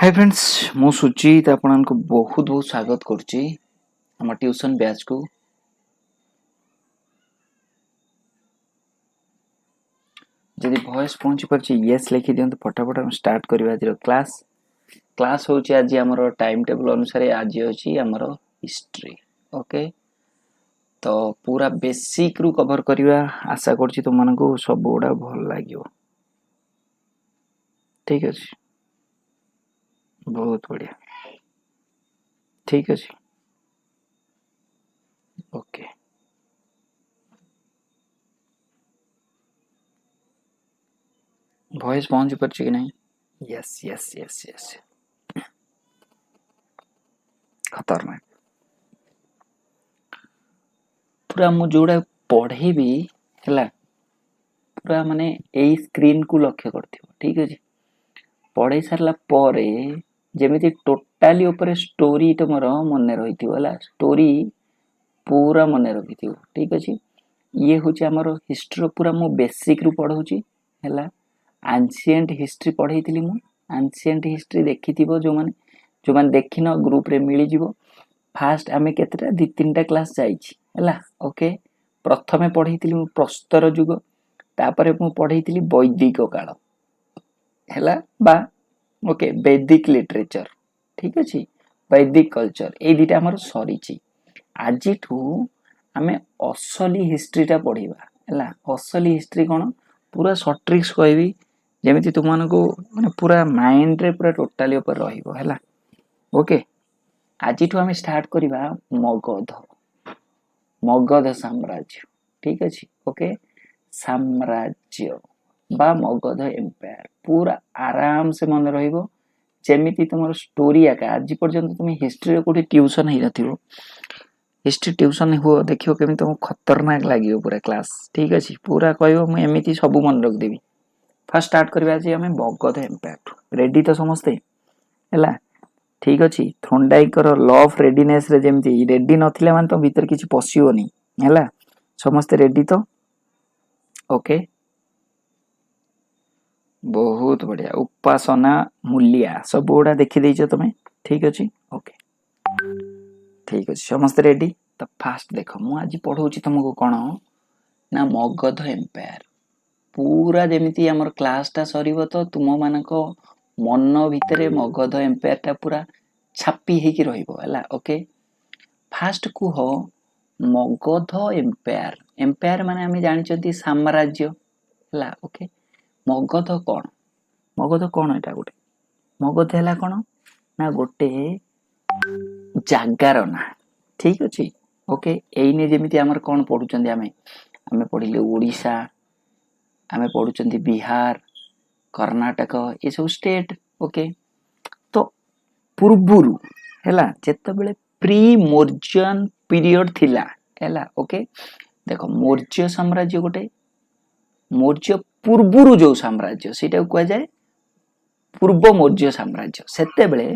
Hi friends मु सुजीत आपको बहुत बहुत स्वागत करुच्ची आम ट्यूशन बैच को। जदि वॉइस पहुंची पार्ची यस लिखि दियंतु फटाफट हम स्टार्ट करबा आज क्लास। क्लास होची आज हमर टाइम टेबल अनुसार आज होची हमर हिस्ट्री। ओके तो पूरा बेसिक रु कवर करबा आशा करची तुम मानको सब गुडा भल लागियो। ठीक अछि बहुत बढ़िया ठीक अछि ओके वॉइस पहुंची पार्ची कि नहीं यस यस यस यस खतरनाक पूरा मु जोड़ा पढ़ेबी हैला पूरा माने एई स्क्रीन को लक्ष्य करथिबो। ठीक अछि पढ़े सारला परे जेमिति टोटाली ऊपर स्टोरी तुमरो मने रहिथिबो हैला स्टोरी पूरा मने रखिथिबो। ठीक अछि ये होची हमर हिस्ट्री पूरा मु बेसिक रु पढौची हैला एंशिएंट हिस्ट्री पढैतिली मु एंशिएंट हिस्ट्री देखिथिबो जो माने देखिनो ग्रुप रे मिली जिवो। फास्ट आमे केतेटा दि तीनटा क्लास जाईची हैला ओके प्रथमे पढैतिली मु प्रस्तर जुग तापरे मु पढैतिली वैदिक काल हैला बा ओके वैदिक लिटरेचर। ठीक अछि वैदिक कल्चर ए दिटा हमर सरीची आजिठू आमे असली हिस्ट्री टा पढिबा हैला असली हिस्ट्री कोन पूरा शॉर्ट ट्रिक्स कहबी जेमिति तुमनको माने पूरा माइंड रे पूरा टोटली ऊपर रहिबो हैला ओके आजिठू आमे स्टार्ट करिबा मगध साम्राज्य। ठीक अछि ओके साम्राज्य बा मगध एम्पायर पूरा आराम से मन रहिबो जेमिति तुमर स्टोरी आका आज पर्यंत तुम हिस्ट्री कोठी ट्यूशन ही नथिबो हिस्ट्री ट्यूशन हो देखियो केमि तुम खतरनाक लागियो पूरा क्लास। ठीक अछि पूरा कहबो म एमिति सब मन रख देबी। फर्स्ट स्टार्ट करबा जे हमें मगध एम्पायर रेडी तो समस्ते हैला ठीक अछि थोंडाइकर लॉ ऑफ रेडीनेस रे जेमिति रेडी नथिले मान तो भीतर किछि पसियोनी हैला समस्ते रेडी तो ओके बहुत बढ़िया उपासना मूल्य सब गुड़ा देखि देइछ तमे। ठीक अछि ओके ठीक अछि समस्त रेडी तो फास्ट देखो मु आज पढौची तुमको कोन ना मगध एम्पायर पूरा जेमिति हमर क्लास टा सरीबो तो तुम मानको मन भितरे मगध एम्पायर टा पूरा छापी हे कि रहिबो हैला ओके फास्ट को हो मगध एम्पायर एम्पायर माने हम जानिचंती साम्राज्य हैला ओके मगध कोन एटा गोटे मगध हैला कोन ना गोटे जागार ना। ठीक अछि ओके एइने जेमिति हमर कोन पढुचंदी हमें पढिले ओडिशा हमें पढुचंदी बिहार कर्नाटक ये सब स्टेट ओके तो पूर्वुरु हैला जेते बेले प्री मौर्यन पीरियड थिला हैला ओके देखो मौर्य साम्राज्य गोटे मौर्य पूर्वुरु जो साम्राज्य सेटा को जाय पूर्व मौर्य साम्राज्य सेते बेले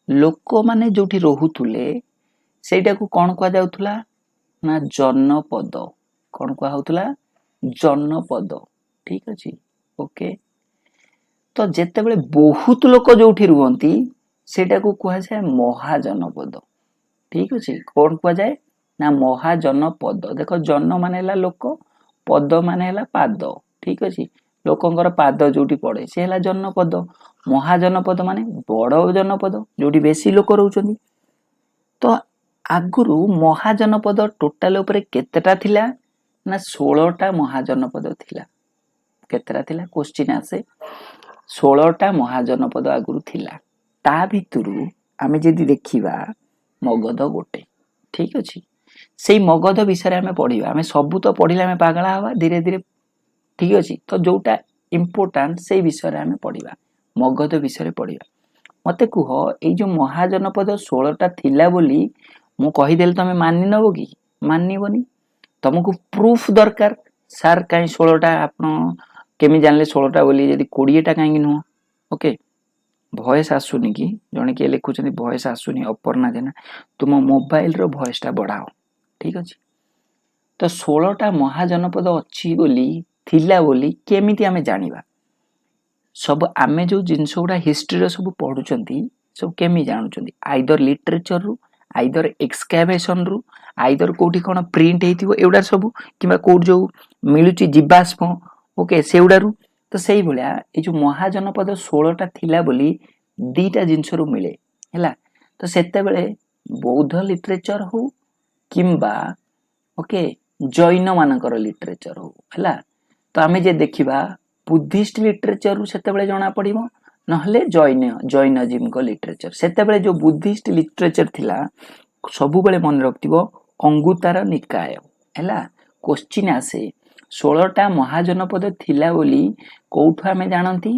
लोक माने जोठी रहुतुले सेटा को कोन को जाउतुला ना जनपद कोन को होतुला जनपद। ठीक अछि ओके तो जेते बेले बहुत लोक जोठी रुहंती सेटा को कुआ जाय महाजनपद। ठीक अछि कोन को जाय ना महाजनपद देखो जन मानेला लोक पद मानेला पाद। ठीक अछि लोकंकर पाद जोठी पड़े से हला जनपद महाजनपद माने बड़ जनपद जोठी बेसी लोक रहउचंदी। तो आगुरु महाजनपद टोटल ऊपर केतेटा थिला ना 16 टा महाजनपद थिला केतेटा थिला क्वेश्चन आसे 16 टा महाजनपद आगुरु थिला ता भितरु आमे जदी देखिबा मगध गोटे। ठीक अछि सेई मगध विषय हमें पढिबा हमें सब तो पढिला हमें पागला हवा धीरे धीरे। ठीक अछि तो जोटा इंपोर्टेंट सेई विषय हमें पढिबा मगध विषय पढिबा मते कुह ए जो महाजनपद 16 टा थिला बोली मु कहि देल तमे मानि नबो कि मानिबोनी तुमको प्रूफ दरकार सर काई 16 टा आपण केमि जानले 16 टा बोली यदि 20 टा काई नु ओके वॉइस आसुनी कि जने के लिखुचंदी वॉइस आसुनी अपर्णा जेना तुम मोबाइल रो वॉइस टा बढ़ाओ। ठीक अछि तो 16 टा महाजनपद अछि बोली थिला बोली केमिति हमें जानिबा सब आमे जो जिनस गुड़ा हिस्ट्री सब पढ़ुचंती सब केमी जानुचंती आइदर लिटरेचर रु आइदर एक्सकैवेशन रु आइदर कोठी कोन प्रिंट हेतिबो एउडा सब किबा कोड जो मिलुची जीवाश्म ओके सेउडा रु तो सेही भलिया ए जो महाजनपद 16 टा थिला बोली दीटा जिनस रु मिले हैला तो सेते बेले बौद्ध लिटरेचर हो किंबा ओके जैन मानकर लिटरेचर हो हैला तो आमे जे देखिबा बुद्धिस्ट लिटरेचर रु सेते बेले जणा पड़िबो नहले जैनिज्म को लिटरेचर सेते बेले जो बुद्धिस्ट लिटरेचर थिला सबु बेले मन रखतिबो अंगुत्तर निकाय हैला क्वेश्चन आसे 16 टा महाजनपद थिला बोली कोठु आमे जानंती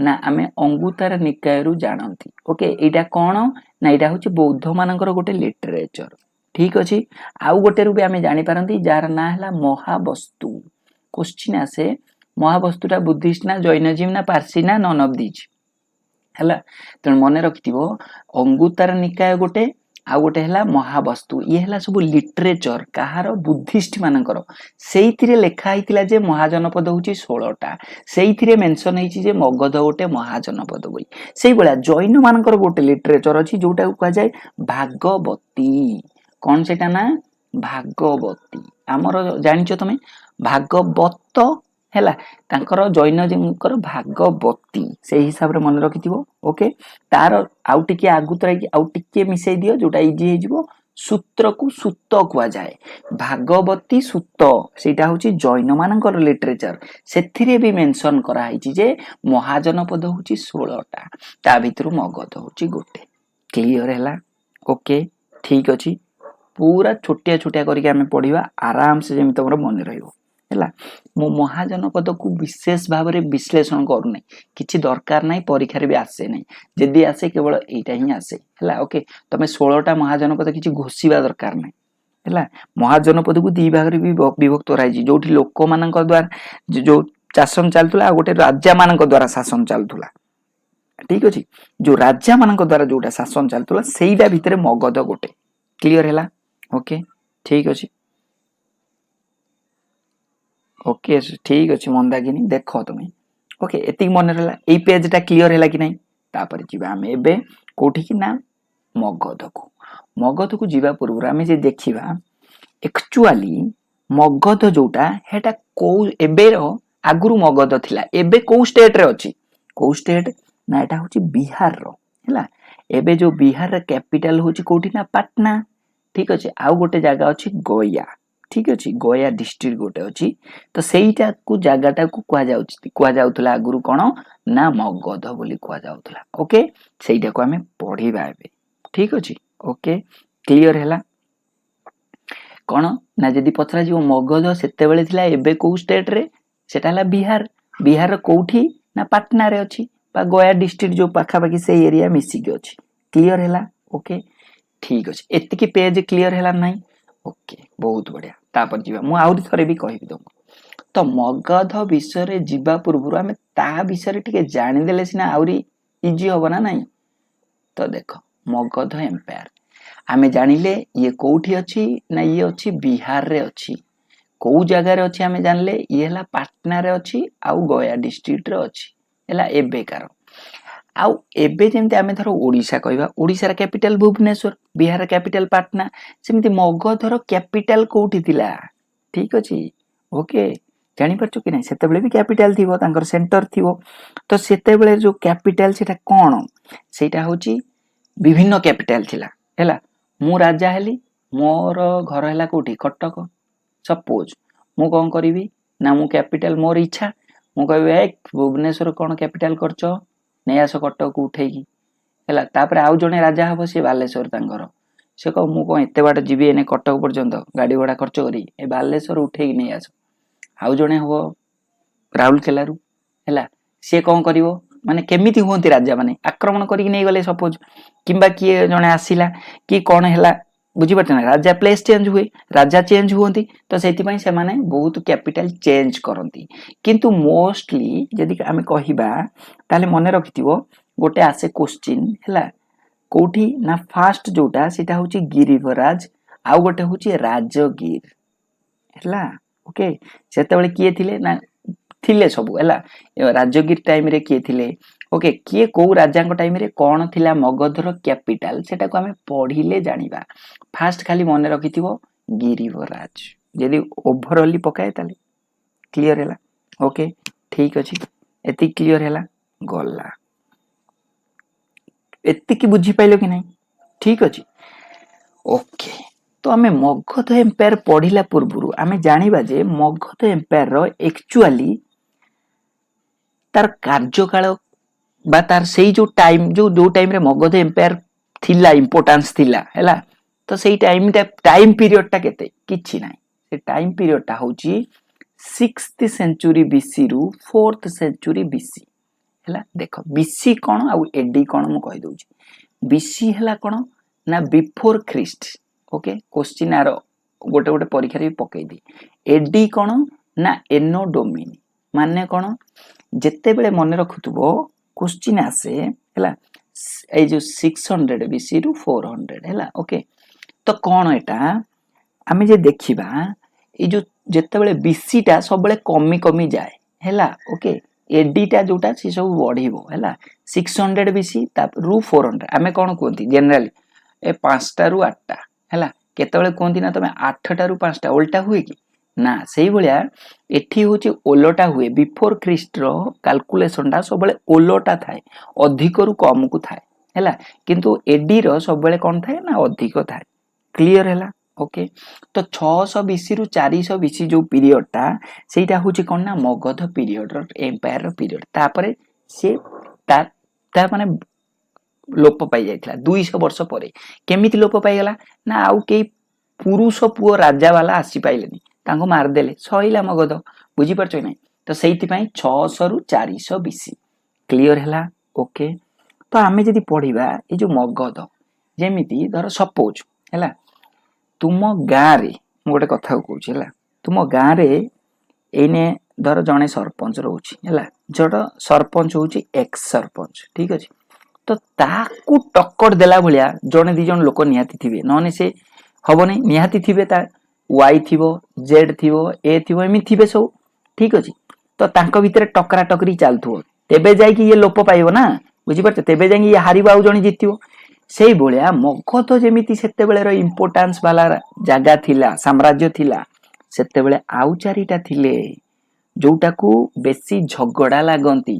ना आमे अंगुत्तर निकाय रु जानंती ओके एटा कोन ना एटा होची बौद्ध मानकर गोटे लिटरेचर ठीक अछि आउ गोटे रु भी आमे जानि पारंती जार ना हला महावस्तु क्वेश्चन आसे महावस्तुटा बुद्धिस्ट ना जैनिज्म ना पारसी ना नन ऑफ दिस हैला त मने रखिथिबो अंगुत्तर निकाय गोटे आ गोटे हला महावस्तु ये हला सब लिटरेचर कहार बुद्धिस्ट मानकर सेइथिरे लेखा आइतिला जे महाजनपद होची 16 टा सेइथिरे मेंशन हेची जे मगध गोटे महाजनपद बोली सेइ बळा जैन मानकर गोटे लिटरेचर अछि जोटा को कहा जाय भागवती कोन सेटा ना भागवती हमर जानिचो तमे भागवत हैला तांकर जैनिज्मकर भागवती से हिसाब रे मन रखिथिबो ओके तार आउ टिके आगुतरा कि आउ टिके मिसै दियो जोटा इजी हे जिवो सूत्र को सुत्त कुआ जाए भागवती सुत्त सेटा होची जैन मानकर लिटरेचर सेथिरे भी मेंशन करा हिची जे महाजनपद होची 16 टा ता भितरु मगध होची गोटे क्लियर हैला ओके ठीक अछि पूरा छोटिया छोटिया करके हमें पढिबा आराम से जेम तमरो मन रहइबो हैला मो महाजनपद को विशेष भाव रे विश्लेषण करू नै किछि दरकार नै परीक्षा रे भी आसे नै जदी आसे केवल एटा ही आसे हैला ओके तमे 16 टा महाजनपद किछि घोषिबा दरकार नै हैला महाजनपद को दी भाग रे भी विभक्त राइजी जोठी लोक मानक द्वारा जो शासन चलतुला गोटे राजा मानक द्वारा शासन चलतुला ठीक अछि जो राजा मानक द्वारा जोटा शासन चलतुला सेइडा भितरे मगध गोटे क्लियर हैला ओके ठीक अछि ओके ठीक अछि मंदाकिनी देखो तुमे ओके एतिक मन रहला ए पेजटा क्लियर हैला कि नै तापर जिबा हम एबे कोठी कि ना मगध को जिबा पूर्व हम जे देखिबा एक्चुअली मगध जोटा हेटा को एबे रो आगुरु मगध थिला एबे को स्टेट रे अछि को स्टेट ना एटा होची बिहार रो हैला एबे जो बिहार रे कैपिटल होची कोठी ना पटना ठीक अछि आउ गोटे जागा अछि गया ठीक अछि गया डिस्ट्रिक्ट गोटे अछि तो सेईटा को जागाटा को कुआ जाउतला आगुरु कोन ना मगध बोली कुआ जाउतला ओके सेईटा को हमें पढिबा एबे ठीक अछि ओके क्लियर हैला कोन ना जदी पत्रा जीव मगध सेते बेले थिला एबे को स्टेट रे सेटा हला बिहार कोठी ना पटना रे अछि बा गया डिस्ट्रिक्ट जो पाखा बाकी से एरिया मिसी के अछि क्लियर हैला ओके ठीक अछि एतिकी पेज क्लियर हैला नै ओके बहुत बढ़िया तापर जीवा मु आउरी थरे भी कहि दम तो मगध विषय रे जीवा पूर्व हमें ता विषय रे टिके जानि देले सिना आउरी इजी होबो ना नै तो देखो मगध एम्पायर हमें जानिले ये कोठी अछि ना ये अछि बिहार रे अछि को जगह रे अछि हमें जानले ये हला पटना रे अछि आउ गया डिस्ट्रिक्ट रे अछि हला एबे कार आउ एबे जेमते आमे धरो ओडिसा कहबा ओडिसा रा कैपिटल भुवनेश्वर बिहार कैपिटल पटना सेमती मगधर कैपिटल कोठी थिला ठीक अछि ओके जानि परछु कि नै सेते बेले भी कैपिटल थिबो तांकर सेंटर थिबो तो सेते बेले जो कैपिटल सेटा कोन सेटा होची विभिन्न कैपिटल थिला हैला मु राजा हेली मोर घर हैला कोठी कटक सपोज मु कोन करिवि ना मु कैपिटल मोर इच्छा मु कहबे एक भुवनेश्वर कोन कैपिटल करचो नै आसो कटक उठेकी हैला तापर आउ जने राजा हबो से बालेश्वर तांगर से को मु को एते बाट जीबी एने कटक पर्यंत गाड़ी घोड़ा खर्च करी ए बालेश्वर उठेकी नै आसो आउ जने हबो राउरकेला रु हैला से कोन करिवो माने केमिति होंती राजा माने आक्रमण करी नै गले सपोज किंबा किए जने आसीला कि कोन हैला बुझी पड़ते ना राजा प्लेस चेंज हुए राजा चेंज हुंती तो सेति पई से माने बहुत कैपिटल चेंज करंती किंतु मोस्टली यदि हमें कहिबा ताले मने रखिथिबो गोटे आसे क्वेश्चन हैला कोठी ना फास्ट जोटा सेटा होची गिरिवराज आउ गोटे होची राजगीर हैला ओके सेते बेले किए थिले ना थिले सब है राजगीर टाइम रे किए थिले ओके किए को राजा टाइम रे कौन थिला मगधर कैपिटल सेटा को आमे पढ़िले जानिबा फास्ट खाली मन रखिथिबो गिरिवराज यदि ओवरऑल पकाए ताले क्लियर है ओके ठीक अछि एति क्लियर है गला एति की बुझी पाइलो कि नहीं ठीक अछि ओके तो आमे मगध एम्पायर पढ़िला पूर्वरु आमे जानिबा जे मगध एम्पायर रो एक्चुअली तार कार्यकाल बा तार सेई जो टाइम रे मगध एम्पायर थिला इंपोर्टेंस थिला हैला तो सेई टाइम पीरियड टा केते किछि नाही से टाइम पीरियड टा होची 6th सेंचुरी बीसी रु 4th सेंचुरी बीसी हैला देखो बीसी कोन आ एडी कोन मु कहि दउची बीसी हैला कोन ना बिफोर ख्रीस्ट ओके क्वेश्चन आरो गोटे गोटे परीक्षा रे पकई दी एडी कोन ना एनो डोमिनी माने कोन जेते बेले मन रखुतबो क्वेश्चन आसे हैला ए जो 600 बीसी रु 400 हैला ओके तो कोन एटा आमे जे देखिबा ए जो जेते बेले बीसी टा सब बेले कमी कमी जाए हैला ओके एडी टा जोटा से सब बढ़िबो हैला 600 बीसी ता रु 400 आमे कोन कोंती जनरली ए 5 टा रु 8 टा हैला केते बेले कोंती ना तमे 8 टा रु 5 टा उल्टा हुए कि ना सेही भलिया एठी होची ओलोटा हुए बिफोर ख्रीस्ट रो कैलकुलेशन टा सब बेले ओलोटा थाए अधिक रु कम को थाए हैला किंतु एडी रो सब बेले कोन थाए ना अधिक थाए क्लियर हैला ओके तो 600 बीसी रु 400 बीसी जो पीरियड टा सेटा होची कोन ना मगध पीरियड रो एम्पायर रो पीरियड तापरे से ता माने लोप पाई जाइथिला 200 वर्ष परे केमिति लोप पाई गेला ना आउ के पुरुष पुओ राजा वाला आसी पाइलेनी तांको मार देले सहिला मगध बुझी परछै नै तो सेहिति पई 600 रु 400 बीसी क्लियर हैला ओके तो आमे जदी पढिबा ए जो मगध जेमिति धर सपोज हैला तुम गाँ रे गोटे कथा कहूँ है तुम गाँ रे एने धर जड़े सरपंच रोच है जड़ सरपंच हूँ एक्स सरपंच ठीक अच्छे तो ताकू टक्कर देला भाया जड़े दी जन लोक निहाती थे नने से हम नहीं निहाती थे वाई थी जेड थी ए थी एम थे सब ठीक अच्छे तो तांको भितर टकरा टकरी चलथो तेबे जाइए ये लोप पाइब ना बुझीपार तेबे जाइए ये हारिब आउ जड़े जितिबो सेई भलिया मगध जेमिति सेते बेले रो इंपोर्टेंस वाला जागा थिला साम्राज्य थिला सेते बेले आउ चारिटा थिले जोटा को बेसी झगड़ा लागंती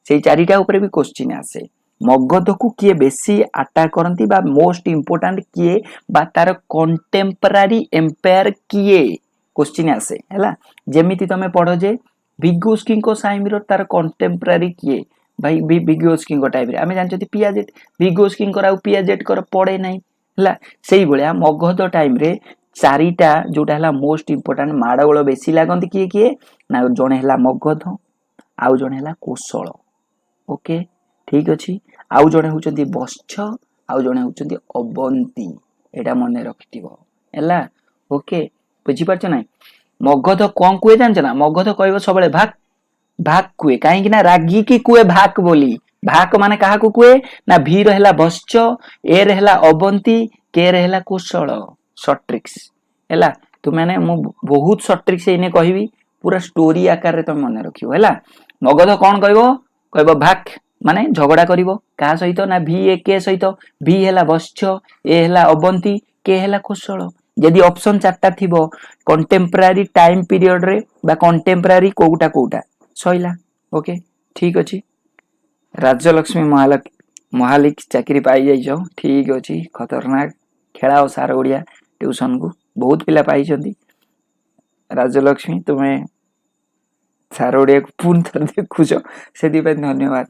सेई चारिटा ऊपर भी क्वेश्चन आसे मगध को किए बेसी अटैक करंती बा मोस्ट इंपोर्टेंट किए बा तार कंटेम्पररी एम्पायर किए क्वेश्चन आसे हैला जेमिति तमे पढो जे भिगोस्की को साइमरो तार कंटेम्पररी किए भाई भिगोस्की को टाइम रे आमे जानछथि पियाजेट भिगोस्की को आउ पियाजेट कर पड़े नाही हला सेही भलिया मगध टाइम रे चारिटा जोटा हला मोस्ट इंपोर्टेंट माडगोळ बेसी लागंती किए किए ना जणे हला मगध आउ जणे हला कोशल ओके ठीक अछि आउ जणे होचंती बच्छ आउ जणे होचंती अवंती एटा मने रखिथिबो हला ओके बुझी परछ ना मगध कोन कुए जानछ ना मगध कहबो सबले भाग कुए कहीं ना रागी की कुए भाग बोली भाग माने कहा को कुए ना भी रहला बच्च ए रहला अवंती के रहला कुशल शॉर्ट ट्रिक्स हैला तो मैंने मु बहुत शॉर्ट ट्रिक्स इने कहबी पूरा स्टोरी आकार रे तुम मन रखियो हैला मगध कोन कहबो भाग माने झगड़ा करिवो का सहित ना भी ए के सहित भी हैला बच्च ए हैला अवंती के हैला कुशल यदि ऑप्शन चारटा थिबो कंटेम्पररी टाइम पीरियड रे बा कंटेम्पररी कोउटा सइला ओके ठीक अछि राज्यलक्ष्मी महालिक चाकरी पाई जाइछो ठीक अछि खतरनाक खेलाओ सार ओडिया ट्यूशन को बहुत पिला पाई छथि राज्यलक्ष्मी तुम्हें सार ओडिया को पूर्ण थर देखुछो सेति पे धन्यवाद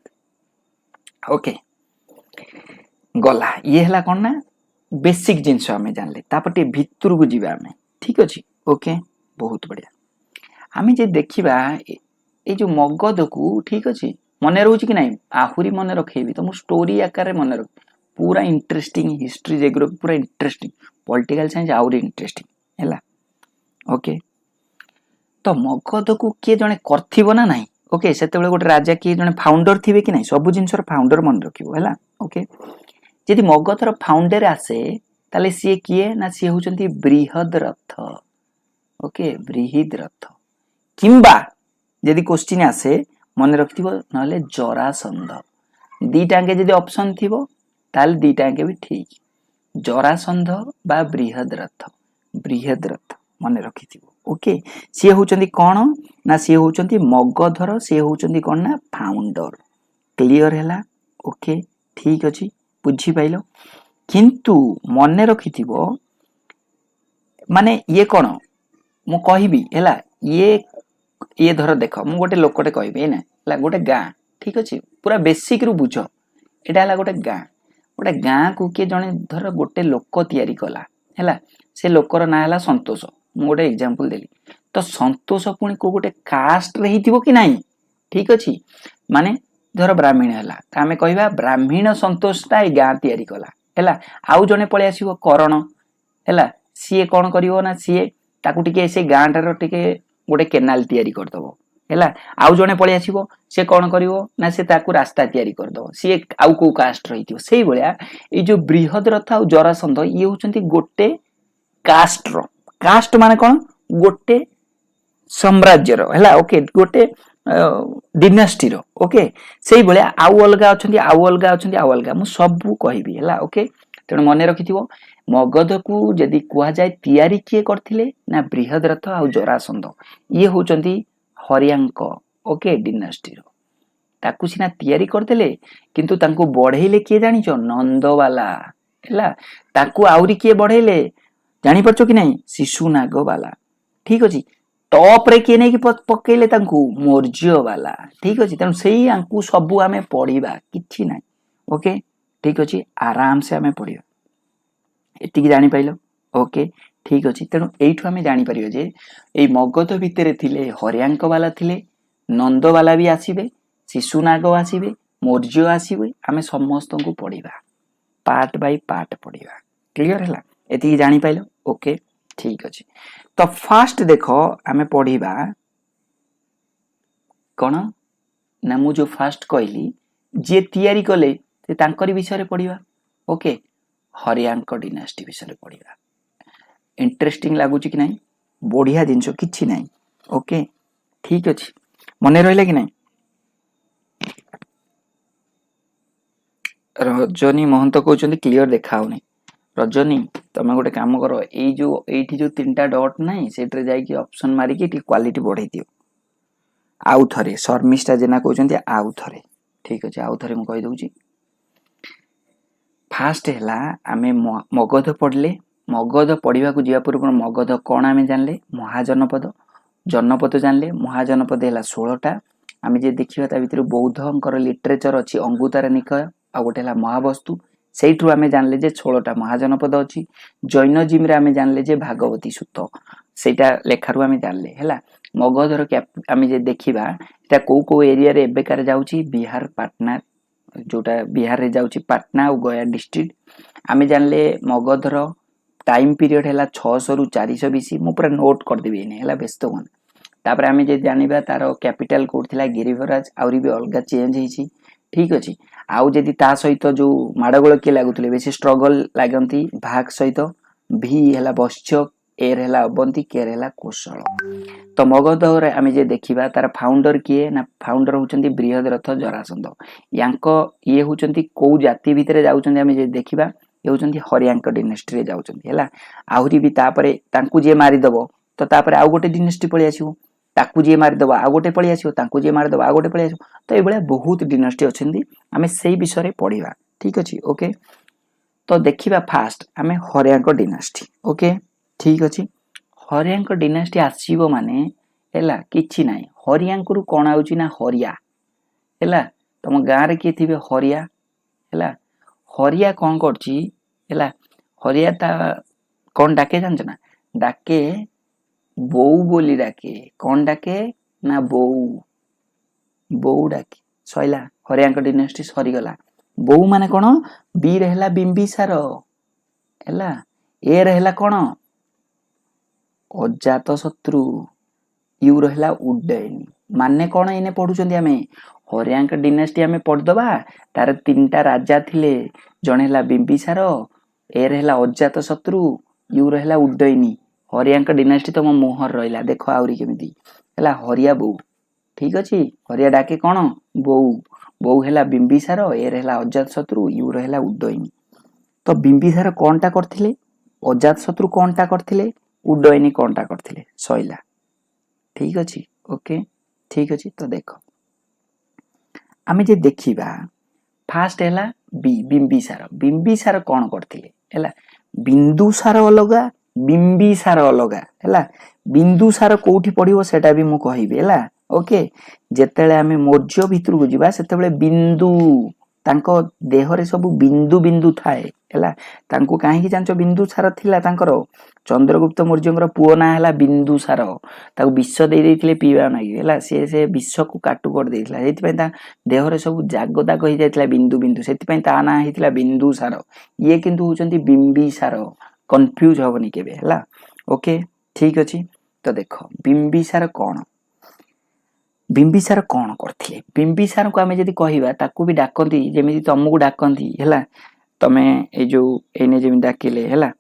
ओके गला ये हला कोन ना बेसिक जिंस हमें जानले तापटे भितर को जीवा हमें ठीक अछि ओके बहुत बढ़िया हमें जे देखिबा ए जो मगध को ठीक अछि मने रहउछि कि नहीं आहुरी मने रखेबी तो मु स्टोरी आकार रे मने रख पूरा इंटरेस्टिंग हिस्ट्री जेग्रो पूरा इंटरेस्टिंग पॉलिटिकल साइंस आउरी इंटरेस्टिंग हैला ओके तो मगध को के जने करथिबो ना नहीं ओके सेते बेले गोटे राजा के जने फाउंडर थिबे कि नहीं सब जिंसर फाउंडर मन रखिबो हैला ओके यदि मगधर फाउंडर आसे ताले सी किए ना सी होचंती बृहद रथ ओके बृहद रथ किंबा जदि क्वेश्चन आसे मन रखिथिबो नहले जरासंध दीटांके जदि ऑप्शन थिबो ताल दीटांके भी ठीक जरासंध बा बृहद्रथ मन रखिथिबो ओके सी होचंदी कोन ना सी होचंदी मगधर सी होचंदी कोन ना फाउंडर क्लियर हैला ओके ठीक अछि बुझी पाइलो किंतु मन रखिथिबो माने ये कोन मु कहबी हैला ये धर देख मु गोटे लोकटे कहबी ना हैला गोटे गां ठीक अछि पूरा बेसिक रु बुझो एटा हैला गोटे गां को के जने धर गोटे लोक तयारी कला हैला से लोकर ना हैला संतोष मु गोटे एग्जांपल देली तो संतोष पुणी को गोटे कास्ट रे हिथिबो कि नाही ठीक अछि माने धर ब्राह्मण हैला त हमें कहबा ब्राह्मण संतोष ता ए गां तयारी कला हैला आउ जने पळे आसीबो करण हैला सीए कोन करिवो ना सीए ताकू टिके से गांटार टिके गोटे केनाल तयारी करदबो हैला आउ जने पळे आसीबो से कोन करिवो ना से ताकू रास्ता तयारी करदबो सीए आउ को कास्ट रहिथिबो सेही भलिया ए जो बृहद्रथ आ जरासंध ये होचंती गोटे कास्ट माने कोन गोटे साम्राज्य रो हैला ओके गोटे डिनास्टी रो ओके सेही भलिया आउ अलगा अछंती मु सब कहबी हैला ओके तेणु मन रखिथिबो मगध को जदि कुआ जाय तयारी किए करथिले ना बृहद्रथ आ जरासंध ये होचंती हरियांक ओके डिनास्टी रो ताकू सिना तयारी करदेले किंतु तांको बढ़ेले किए जानिचो नंदवाला हैला ताकू आउरी किए बढ़ेले जानि परचो कि नहीं शिशुनाग वाला ठीक अछि टॉप रे किए नै कि पकेले तांको मौर्य वाला ठीक अछि तेणु सेही आंकु सबु आमे पढिबा किछि नै ओके ठीक अछि आराम से आमे पढिबा एतिकी जानि पाइलो ओके ठीक अछि तेणु एइठु आमे जानि परियो जे एई मगध भितरे थिले हरियांक वाला थिले नंद वाला भी आसीबे शिशुनाग आसीबे मौर्य आसीबे आमे समस्त को पढिबा पार्ट बाय पार्ट पढिबा क्लियर हैला एतिकी जानि पाइलो ओके ठीक अछि तो फास्ट देखो आमे पढिबा कोन ना मु जो फास्ट कहली जे तयारी कले ते तांकरी विषय रे पढिबा ओके हरियांक डिनास्टी विषय रे पढिबा इंटरेस्टिंग लागुची कि नाही बढ़िया जिंसो किछि नाही ओके ठीक अछि मने रहला कि नाही रजनी महंत कहउछन्ती क्लियर देखाउ नै रजनी तमे गोटे काम करो एठी जो तीनटा डॉट नाही सेटरे जाई कि ऑप्शन मारी कि क्वालिटी बढ़ाई दियो आउ थरे शर्मिष्ठा जेना कहउछन्ती आउ थरे ठीक अछि आउ थरे मु कहि दउची फास्ट हैला आमे मगध पढले मगध पढिबा को जिया पूर्व मगध कोन आमे जानले महाजनपद जनपद जानले महाजनपद हैला 16 टा आमे जे देखिबा ता भितर बौद्धंकर लिटरेचर अछि अंगुतार निकाय आ गोटे हैला महावस्तु सेइठु आमे जानले जे 16 टा महाजनपद अछि जैनजिम रे आमे जानले जे भागवती सूत सेटा लेखारु आमे जानले हैला मगधर आमे जे देखिबा एटा को एरिया रे एबेकार जाउची बिहार पटना जोटा बिहार रे जाउची पटना और गया डिस्ट्रिक्ट आमे जानले मगधर टाइम पीरियड हैला 600 रु 400 बीसी मु पूरा नोट कर देबी ने हैला व्यस्त होन तापर आमे जे जानिबा तारो कैपिटल कोड थिला गिरिवराज आउरी भी अलगा चेंज हिची ठीक अछि आउ जदि ता सहित जो माडगोळ के लागुतले बेसी स्ट्रगल लागंती भाग सहित भी हैला बश्चक एर हैला अबंती केर हैला कोशल तो मगध रे आमे जे देखिबा तार फाउंडर किए ना फाउंडर होचंती बृहद्रथ जरासंध यांको ये होचंती को जाति भितरे जाउचंती आमे जे देखिबा ये होचंती हरियांक डिनेस्टी रे जाउचंती हैला आउरी भी तापरे तांकु जे मारि दबो तो तापरे आउ गोटे डिनेस्टी पळि आसीबो ताकु जे मारि दबो आ गोटे पळि आसीबो तांकु जे मारि दबो आ गोटे पळि आसीबो तो ए बळे बहुत डिनेस्टी अछंती आमे सेही विषय रे पढिबा ठीक अछि ओके तो देखिबा फास्ट आमे हरियांक डिनेस्टी ओके ठीक अछि हरियांक डिनेस्टी आसीबो माने हैला किछि नाही हरियांक रु कोन आउची ना हरिया हैला तम गां रे के थिबे हरिया हैला हरिया कोन करची हैला हरिया ता कोन डाके जानछ ना डाके बोउ बोली डाके कोन डाके ना बोउ डाके सइला हरियांक डिनेस्टी सरी गला बोउ माने कोन बी रहला बिंबिसार हैला ए रहला कोन अजात शत्रु यू रहला उड्डयनी माने कोन इने पढुचंदी आमे हरियांक डिनेस्टी आमे पढदबा तार तीनटा राजा थिले जणे हला बिंबिसार ए रहला अजात शत्रु यू रहला उड्डयनी हरियांक डिनेस्टी तम मोहर रहला देखो आउरी केमिति हला हरिया बोउ ठीक अच्छे हरिया डाके कौन बोऊ बोऊ है बिंबिसार एर है अजातशत्रु यूर है उड्डयिनी तो बिंबिसार कौनटा करथिले अजातशत्रु कौनटा करथिले उड्डयिनी कौनटा करथिले सइला ठीक अच्छे ओके ठीक अच्छे तो देख आमे जे देखिबा फास्ट है बिंबिसार कौन करथिले है बिंदुसार अलगा बिंबिसार अलगा है बिंदुसार कोठी पड़िबो सेटा भी मु कहिबे है ओके जेतेले आमे मौर्य भितर को जिबा सेतेबेले बिंदु तांको देहरे सब बिंदु बिंदु थाए है तांको काहे जानचो बिंदुसार थिला तांकर चंद्रगुप्त मौर्यंकर पुओ ना है बिंदुसार ताको विष दे देथिले पीवा नागी है से विष को काटु कर देथिला सेति पय ता देहरे सब जाग दाग हो जायतिला बिंदु बिंदु सेति पय ता ना हितिला बिंदुसार ये किंतु होचंती बिंबिसार कंफ्यूज होबनी केबे है ओके ठीक अछि तो देखो बिंबिसार कौन करथिले बिंबिसार को आमे जदी कहिबा ताकू भी डाकंती जेमिति तमकु डाकंती हैला तमे ए जो एने जेमि डाकिले हैला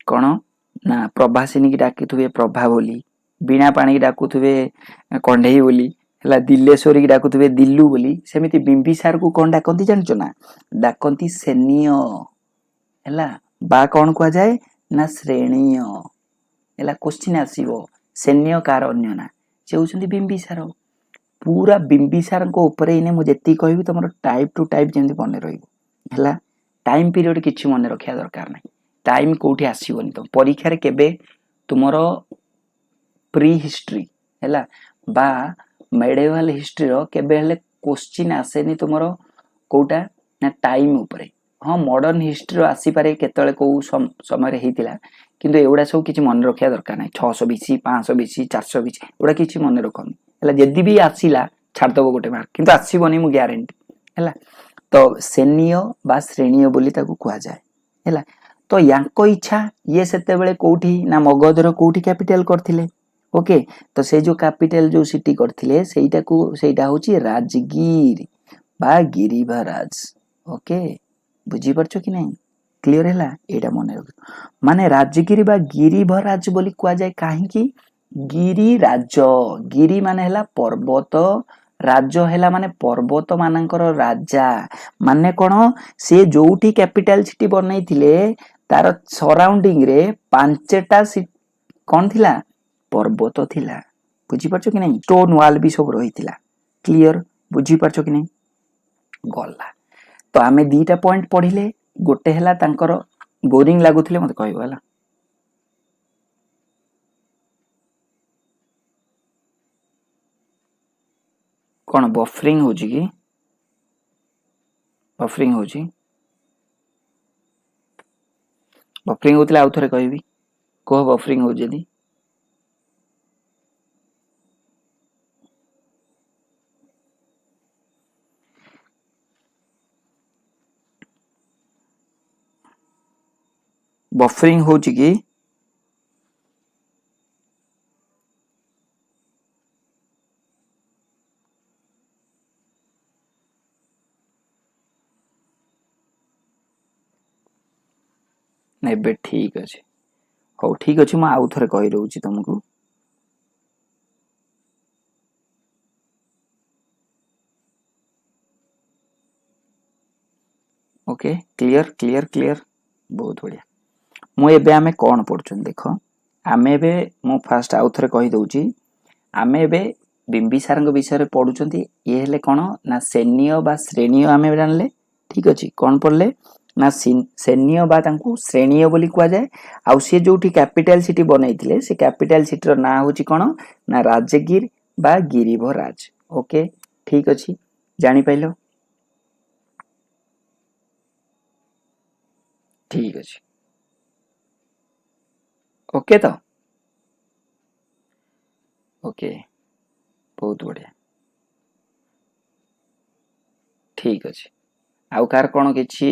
कोन ना प्रभासिनी की डाकिथुबे प्रभा बोली बिना पानी की डाकुथुबे कंढेई बोली हैला दिल्लेश्वरी की डाकुथुबे दिल्लू बोली सेमिति बिंबिसार को कोन डाकंती जानचो ना डाकंती सेनिय हैला बा कोन को जाय ना श्रेणीय हैला क्वेश्चन आसीबो सेनिय कार अन्य ना से होचंती बिंबिसार पूरा बिंबिसार को ऊपर इने मु जेती कहबी तमरो टाइप टू टाइप जेंति बने रहिबो हैला टाइम पीरियड किछि मने रखिया दरकार नै टाइम कोठी आसीबोनी तो परीक्षा रे केबे तुमरो प्री हिस्ट्री हैला बा मेडिवल हिस्ट्री रो केबे हले क्वेश्चन आसेनी तुमरो कोटा ना टाइम ऊपर हां मॉडर्न हिस्ट्री रो आसी पारे केतले को समय रे हेतिला किंतु एउडा सब किछि मने रखिया दरकार नै 600 बीसी 500 बीसी 400 बीसी एउडा किछि मने रखनी हैला जदी भी आसीला छाड़ दबो गोटे मार्क किंतु आसीबोनी मु ग्यारंटी हैला तो सेनिय बा श्रेणीय बोली ताकू कुआ जाय हैला तो यांको इच्छा ये सेते बेले कोठी ना मगधर कोठी कैपिटल करथिले ओके तो से जो कैपिटल जो सिटी करथिले सेटा होची राजगीर बा गिरिभराज ओके बुझी परछो कि नहीं क्लियर हैला एटा मने रख माने राजगीर बा गिरिभराज बोली कुआ जाय काहे की गिरिराज गिरि माने हैला पर्वत राज हैला माने पर्वत मानकर राजा माने कोन से जोठी कैपिटल सिटी बनैथिले तार सराउंडिंग रे पांचटा कोन थिला पर्वत थिला बुझी परछो कि नहीं स्टोन वॉल भी सब रहिथिला क्लियर बुझी परछो कि नहीं गल्ला तो आमे दीटा पॉइंट पढिले गोटे हैला तांकर बोरिंग लागुथिले मते कहबो हैला कौन बफरिंग हो कि बफरिंग हो बफरिंग होतले आउ थरे कहबी कह बफरिंग हो जदी बफरिंग हो कि ठीक अच्छे हो ठीक अच्छे मैं आउ थे कही रोची तुमको ओके क्लियर क्लियर क्लियर बहुत बढ़िया मु एबे आमे कौन पढ़ुछन देखो आमे एबे मु फास्ट आउ थे कही दउची आमे एबे बिंबिसार विषय पढ़ुछंती ये हेले कौन ना सेनिय बा श्रेणीय आमे जानले ठीक अच्छे कौन पढ़ले ना सेनिय बा तांकू श्रेणीय बोली कुआ जाए आउ से जोठी कैपिटल सिटी बनैथिले से कैपिटल सिटी रो ना होची कोन ना राजगीर बा गिरिभराज ओके ठीक अछि जानि पाइलो ठीक अछि ओके तो ओके बहुत बढ़िया ठीक अछि आउ कार कोन किछि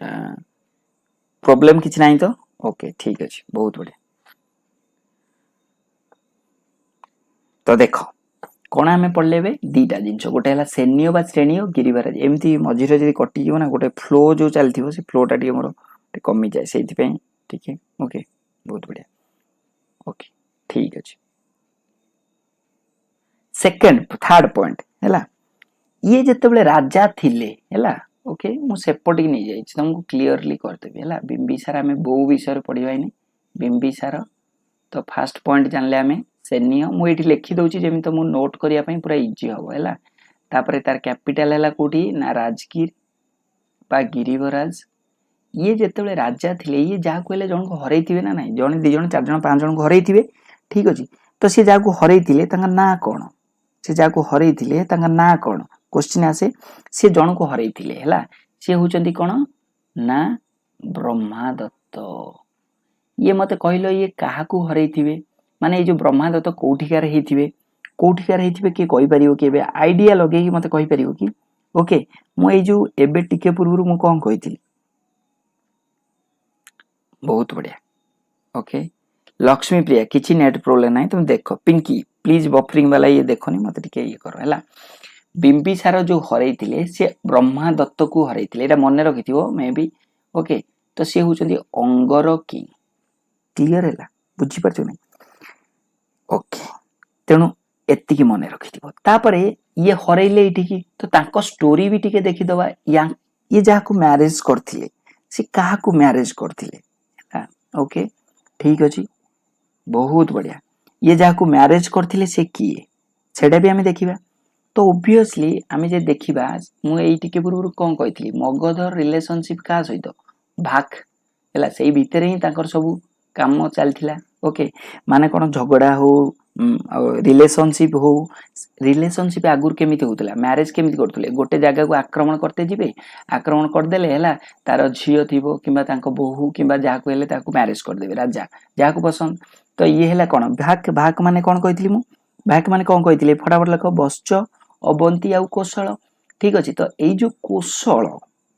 प्रॉब्लम किछ नहीं तो ओके ठीक अछि बहुत बढ़िया तो देखो कोन आमे पढ़ले बे दीटा जिंस गोटे हला सेनिय बा श्रेणीय गिरिभराज एमती मझिरे जदी कटि जीव ना गोटे फ्लो जो चलथिबो से फ्लोटा टी हमरो कमी जाय सेति पे ठीक है ओके बहुत बढ़िया ओके ठीक अछि सेकेंड थर्ड पॉइंट है ये जिते राजा थिले है ओके मु सेपटिक नहीं जाइए तुमको क्लीयरली करदेवी है बिंबिसार आम बहु विषय पढ़ा बिंबिसार तो फास्ट पॉइंट जानले आम सेनिय मुझे लिखी दूसरी जमी तो मुझे नोट करने पूरा इजी हम है तापर तार कैपिटल है कौटी ना राजगीर बा गिरिवराज ये जिते राजा थिले ये जहाँ कहले जन को हरई थे ना ना जन दि जन 4 जन 5 जन को हरई थे ठीक अच्छे तो सी जहाँ को हरई थे ना कौन से जहाँ को हरई थे ना कौन क्वेश्चन आसे सी जन को हरई थे है सी होचंती कौन ना ब्रह्मादत्त ये मत कहल ये क्या हरई थे माने ये जो ब्रह्मादत्त कौटिकार होते कौटिकार होते किए कहीपर कि आइडिया लगे मत कहीपर कि ओके मुझे जो एबे टिके पूर्व मु कौन कही बहुत बढ़िया ओके लक्ष्मी प्रिया किसी नेट प्रोब्लेम ना तुम देख पिंकी प्लीज बफरिंग वाला ये देखनी मत ये कर है बिंबिसार जो हरई थे सी ब्रह्मादत्त को हरई थे मन रखि मे बी ओके तो सी होचंती अंगर किंग क्लियर है बुझीपार ना ओके तेणु एतिकी मन रखि ये हरइले ये तो तांको स्टोरी भी टिके देखीदबा ये जहाँ को मैरिज करथिले से कहा को मैरिज करथिले ओके ठीक अच्छे बहुत बढ़िया ये जहाँ को मैरिज करथिले से किए सेटा भी आमे देखिबा तो ऑब्वियसली आमे जे देखिबा मु एई टिके पूर्व कौन कही मगधर रिलेशनशिप का सहित भाग है से भितर ही तांकर सब काम चलता ओके माने कौन झगड़ा हो रिलेशनशिप हो रिलेशनशिप आगुर केमी होता मैरिज केमी करते गोटे जगह को आक्रमण करते जी आक्रमण करदेले है तार झील थी कि बोहू कि जहाँ को मैरिज करदे राजा जहाँ को पसंद तो ये है कौन भाग भाग माने कौन कही भाग माने कौन कही फटाफट लिख बश्च अवंती आउ कौशल ठीक अच्छे तो ये जो कौशल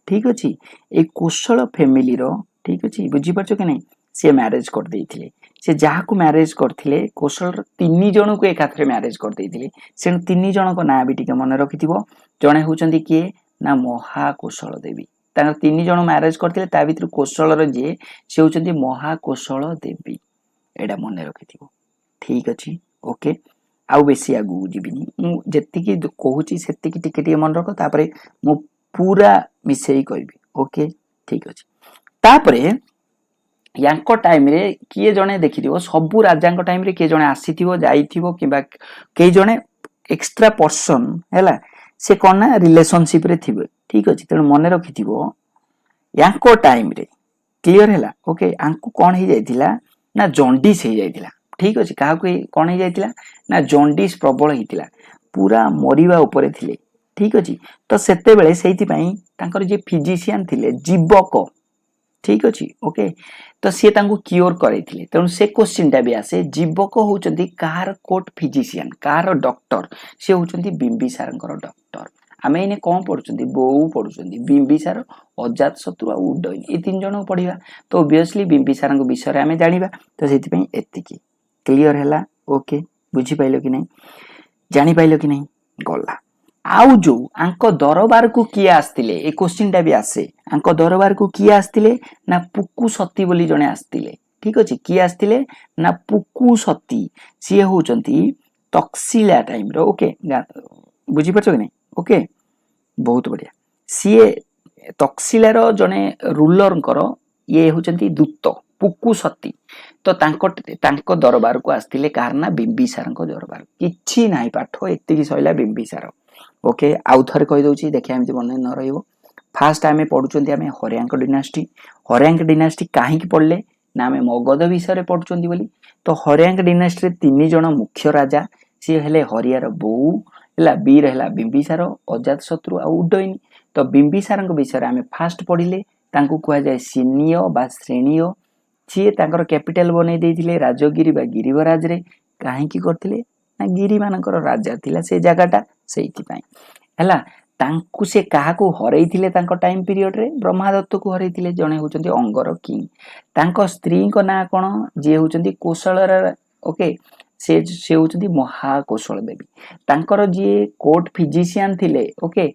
ठीक अच्छे ये कौशल फैमिली रो ठीक अच्छे बुझीपार कि नहीं सी मैरिज कर देइथिले से जहाँ को मैरिज करथिले कौशल 3 जन को एकाथरे मैरिज कर देइथिले से 3 जन को ना भी टिके मन रखिथिबो जणे होचंती किए ना महाकौशल देवी तांकर 3 जन मैरिज करथिले ता भितर कौशल रो जे से होचंती महाकौशल देवी एडा मन रखिथिबो ठीक अछि ओके आउ बेसी आगु जीविनी मु जेतिकी कहूची सेतिकी टिके टिके मन रख तापरे मु पूरा मिसेई कहबी ओके ठीक अछि तापरे यांको टाइम रे किए जने देखिथिबो सबु राजा टाइम रे किए जने आसीथिबो जाइथिबो किबा कई जने एक्स्ट्रा पर्सन हैला से कोन ना रिलेशनशिप रे थिबे ठीक अछि तेन मन रखिथिबो यांको टाइम रे क्लियर हैला ओके आंको कोन हे जाइथिला ना जॉन्डिस हे जाइथिला ठीक अछि काहा को कोन हे जाइथिला ना जॉन्डिस प्रबल हितिला पूरा मरिबा ऊपर थिले ठीक अछि तो सेते बेले सेति पई तांकर जे फिजिशियन थिले जीवक ठीक अच्छे ओके तो सी क्योर करते तेणु से क्वेश्चन टा भी आसे जीवक होचंती कार कोट फिजिशियन कार डॉक्टर सी होचंती बिंबिसार डॉक्टर आमे इने कौन पढ़ुचंती बहु पढ़ुचंती बिंबिसार अजात शत्रु आ उदयन ये 3 जन पढ़िबा तो ऑब्वियसली बिंबिसार विषय आमे जानिबा तो सेति पई एतिकी क्लियर हैला ओके बुझी पाइलो कि नहीं जानि पाइलो कि नहीं गला आउ जो आंको दरबार को किए आस्तिले ए क्वेश्चन टा भी आसे आंको दरबार को किए आस्तिले ना पुकु सती बोली जने आस्तिले ठीक अछि किए आस्तिले ना पुकु सती सी होचंती तक्षशिला टाइम रो ओके बुझी परछो कि नहीं ओके बहुत बढ़िया सी तक्षशिला रो जने रूलर करो ये होचंती दूत पुकु सती तो तांको दरबार को आस्तिले कार ना बिंबिसार दरबार किछि नाही पाठ एतिकी सइला बिंबिसार ओके आउ थरे कहि दउची देखि एमति मन न रहइबो फास्ट आमे पढुचंती आमे हर्यांक डिनास्टी काहे की पढले ना आमे मगध विषय पढुचंती बोली तो हर्यांक डिनास्टी रे 3 जण मुख्य राजा सी हेले हरियार बहु हला वीर हला बिंबिसार अजात शत्रु आ उदयन तो बिंबिसार विषय आमे फास्ट पढिले तांको कुआ जाय सिनिय बा श्रेणीय सी तांकर कैपिटल बनै देथिले राजगिरी बा गिरिवराज रे काहे की करथिले ना गिरी मानकर राजा थिला से जगहटा सेइथि पई हला तांकु से काहा को हरई थिले तांको टाइम पीरियड रे ब्रह्मादत्त को हरई थिले जणे होचंती अंगर किंग तांको स्त्री को ना कोन जे होचंती कौशल ओके से होचंती महाकौशल देवी तांकर जे कोर्ट फिजिशियन थिले ओके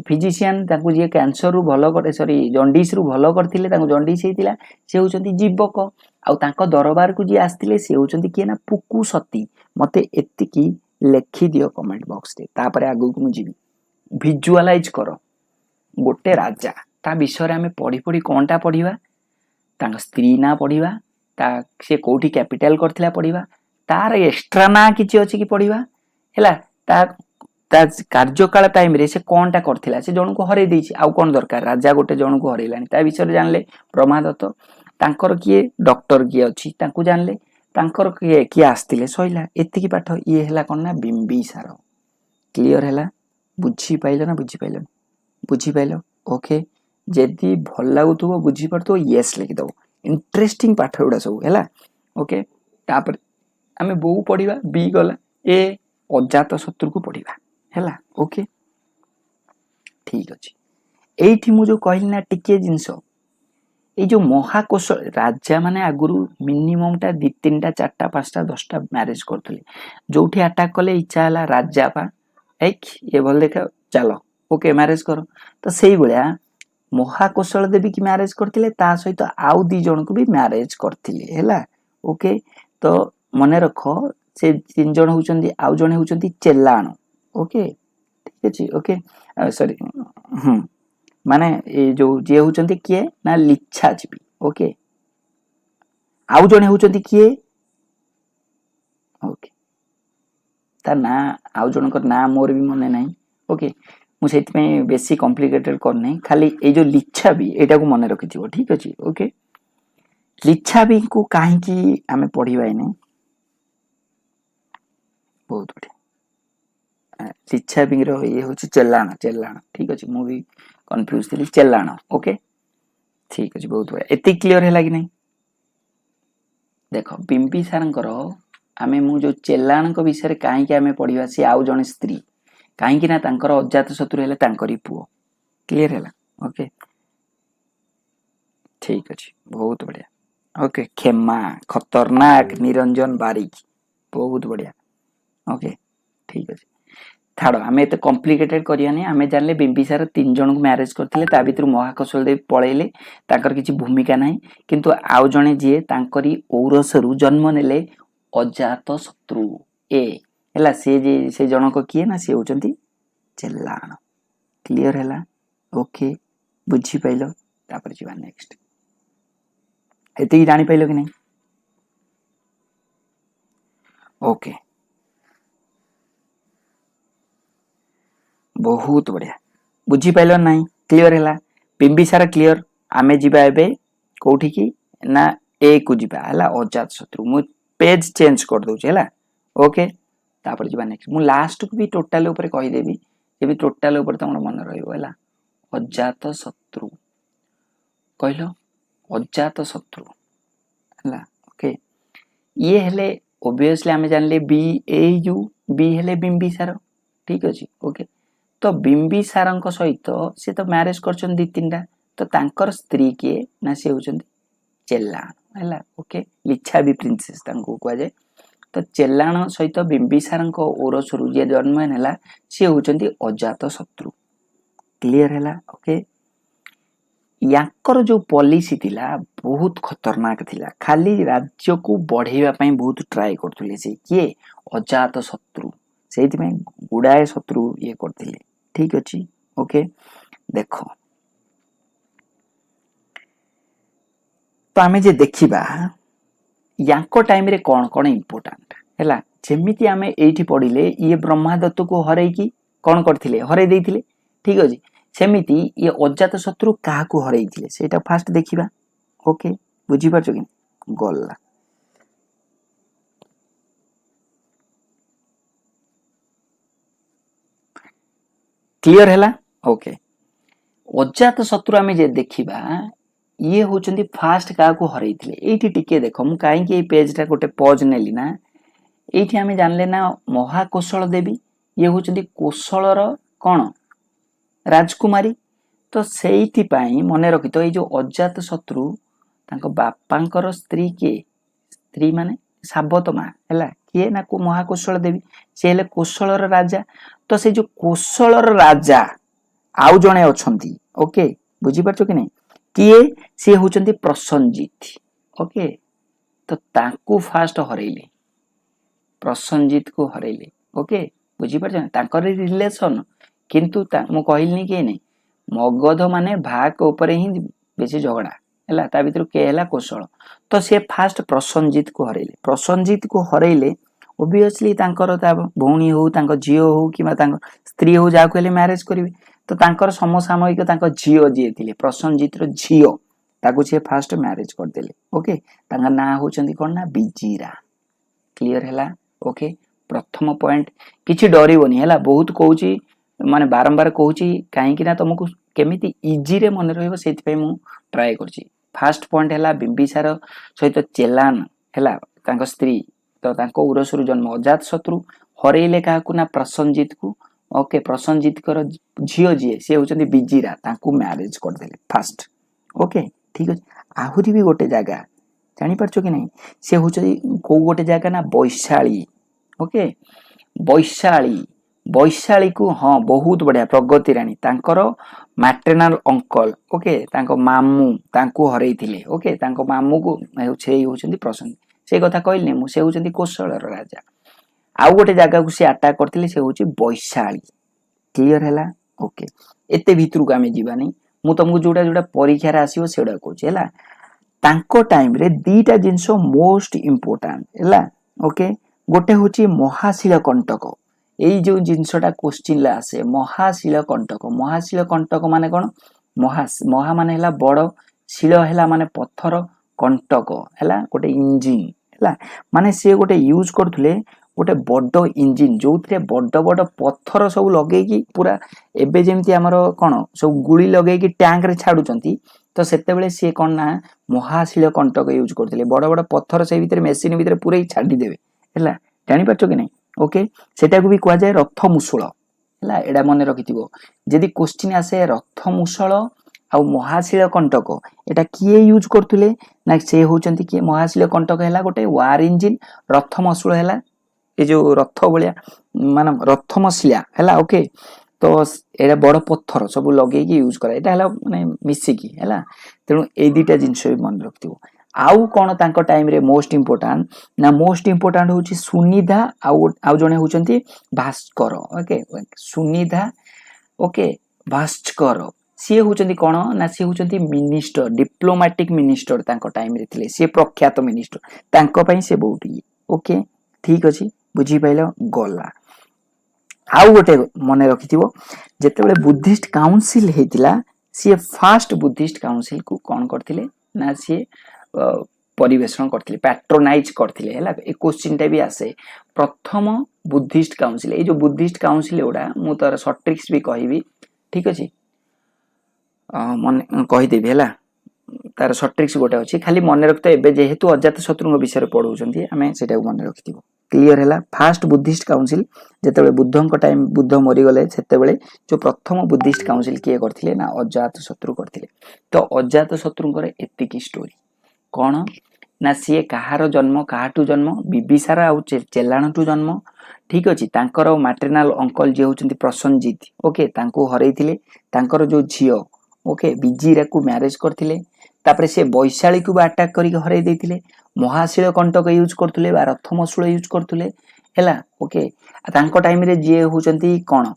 फिजिशियन तांकु जे कैंसर रु भलो करे सॉरी जॉन्डिस रु भलो करथिले तांकु जॉन्डिस हेतिला से होचंती जीवक आउ तांको दरबार को जे आस्तिले से होचंती किए ना पुकु सती मते एतिकी लेखि दियो कमेंट बॉक्स रे तापर आगु को मुझी विजुअलाइज करो गोटे राजा ता विषय रे हमें पढ़ी पढ़ी कोनटा पढ़ीबा तांग स्त्री ना पढ़ीबा ता से कोठी कैपिटल करथिला पढ़ीबा तार एक्स्ट्रा ना किछि अछि कि पढ़ीबा हैला ता ता कार्यकाल टाइम रे से कोनटा करथिला से जण को हरै दैछि आ कोन दरकार राजा गोटे जण को हरैलानी ता विषय रे जानले प्रमादत्त तांकर किए डॉक्टर किए अछि तांकू जानले तांकर किए आस्तिले सइला एतिकी पाठ ये हैला कोन ना बिंबिसार क्लियर हैला बुझी पाइलो ना बुझी पाइलो ओके जदि भल लागुथबो बुझी पड़तो यस लिखि दो इंटरेस्टिंग पाठ उडा सब हैला ओके तापर हमें बहु पढ़िबा बी गला ए अजात शत्रु को पढ़िबा हैला ओके ठीक अछि एठी मु जो कहली ना टिके जिंसो ए जो महाकोश राजा माने आगुरु मिनिमम टा 2 3 टा 4 टा 5 टा 10 टा मैरिज करथले जोठी अटैक कले इच्छा हला राजा पा एक ये बोल देखा चलो ओके मैरिज करो तो सेही बळ्या महाकोशल देवी की मैरिज करथिले ता सहित आउ दी जण को भी मैरिज करथिले हैला ओके तो मने रखो से तीन जण होचंदी आउ जण होचंदी चेल्लाण ओके ठीक अछि ओके सॉरी माने ए जो जे होचंदी किए ना लिच्छाजीबी ओके आउ जण होचंदी किए ओके ता ना आउ जणकर ना मोर भी मने नाही ओके मु सेति में बेसी कॉम्प्लिकेटेड करने खाली ए जो लिच्छाबी एटा को मने रखिथिबो ठीक अछि ओके लिच्छाबी को काहे की हमें पढिबाय नै बहुत बढ़िया लिच्छाबी रो ये होची चेल्लाण ठीक अछि मु भी कंफ्यूज थी चेल्लाण ओके ठीक अछि बहुत बढ़िया एति क्लियर हैला कि नै देखो बिंबिसारंकर आमे मु जो चेल्लाण को विषय काहे की हमें पढिबा से आउ जण स्त्री काहे की ना तांकर अजात शत्रु हेले तांकरी पुओ क्लियर हैला ओके ठीक अछि बहुत बढ़िया ओके खेमा खतरनाक निरंजन बारिक बहुत बढ़िया ओके ठीक अछि थाड़ो हमें तो कॉम्प्लिकेटेड करिया नै हमें जानले बिंबिसार 3 जण को मैरिज करथिले ता भीतर महाकोशल देव पळेले ताकर किछि भूमिका नाही किंतु आउ जणे जे तांकरी औरसरु जन्म नेले अजात शत्रु ए हैला से जण को किए ना से होचंती चेल्लाण क्लियर हैला ओके बुझी पाइलो तापर जीवा नेक्स्ट एति जानि पाइलो कि नै ओके बहुत बढ़िया बुझी पाइलो नाही क्लियर हैला बिंबिसार क्लियर आमे जीवा एबे कोठी की ना ए को जीवा हैला अजात शत्रु मु पेज चेंज कर दउ हैला ओके तापर जीवा नेक्स्ट मु लास्ट को भी टोटल ऊपर कहि देबी जे भी टोटल ऊपर तमरो मन रहइबो हैला अजात शत्रु कहलो अजात शत्रु हैला ओके ये हेले ऑब्वियसली हमें जानले बी ए यू बी हेले बिंबिसार ठीक अछि ओके तो बिंबिसारंक सहित से तो मैरिज करछन 2 3 टा तो तांकर स्त्री के ना से होचन चेल्लाण हैला ओके लिच्छाबी प्रिंसेस तांको को जाय तो चेल्लाण सहित बिंबिसारंक ओरसरु जे जन्म नेला से होचंती अजात शत्रु क्लियर हैला ओके याकर जो पॉलिसी थिला बहुत खतरनाक थिला खाली राज्य को बढ़ेवा पई बहुत ट्राई करथुले से के अजात शत्रु सेति में गुडाए शत्रु ये करथिले ठीक अछि ओके देखो तो आमे जे देखिबा याको टाइम रे कोन कोन इंपोर्टेंट हैला जेमिति आमे एठी पढिले ये ब्रह्मादत्त को हरै की कोन करथिले हरै देथिले ठीक अछि सेमिति ये अजात शत्रु काहा को हरै थिले सेटा फास्ट देखिबा ओके बुझी पाछो कि गल्ला क्लियर हैला ओके अजात शत्रु आमे जे देखिबा ये होचंदी फास्ट का को हरै थिले एठी टिके देखो मु काहे कि ए पेज टा गोटे पॉज नेली ना एठी आमे जानले ना महाकोशल देवी ये होचंदी कोशलर कोन राजकुमारी तो सेठी पई मने रखितो ए जो अजात शत्रु तांको बापांकर स्त्री के स्त्री माने साबतमा हैला किए ना को महाकोशल देवी से हेले कोशलर राजा तो से जो कोशलर राजा आउ जणे अछंती ओके बुझी परछो कि नै किए से होचंती प्रसन्नजीत ओके तो ताकू फास्ट हरैले प्रसन्नजीत को हरैले ओके बुझीपार रिलेसन किंतु मु कहली कि नहीं मगध माने भाग ऊपर ही बेसी झगड़ा है ता भीतर के है कौशल तो सी फास्ट प्रसन्नजित को हरइले प्रसन्नजित को हरइले ओबियसली तांकर ता भौणी हो तांको झियो हो कि स्त्री हो जाको हेले मैरिज करिवे तो तांकर समसामयिक तांको झियो जे थिले प्रसन्नजित रो झियो ताको से फास्ट मैरिज कर देले ओके तांका ना होचंदी कोन ना बिजीरा क्लियर हैला ओके प्रथम पॉइंट किछि डरिबोनी हैला बहुत कहूची माने बारंबार कहूची काहे कि ना तुमको केमिति इजी रे मन रहइबो सेति पे मु ट्राई करची फर्स्ट पॉइंट हैला बिंबिसार सहित चेलान हैला तांको स्त्री तो तांको उरसुरु जन्म अजात शत्रु हरइले काकू ना प्रसन्नजित को ओके प्रसन्नजित कर झियो जिए से होचंदी बिजीरा तांको मैरिज कर देले फास्ट ओके ठीक अछि आहुरी भी गोटे जगह जानि परछो कि नहीं से होचंदी को गोटे जगह ना वैशाली ओके वैशाली वैशाली को हाँ बहुत बढ़िया प्रगति राणी तांकर मैटरनल अंकल ओके तांको मामू तांको हरैथिले ओके तांको मामू को से होचंदी प्रसन्न से कथा कहली मु से होचंदी कौशलर राजा आउ गोटे जगह को से अटैक करथिले से होची वैशाली क्लियर हैला ओके एते भितरु को आमे जीवा नहीं मु तुमको जोटा जोटा परीक्षा रे आसीओ सेडा कहूची हैला तांको टाइम रे दीटा जिंसो मोस्ट इंपोर्टेंट हैला ओके गोटे होची महाशिला कंटक एई जो जिंसटा क्वेश्चन ला आसे महाशिला कंटक माने कोन महा माने हैला बड़ शिल हैला माने पत्थर कंटक हैला गोटे इंजिन हैला माने से गोटे यूज करथले गोटे बड़ इंजिन जो थे बड़ बड़ पत्थर सब लगे कि पूरा एबे जेमती हमर कोन सब गुली लगे कि टैंक रे छाडुचंती तो सेते बेले से कोन ना महाशिला कंटक यूज करथले बड़ बड़ पत्थर से भीतर मशीन भीतर पूरा ही छाडी देबे हैला जानि परछो कि नहीं ओके सेटा को भी कहा जाए रथ मुसळ हैला एडा मने रखिथिबो जदी क्वेश्चन आसे रथ मुसळ आ महाशिला कंटक एटा किए यूज करथले ना से होचंती कि महाशिला कंटक हैला गोटे वार इंजिन रथ मुसळ हैला ए जो रथ भलिया माने रथ मसिला हैला ओके तो एडा बड़ पत्थर सब लगे कि यूज करा एटा हैला माने मिसी की हैला तेनु ए दीटा जिंस भी मन रखथिबो आउ कोन तांको टाइम रे मोस्ट इंपोर्टेंट होची सुनिधा आउ जने होचंती भास्कर ओके सुनिधा ओके भास्कर सी होचंती कोन ना सी होचंती मिनिस्टर डिप्लोमेटिक मिनिस्टर तांको टाइम रे थिले सी प्रख्यात मिनिस्टर तांको पई से बहुटी ओके ठीक अछि बुझी पाइलो गला आउ गोटे मने रखिथिबो जेते बेले बुद्धिस्ट काउंसिल हेतिला सी फर्स्ट बुद्धिस्ट काउंसिल को कोन करथिले ना सी परिवेषण करथिले पैट्रोनाइज करथिले हैला ए क्वेश्चन टा भी आसे प्रथम बुद्धिस्ट काउंसिल ए जो बुद्धिस्ट काउंसिल ओडा मु तार शॉर्ट ट्रिक्स भी कहिबी ठीक अछि मन कहि देबी हैला तार शॉर्ट ट्रिक्स गोटे अछि खाली मन रखतो एबे जेहेतु अजात शत्रुंग विषय रे पढौचंती हमें सेटा को मन रखिथिबो क्लियर हैला फर्स्ट बुद्धिस्ट काउंसिल जेते बेले बुद्धन को टाइम बुद्ध मरि गले सेते बेले जो प्रथम बुद्धिस्ट काउंसिल किए करथिले ना अजात शत्रु करथिले तो अजात शत्रुंग रे एतिकी स्टोरी कोन ना सी कहार जन्म काहाटू जन्म बिबिसार आउ चेलाणटू जन्म ठीक अछि तांकर मैटरनल अंकल जे होचंती प्रसन्नजित ओके तांको हरैथिले तांकर जो झियो ओके बिजीरा को मैरिज करथिले तापरे से वैशाली को अटैक करी हरै दैथिले महाशिल कंटक यूज करथुले बा रथमसुळ यूज करथुले हैला ओके तांको टाइम रे जे होचंती कोन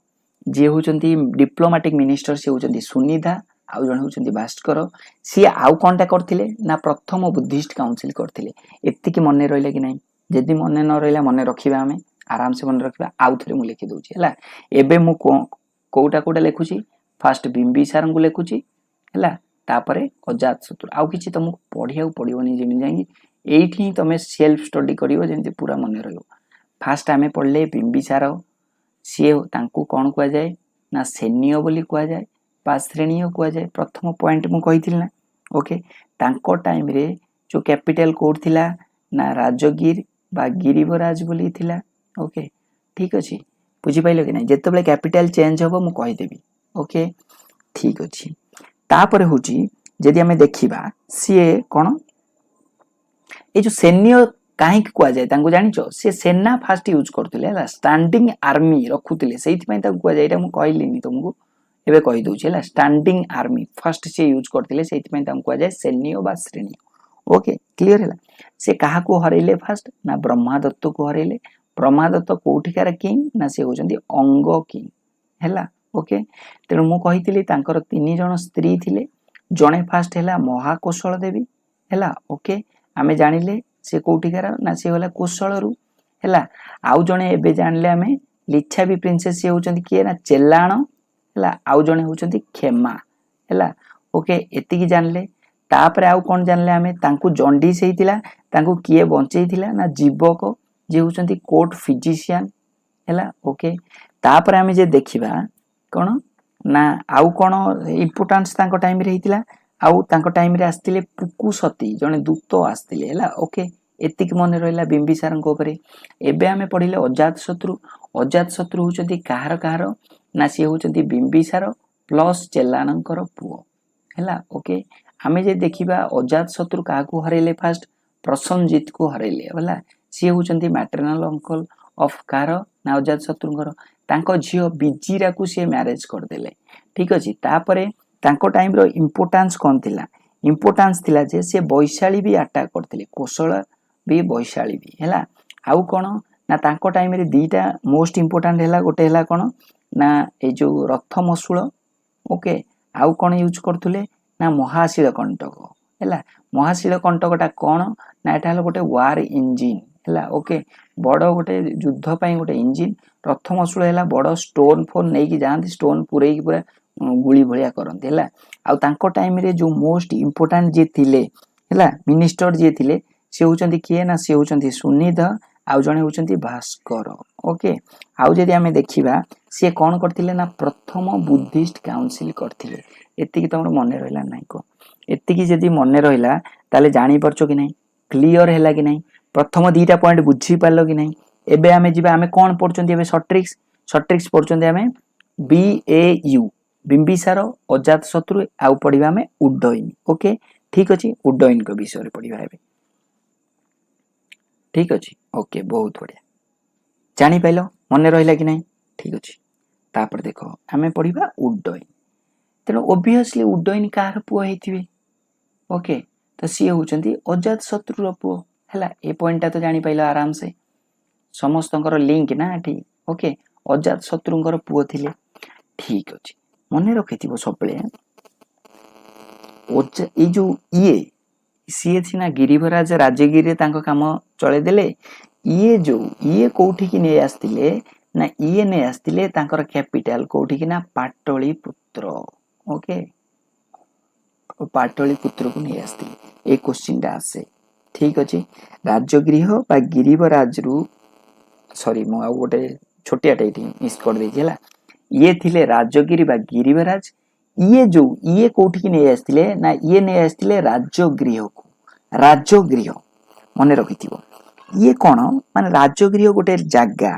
जे होचंती डिप्लोमेटिक मिनिस्टर से होचंती सुनिधा आउ जण होचंती भास्कर सी आउ कोनटा करथिले ना प्रथम बुद्धिस्ट काउंसिल करथिले एत्ति कि मने रहले कि नहीं जदी मने न रहला मने रखिबा हमें आराम से मने रखिबा आउ थरे मु लिखि दोची हैला एबे मु कोटा लेखुची फर्स्ट बिंबिसार को लेखुची हैला तापरे अजात शत्रु आउ किछि तुमको पढिया पडिबोनी जेमि जाई एठी ही तमे सेल्फ स्टडी करिवो जेंति पूरा मने रहयो फर्स्ट आमे पढले बिंबिसार सी तांको कोन कुआ जाय ना सेनियो बोली कुआ जाय पांच श्रेणीय कुआ जाय प्रथम पॉइंट मु कहिथिल ना ओके तांको टाइम रे जो कैपिटल कोड थिला ना राजगीर बा गिरिवराज बोली थिला ओके ठीक अछि बुझी पाइलो कि नै जेते बेले कैपिटल चेंज होबो मु कहि देबी ओके ठीक अछि तापरे होची जदी हमें देखिबा सीए कोन ए जो सैन्य काहे कुआ जाय तांको जानिचो से सेना फास्ट यूज करथिले हला स्टैंडिंग आर्मी रखुथिले सेहि पय ता कुआ जाय एटा मु कहलिनी तुमको एबे कहि दोछि हला स्टैंडिंग आर्मी फर्स्ट से यूज करथिले सेहि पय ता कुआ जाय सैन्य बा श्रेणी ओके क्लियर हला से काहा को हरैले फर्स्ट ना ब्रह्मादत्त को हरैले प्रमादत्त कोठिकार किंग ना से होचंदी अंग किंग हैला ओके तेणु मु कहितली तांकर 3 जण स्त्री थिले जणे फास्ट हैला महाकोशल देवी हैला ओके आमे जानिले से कोठिकार ना से होला कोशलरू हैला आउ जणे एबे जानले आमे लिच्छाबी प्रिंसेस से होचंदी किए ना चेल्लाण हैला आउ जणे होचंदी खेमा हैला ओके एतिकी जानले तापर आउ कोन जानले आमे तांकू जॉन्डिस हेतिला तांकू किए बंचेइथिला ना जीवक जे होचंदी कोर्ट फिजिशियन हैला ओके तापर आमे जे देखिबा कोन ना आउ कोन इंपोर्टेंस तांको टाइम रे हेतिला आउ तांको टाइम रे आस्तिले पुकु सती जने दूत आस्तिले हैला ओके एतिक मने रहिला बिंबिसारଙ୍କ उपरे एबे आमे पढिले अजात शत्रु होचंदी काहार काहार ना से होचंदी बिंबिसार प्लस चेल्लानଙ୍କର पुओ हैला ओके आमे जे देखिबा अजात शत्रु काहाकू हरेले फास्ट प्रसन्नजीत को हरेले हैला से होचंदी मैटरनल अंकल ऑफ कार ना अजात शत्रुଙ୍କର तांको झियो बिजीरा को से मैरिज कर देले ठीक अछि तापरे तांको टाइम रो इंपोर्टेंस कोन थिला इंपोर्टेंस थिला जे से वैशाली भी अटैक करथिले कोशल भी वैशाली भी हैला आउ कोन ना तांको टाइम रे दीटा मोस्ट इंपोर्टेंट हैला गोटे हैला कोन ना ए जो रथ मसुळ ओके आउ कोन यूज करथुले ना महाशील कंटक हैला महाशील कंटकटा कोन ना एटा हलो गोटे वार इंजिन हैला ओके बडो गोटे युद्ध पई गोटे इंजिन रथ मसुळ हैला बडो स्टोन फोन नै कि जानती स्टोन पुरै कि पूरा गुली भलिया करंती हैला आउ तांको टाइम रे जो मोस्ट इंपोर्टेंट जे थिले हैला मिनिस्टर जे थिले से होचंती किए ना से होचंती सुनिध आउ जणे होचंती भास्कर ओके आउ जदि हमें देखिबा से कोन करथिले ना प्रथम बुद्धिस्ट काउंसिल करथिले एतिकी तमरो मने रहला नै को एतिकी जदि मने रहला ताले जानि परछो कि नै क्लियर हैला कि नै प्रथम दीटा पॉइंट बुझी पालो कि नै एबे हमें जिबा हमें कोन पढचंती एबे शॉर्ट ट्रिक्स पढचंती हमें BAU बिंबिसार अजात शत्रु आउ पढिबा हमें उड्डयन ओके ठीक अछि उड्डयन को विषय रे पढिबा हेबे ठीक अछि ओके बहुत बढ़िया जानि पाइलो मने रहला कि नै ठीक अछि तापर देखो हमें पढिबा उड्डयन तेनो ऑब्वियसली उड्डयन कार पुओ हेतिबे ओके तो सी होचंती अजात शत्रु रो पुओ हैला ए पॉइंटटा तो जानि पाइलो आराम से समस्तଙ୍କର लिंक ना एठी ओके अजात शत्रुଙ୍କର पुओ थिले ठीक अछि मने रखिथिबो सबले ए जो ये सीए थिना गिरिवराज राजगिरी तांको काम चले देले ये कोठी की नै आस्तिले ना ये नै आस्तिले तांकर कैपिटल कोठी की ना पाटली पुत्र ओके पाटली पुत्र को नै आस्तिले ए क्वेश्चन दा आसे ठीक अछि राजगृह बा गिरिवराज रु सॉरी मो आ गोटे छोटियाटे इठी मिस कर दे छला ये थिले राजगिरी बा गिरिवराज ये कोठी की नै आस्तिले ना ये नै आस्तिले राजगृह मने रखिथिबो ये कोन माने राजगृह गोटे जागा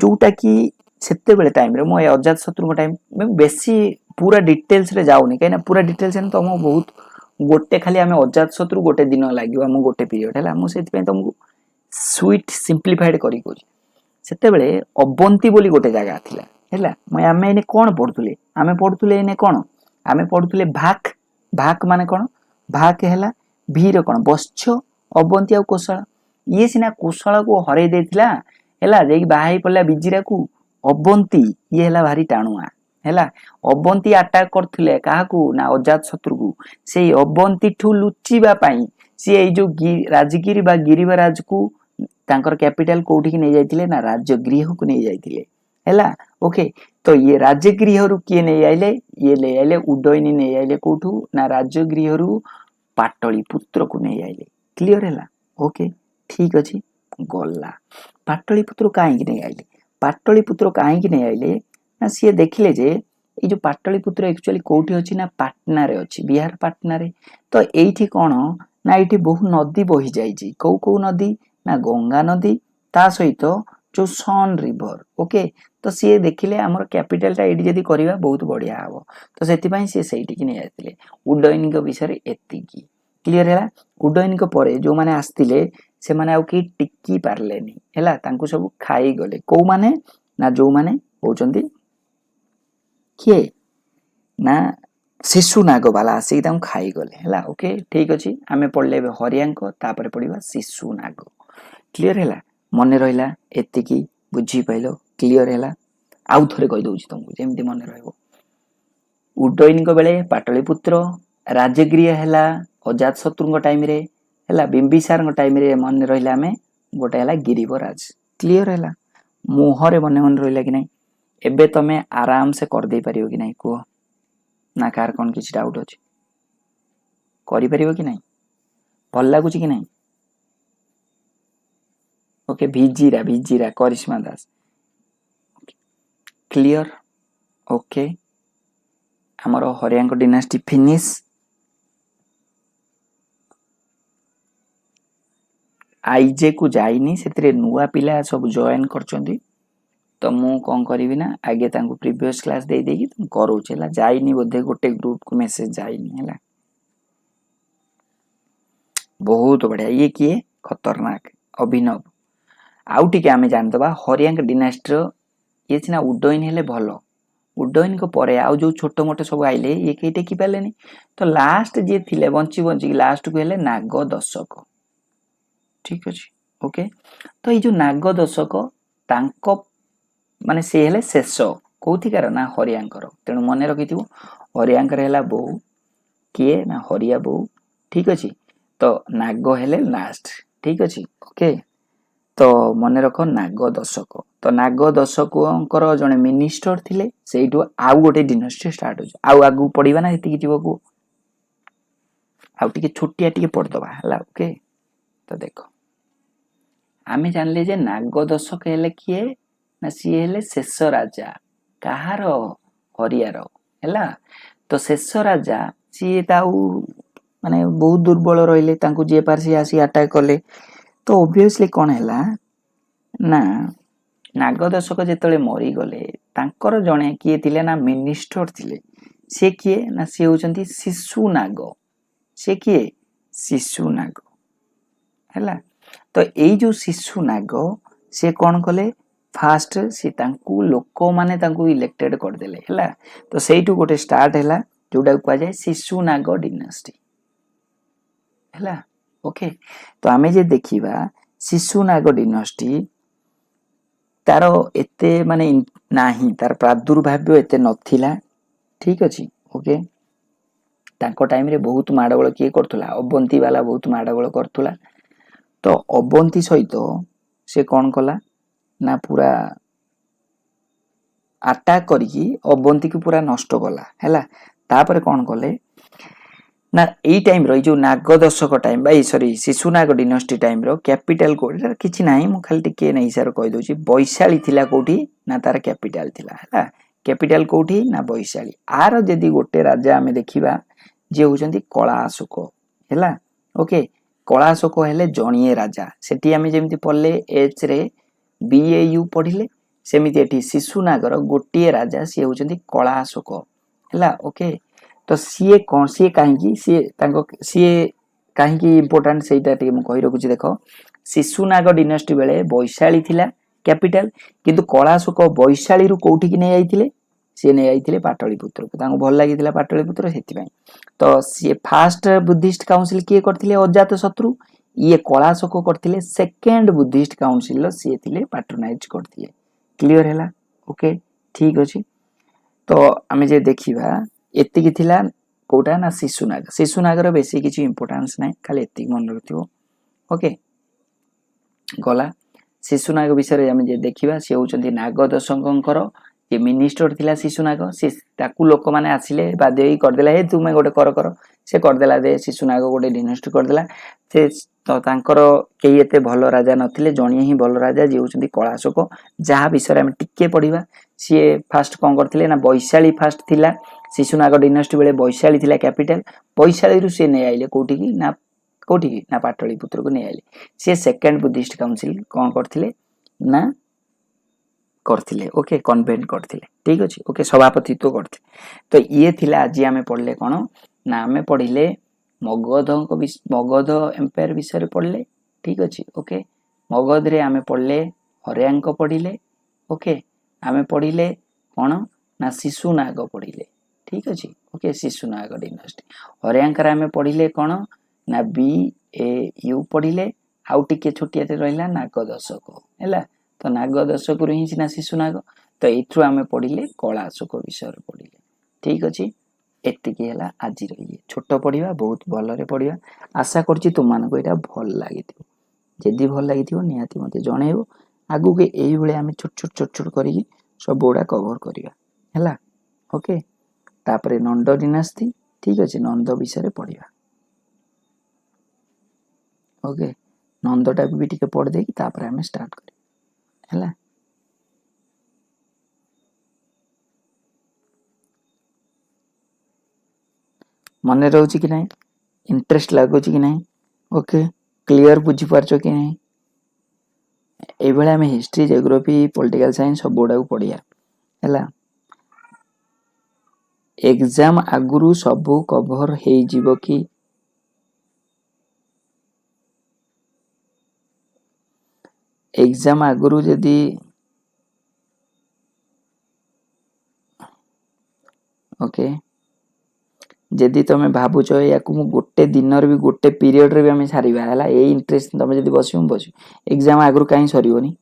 जोटा की सेते बेले टाइम रे मो अजात शत्रु को टाइम में बेसी पूरा डिटेल्स रे जाउनी काई ना पूरा डिटेल्स न तो मो बहुत गोटे खाली हमें अजात शत्रु गोटे दिन लागियो हम गोटे पीरियड हैला मो सेति पे तुमको स्वीट सिंपलीफाइड करी कोची सेते बेले अबंती बोली गोटे जागा थिला हैला मैं आमे एने कोन पढुतले आमे पढुतले एने कोन आमे पढुतले भाक माने कोन भाक हैला भीर कोन बच्छ अबंती आ कोशल ये सिना कोशल को हरै देथिला हैला जेकी बाहाई पडला बिजिरा को अबंती ये हैला भारी टाणुआ हैला अबंती अटैक करथिले काहाकू ना अजात शत्रु को सेई अबंती ठु लुचिबा पई से ए जो राजगिरी बा गिरिवराज को तांकर कैपिटल कोठी की नै जाइतिले ना राजगृह को नै जाइतिले हैला ओके तो ये राजगृह रु के नै आइले ये ले आइले उड्डयनी नै आइले कोठू ना राजगृह रु पाटली पुत्र को नै आइले क्लियर हैला ओके ठीक अछि गल्ला पाटली पुत्र काहे कि नै आइले पाटली पुत्र काहे कि नै आइले ना से देखिले जे ए जो पाटली पुत्र एक्चुअली कोठी अछि ना पाटना रे अछि बिहार पाटना रे तो एठी कोन ना एठी बहु नदी बही जाई छी को नदी ना गंगा नदी ता सहित जो सन रिवर ओके तो सी देखिले हमर कैपिटल टा एडी जदी करिवा बहुत बढ़िया हबो तो सेति पई सी सेठी कि नै आतिले उड्डयन को विषय रे एतिकी क्लियर हैला उड्डयन को परे जो माने आस्तिले से माने आउ की टिक्की पारलेनी हैला तांको सब खाई गले को माने ना जो माने होचंदी के ना शिशु नाग वाला आसी एकदम खाई गले हैला ओके ठीक अछि हमें पढले हरियांक तापर पढिबा शिशु नाग क्लियर हैला मन रहा एतिकी बुझीपाल क्लीयर है आउ थे कहीदे तुमको जमी मन रहा उड्डयनी बेले पाटलिपुत्र राजगृह है अजात शत्रु टाइम रे है बिंबिसार टाइम रे मन रहा आम गोटे है गिरिवराज क्लीयर है मुहरे मन मन रहा कि नहीं एबे तमे आराम से कर दे पारियो कि नहीं कह ना कार कौन किसी डाउट अच्छे कि नहीं भल लगुच कि नहीं ओके भिजीरा करिश्मा दास क्लियर ओके आमर हरियांक डिनास्टी फिनिश आईजे को जाइनी से नुआ पिला सब जॉइन करचंदी तो मु कौन करी ना आगे प्रीवियस क्लास दे देगी तुम करोचे ला जाइनी बोधे गोटे ग्रुप को मेसेज जाइनी है बहुत बढ़िया ये किए खतरनाक अभिनव आउ टिके आमे जानदबा हरियांक डिनास्टी ये सिना उड्डयन हेले भल उड्डयन को परे आउ जो छोट मोटे सब आइले ये कई टेकी पालेनी तो लास्ट जे थिले बंची बंची लास्ट को हेले नाग दशक ठीक अच्छे ओके तो ये जो नाग दशक तांको माने से हेले शेष कौथिकार ना हरियांकर तेणु मन रखि हरियांकर है बो किए ना हरिया बो ठीक अच्छे तो नाग हेले लास्ट ठीक अच्छे ओके तो मन रख नाग दशक तो नाग दशक जड़े मिनिस्टर थिले सेठू आउ गोटे डिनास्टी स्टार्ट हो आगू पढ़ा ना ये जीव आउ टे छोटिया टे पढ़दबा है ओके तो देख आम जानले जे नाग दशक हेले किए ना सी हेले शेष राजा कहार हरियार है तो शेष राजा सी माने बहुत दुर्बल रहिले तांको जे पार सी आसी अटैक कले तो ऑब्वियसली कौन है ना नाग दशक जिते मरी गले तांकर जड़े किए थिले ना मिनिस्टर थिले से किए ना सी होचंती शिशु नाग से किए शिशु नाग है तो यही जो शिशु नाग से कौन कले फास्ट सी तांकू लोक माने तांकू इलेक्टेड करदेले है तो सेठू गोटे स्टार्ट है जोटा कह जाए शिशु नाग डिनास्टी है ओके तो आमे जे देखिबा शिशु नाग डिनास्टी तार एते माने नाही तार प्रादुर्भाव एते नथिला ठीक अछि ओके तांको टाइम रे बहुत माडगोल किए करथुला अबंती वाला बहुत माडगोल करथुला तो अबंती सहित से कौन कला ना पूरा अटैक करिकी अबंती को पूरा नष्ट कला है तापर कौन कले ना यही टाइम रो जो नाग दशक टाइम बाई सॉरी शिशु नाग डिनास्टी टाइम रो कैपिटल कोड किछि नाही मु खाली टिके नै सर कहि दोची बैशाली थिला कोठी ना तार कैपिटल थिला है कैपिटल कोठी ना बैशाली आर जदी गोटे राजा हमें देखिबा जे होचंती कलाशोक हैला ओके कलाशोक हेले जणिए राजा सेठी हमें जेमति पल्ले एच रे बीएयू पढिले सेमिति एठी शिशु नागर गोटिए राजा सी होचंती कलाशोक हैला ओके तो सीए कौन सी कहीं सी कहीं इम्पोर्टाट से कही रखुची देख शिशु नाग डिनास्टी बेले बैशाली थिला कैपिटल किंतु कलाशोक बैशाली रु कोठी की नहीं आइथिले सी नहीं आइथिले पाटलिपुत्र को तांको भल लागिथिला पाटलिपुत्र सेति तो सी फास्ट बुद्धिस्ट काउंसिल किए करथिले अजात शत्रु ये कलाशोक करथिले सेकंड बुद्धिस्ट काउंसिल सी थिले पैट्रोनाइज करथिले क्लियर हैला ओके ठीक अछि तो आमे जे देखिबा एतिकी थिला कोटा ना शिशुनागर बेसी किछि इंपोर्टेंस नाही खाली एतिकी मन रखियो ओके गला शिशुनाग विषय आमे जे देखिबा से होचंती नाग दशंकर जे मिनिस्टर थिला शिशुनाग से ताकू लोक माने आसिले बाध्य ही कर देला हे तुमे गोटे कर से कर देला दे शिशुनाग गोटे डिनास्टी कर देला से तो तांकर केही एते भलो राजा नथिले जणिए ही भलो राजा जे होचंती कलाशोक जहा विषय आमे टिके पढिबा सी फास्ट कौन करथिले ना बैशाली फास्ट थिला शिशुनाग डिनास्टी बेले बैशाली थिला कैपिटल बैशाली रु से नै आइले कोठी की ना पाटलिपुत्र को नै आइले से सेकंड बुद्धिस्ट काउंसिल कौन करथिले ना करथिले ओके कन्वेंट करथिले ठीक अछि ओके सभापतित्व करथिले तो ये थिला आज आमे पढले कोन ना आमे पढिले मगध एम्पायर विषय पढले ठीक अछि ओके मगध रे आमे पढले हरियांक पढिले ओके आमे पढिले कोन ना शिशुनाग पढिले ठीक अछि ओके शिशुनाग डिनास्टी हरियांक रे आमे पढिले कोन ना बी ए यू पढिले आउ टिके छोटियाटे रहिला नाग दशक हैला तो नाग दशक रु ही सिना शिशु नाग तो एथु आमे पढिले कला अशोक विषय पढिले ठीक अछि एतिकी हैला आज रहिए छोट पढिबा बहुत भलरे पढिबा आशा करछि तुम मानको एटा भल लागिथिबो जदि भल लागिथिबो निहाती मते जणेबो आगु के एई बेले आमे छोट छोट करिकि सब बोडा कवर करिबा हैला ओके तापरे नंद डिनास्टी ठीक अछि नंद विषय पढिबा ओके नंदटा भी टिके पढ देकी तापरे आमे स्टार्ट करिबा हैला मने रहउछि कि नै इंटरेस्ट लागुछि कि नै ओके क्लियर बुझी पारछो कि नै ए बेला में हिस्ट्री जियोग्राफी पॉलिटिकल साइंस सब बोर्ड को पढिया हैला एग्जाम आगुरु सब कवर हेई जीवो कि एग्जाम आगुरु जदी ओके जदी तमे भाबुचो याकु मु गोटे दिनर भी गोटे पीरियड रे भी हमें सारीबा हैला ए इंटरेस्ट तमे जदी बसियो बसु एग्जाम आगुरु काई सरीबोनी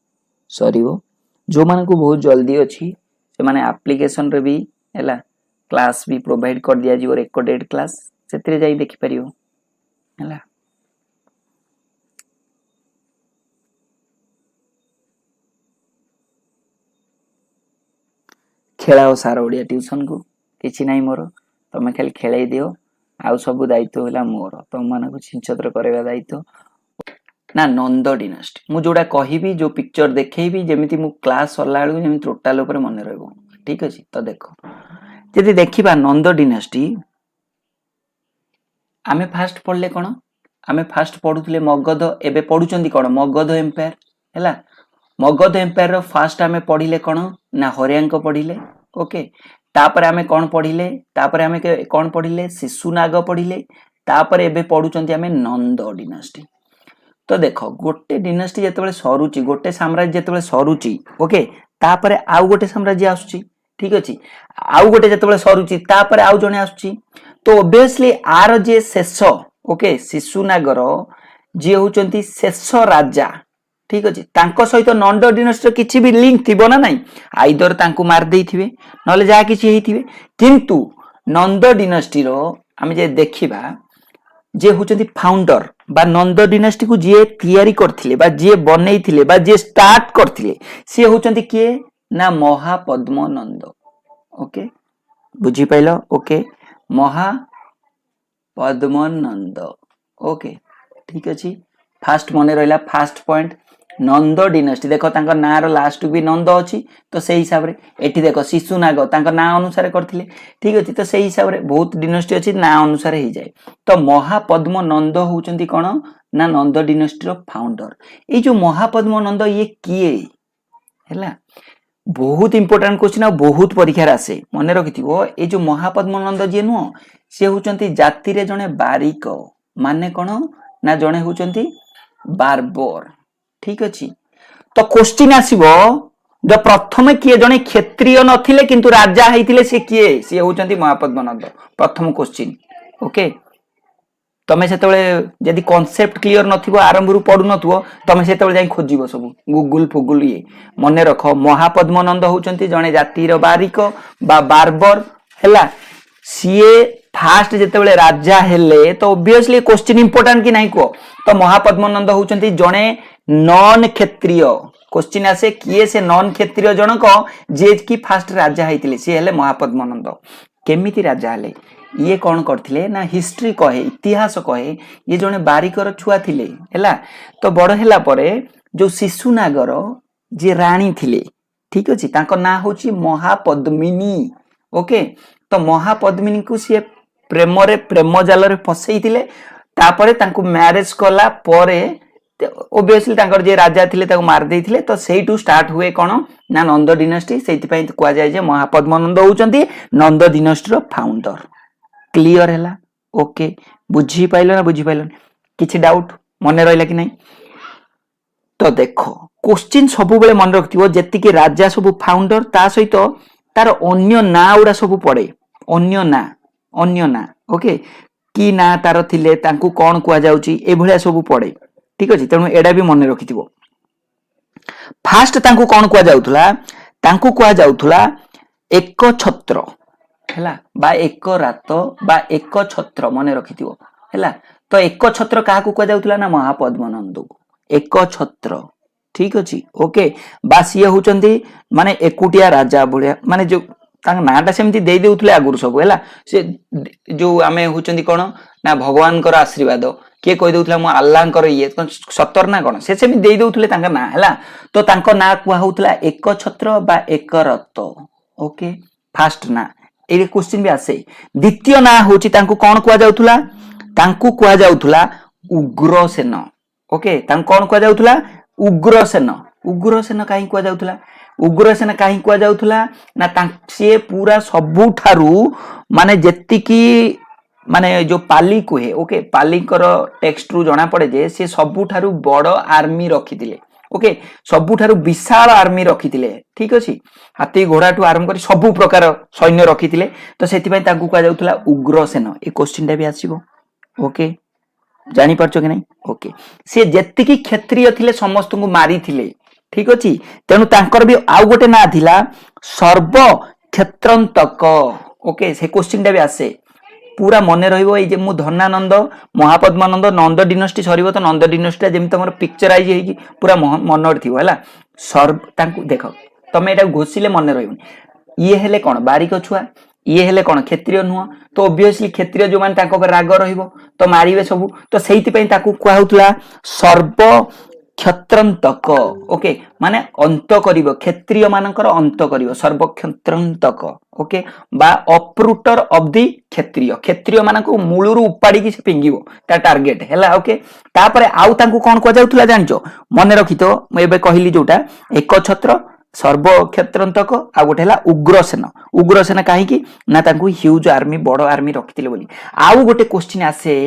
सरीबो जो माने को बहुत जल्दी अछि से माने एप्लीकेशन रे भी हैला क्लास भी प्रोवाइड कर दिया जीवो रिकॉर्डेड क्लास सेतरे जाई देखि परियो हैला खेलाओ सारा ओडिया ट्यूशन को किछि नाही मोर तमे खाली खेलाई दियो आउ सब दायित्व होला मोर तम माने को छिंचत्र करेगा दायित्व ना नंद डिनास्टी मु जोडा कहिबी जो पिक्चर देखैबी जेमिति मु क्लास सलाळु जेमिति टोटल ऊपर मने रहबो ठीक अछि तो देखो जदि देखिबा नंद डिनास्टी आमे फास्ट पढले कोन आमे फास्ट पढुतले मगध एबे पढुचंदी कोन मगध एम्पायर हैला मगध एम्पायर रो फास्ट आमे पढिले कोन ना हरियांक पढिले ओके तापर आमे कोन पढिले तापर आमे कोन पढिले शिशुनाग पढिले तापर एबे पढुचंती आमे नंद डिनास्टी तो देखो गोटे डिनास्टी जेतेबेले सरुची गोटे साम्राज्य जेतेबेले सरुची ओके तापर आउ गोटे साम्राज्य आसुची ठीक अछि आउ गोटे जेतेबेले सरुची तापर आउ जने आसुची तो ऑब्वियसली आर जे शेष ओके शिशुनागर जे होचंती शेष राजा ठीक अछि तांको सहित नंद डिनास्टी किछि भी लिंक थिबो ना नाही आइदर तांको मार देइथिबे नले जा किछि हेइथिबे किंतु नंद डिनास्टी रो आमे जे देखिबा जे होचंती फाउंडर बा नंद डिनास्टी को जे तयारी करथिले बा जे बनेइथिले बा जे स्टार्ट करथिले से होचंती के ना महापद्म नंद ओके बुझी पाइलो ओके महापद्म नंद ओके ठीक अछि फास्ट मने रहला फास्ट पॉइंट नंद डिनास्टी देखो तांका नार लास्ट भी नंद अछि तो सेही हिसाब रे एठी देखो शिशुनाग तांका ना अनुसार करथिले ठीक अछि तो सेही हिसाब रे बहुत डिनास्टी अछि ना अनुसार हे जाय तो महापद्म नंद होचंती कोन ना नंद डिनास्टी रो फाउंडर ए जो महापद्म नंद ये किए हैला बहुत इंपोर्टेंट क्वेश्चन आ बहुत परीक्षा रे आसे मने रखिथिबो ए जो महापद्म नंद जे नु से होचंती जाति रे जने बारिक माने कोन ना जने होचंती बारबर ठीक अछि तो क्वेश्चन आसीबो जो प्रथम किए जने क्षत्रिय नथिले किंतु राजा हेतिले से किए से होचंती महापद्म नंद प्रथम क्वेश्चन ओके तमे सेतबेले यदि कांसेप्ट क्लियर नथिबो आरंभ रु पढु नथुओ तमे सेतबेले जाई खोजिबो सब गूगल फुगुल ये मने रखो महापद्म नंद होचंती जने जाति रो बारिक बा बारबर हैला सीए फास्ट जेतेबेले राजा हेले तो ऑब्वियसली क्वेश्चन इंपोर्टेंट कि नाही को तो महापद्म नंद होचंती जने नॉन क्षत्रिय क्वेश्चन आसे किए से नॉन क्षत्रिय जनक जे की फास्ट राजा हेतिले से हेले महापद्म नंद केमिति राजा हेले ये कौन करथिले ना हिस्ट्री कहे इतिहास कहे ये जने बारिकर छुआ थिले हैला तो बड़ हैला परे जो शिशुनागर जे रानी थिले ठीक अछि ताको ना होची महापद्मिनी ओके तो महापद्मिनी को से प्रेम रे प्रेम जाल रे फसई थिले तापरे तांको मैरिज कला परे ऑब्वियसली तांकर जे राजा थिले ताको मार देइथिले तो सेइटू स्टार्ट हुए कोन ना नंद डिनास्टी सेति पई कुआ जाय जे महापद्म नंद होचंती नंद डिनास्टी रो फाउंडर क्लियर हैला ओके बुझी पाइलो ना बुझी पाइलो किछि डाउट मने रहला कि नाही तो देखो क्वेश्चन सब बेले मन रखथिबो जेति कि राजा सब फाउंडर ता सहित तार अन्य ना उडा सब पड़े अन्य ना ओके की ना तार थिले तांकू कोन कुआ जाउची ए भलिया सब पड़े ठीक अछि तेणु एडा भी मन रखिथिबो फास्ट तांकु कोन कुआ जाउथला तांकु कुआ जाउथला एक छत्र हैला बा एक रात बा एक छत्र मन रखिथिबो हैला तो एक छत्र काहाकू कुआ जाउथला ना महापद्मनंद को एक छत्र ठीक अछि ओके बा सिए होचंदी माने एकुटिया राजा भलिया माने जो तांग नाटा सेमती देई देउथले आगुर सब हैला से जो आमे होचंदी कोन ना भगवान कर आशीर्वाद किए कहि देउथला मो अल्लाह कर ये सतर ना कोन से सेमी देई देउथले तांका ना हैला तो तांको ना कुआ होउथला एक छत्र बा एक रत ओके फास्ट ना ए क्वेश्चन भी आसे द्वितीय ना होची तांको कोन कुआ जाउथला तांको कुआ जाउथला उग्रसेन ओके तांको कोन कुआ जाउथला उग्रसेन काहे कुआ जाउथला उग्रसेन काहे कुआ जाउथला ना से पूरा सबुठारू माने जेतिकी माने जो पाली कुहे ओके पाली कर टेक्स्ट रु जणा पड़े जे से सबुठारू बड़ आर्मी रखिथिले ओके सबुठारू विशाल आर्मी रखिथिले ठीक अछि हाथी घोड़ा टू आरंभ करी सबु प्रकार सैन्य रखिथिले तो सेति पय ताकू कुआ जाउथला उग्रसेन ए क्वेश्चन टा भी आसीबो ओके जानी परछो कि नहीं ओके से जेतिकी क्षत्रिय थिले समस्त को मारी थिले ठीक अछि तेनु तांकर भी आउ गोटे ना थिला सर्व क्षेत्रंतक ओके से क्वेश्चन टा भी आसे पूरा मन रहिबो ए जे मु धन्नानंद महापद्मानंद नंद डिनेस्टी सरीबो तो नंद डिनेस्टी जेम तमर पिक्चराइज हेकी पूरा मन थिबो हैला सर्व तांकु देखो तमे एटा घोषिले मन रहिबो ये हेले कोन बारिक छुआ ये हेले कोन क्षत्रिय नुह तो ऑब्वियसली क्षत्रिय जो मान ताको राग रहिबो तो मारिबे सब तो सेहिति पय ताकू कुआ होतला सर्व क्षत्रंतक ओके माने अंत करिवो क्षत्रिय मानकर अंत करिवो सर्व क्षत्रंतक ओके बा अपरूटर ऑफ द क्षत्रिय मानको मूलरू उपाडी कि से पिंगिवो ता टार्गेट हैला ओके तापरे आउ तांकू कोन को जाउथला जानचो मन रखितो म एबे कहिली जोटा एक छत्र सर्व क्षेत्रंतक आ गोटे हला उग्रसेन काहे कि ना तांकू ह्यूज आर्मी बड़ आर्मी रखिथिले बोली आउ गोटे क्वेश्चन आसे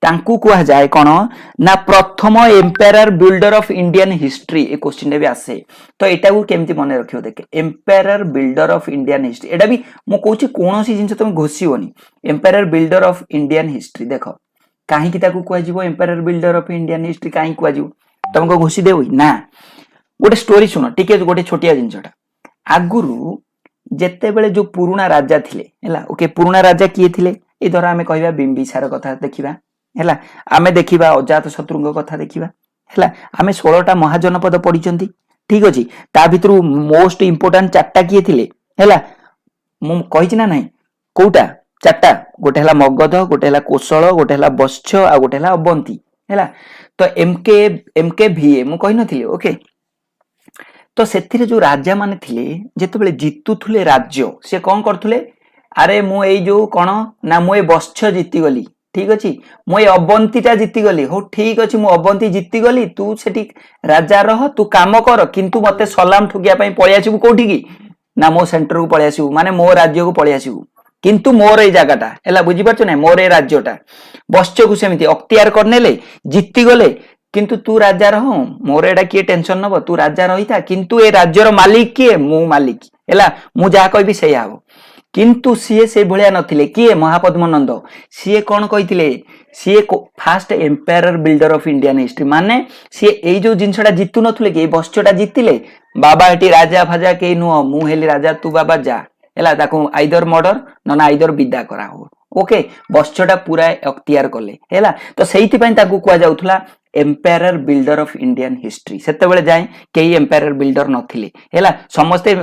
तांकू कुआ जाए कोन ना प्रथम empire builder of Indian history ए क्वेश्चन भी आसे तो एटा को केमती मन रखियो देखे empire builder of Indian history एटा भी मु कहूची कोनोसी जिंस तुम घोषियोनी empire builder of Indian history देखो काहे कि ताकू कुआ जीवो empire builder of Indian history काहे कुआ जीवो तुमको घोषि देउ ना गोटे स्टोरी सुनो ठीक है गोटे छोटिया जिंसटा आगुरु जेते बेले जो पुराना राजा थिले हैला ओके पुराना राजा किए थिले ए धरा हमें कहबा बिंबिसार कथा देखिबा हैला आमे देखिबा अजात शत्रुंग कथा देखिबा हैला आमे 16टा महाजनपद पढिचंती ठीक अछि ता भितरु मोस्ट इंपोर्टेंट चारटा किए थिले हैला मु कहिछि ना नाही कोउटा चारटा गोटे हला मगध गोटे हला कोशल गोटे हला वत्स आ गोटे हला अवंती हैला तो एमके भीए मु कहि नथिले ओके तो सेथिरे जो राजा माने थिले जेते बेले जितुथुले राज्य से कोन करथुले अरे मु एई जो कोन ना मु ए वत्स जीति गली ठीक अछि मु ए अवंतीटा जीति गली हो ठीक अछि मु अवंती जीति गली तू सेठी राजा रह तू काम कर किंतु मते सलाम ठुकिया पई पळि आसीबु कोठी की ना मो सेंटर को पळि आसीबु माने मो राज्य को पळि आसीबु किंतु मोर ए जगहटा हैला बुझी परछ नै मोर ए राज्यटा वत्स को सेमिति अख्तियार करनेले जीति गले किंतु तू राजा रह मोर एडा किए टेंशन नब तू राजा रही था किंतु ए राज्यर मालिक किए मु मालिक हैला मु जा कहबी से आबो किंतु सीए से भलिया नथिले किए महापद्मनंद सीए कोन कहिथिले सीए first empire builder of Indian history माने सीए एई जो जिंसडा जितु नथुले कि वत्सटा जितिले बाबा एटी राजा फाजा के नु मु हेली राजा तू बाबा जा हैला ताको आइदर मर्डर न आइदर विदा करा हो ओके वत्सटा पूरा अख्तियार कले हैला तो सेहिति पय ताको कुआ जाउथला empire builder of Indian history सेते बेले जाय केही एम्पायर बिल्डर नथिले हैला समस्ते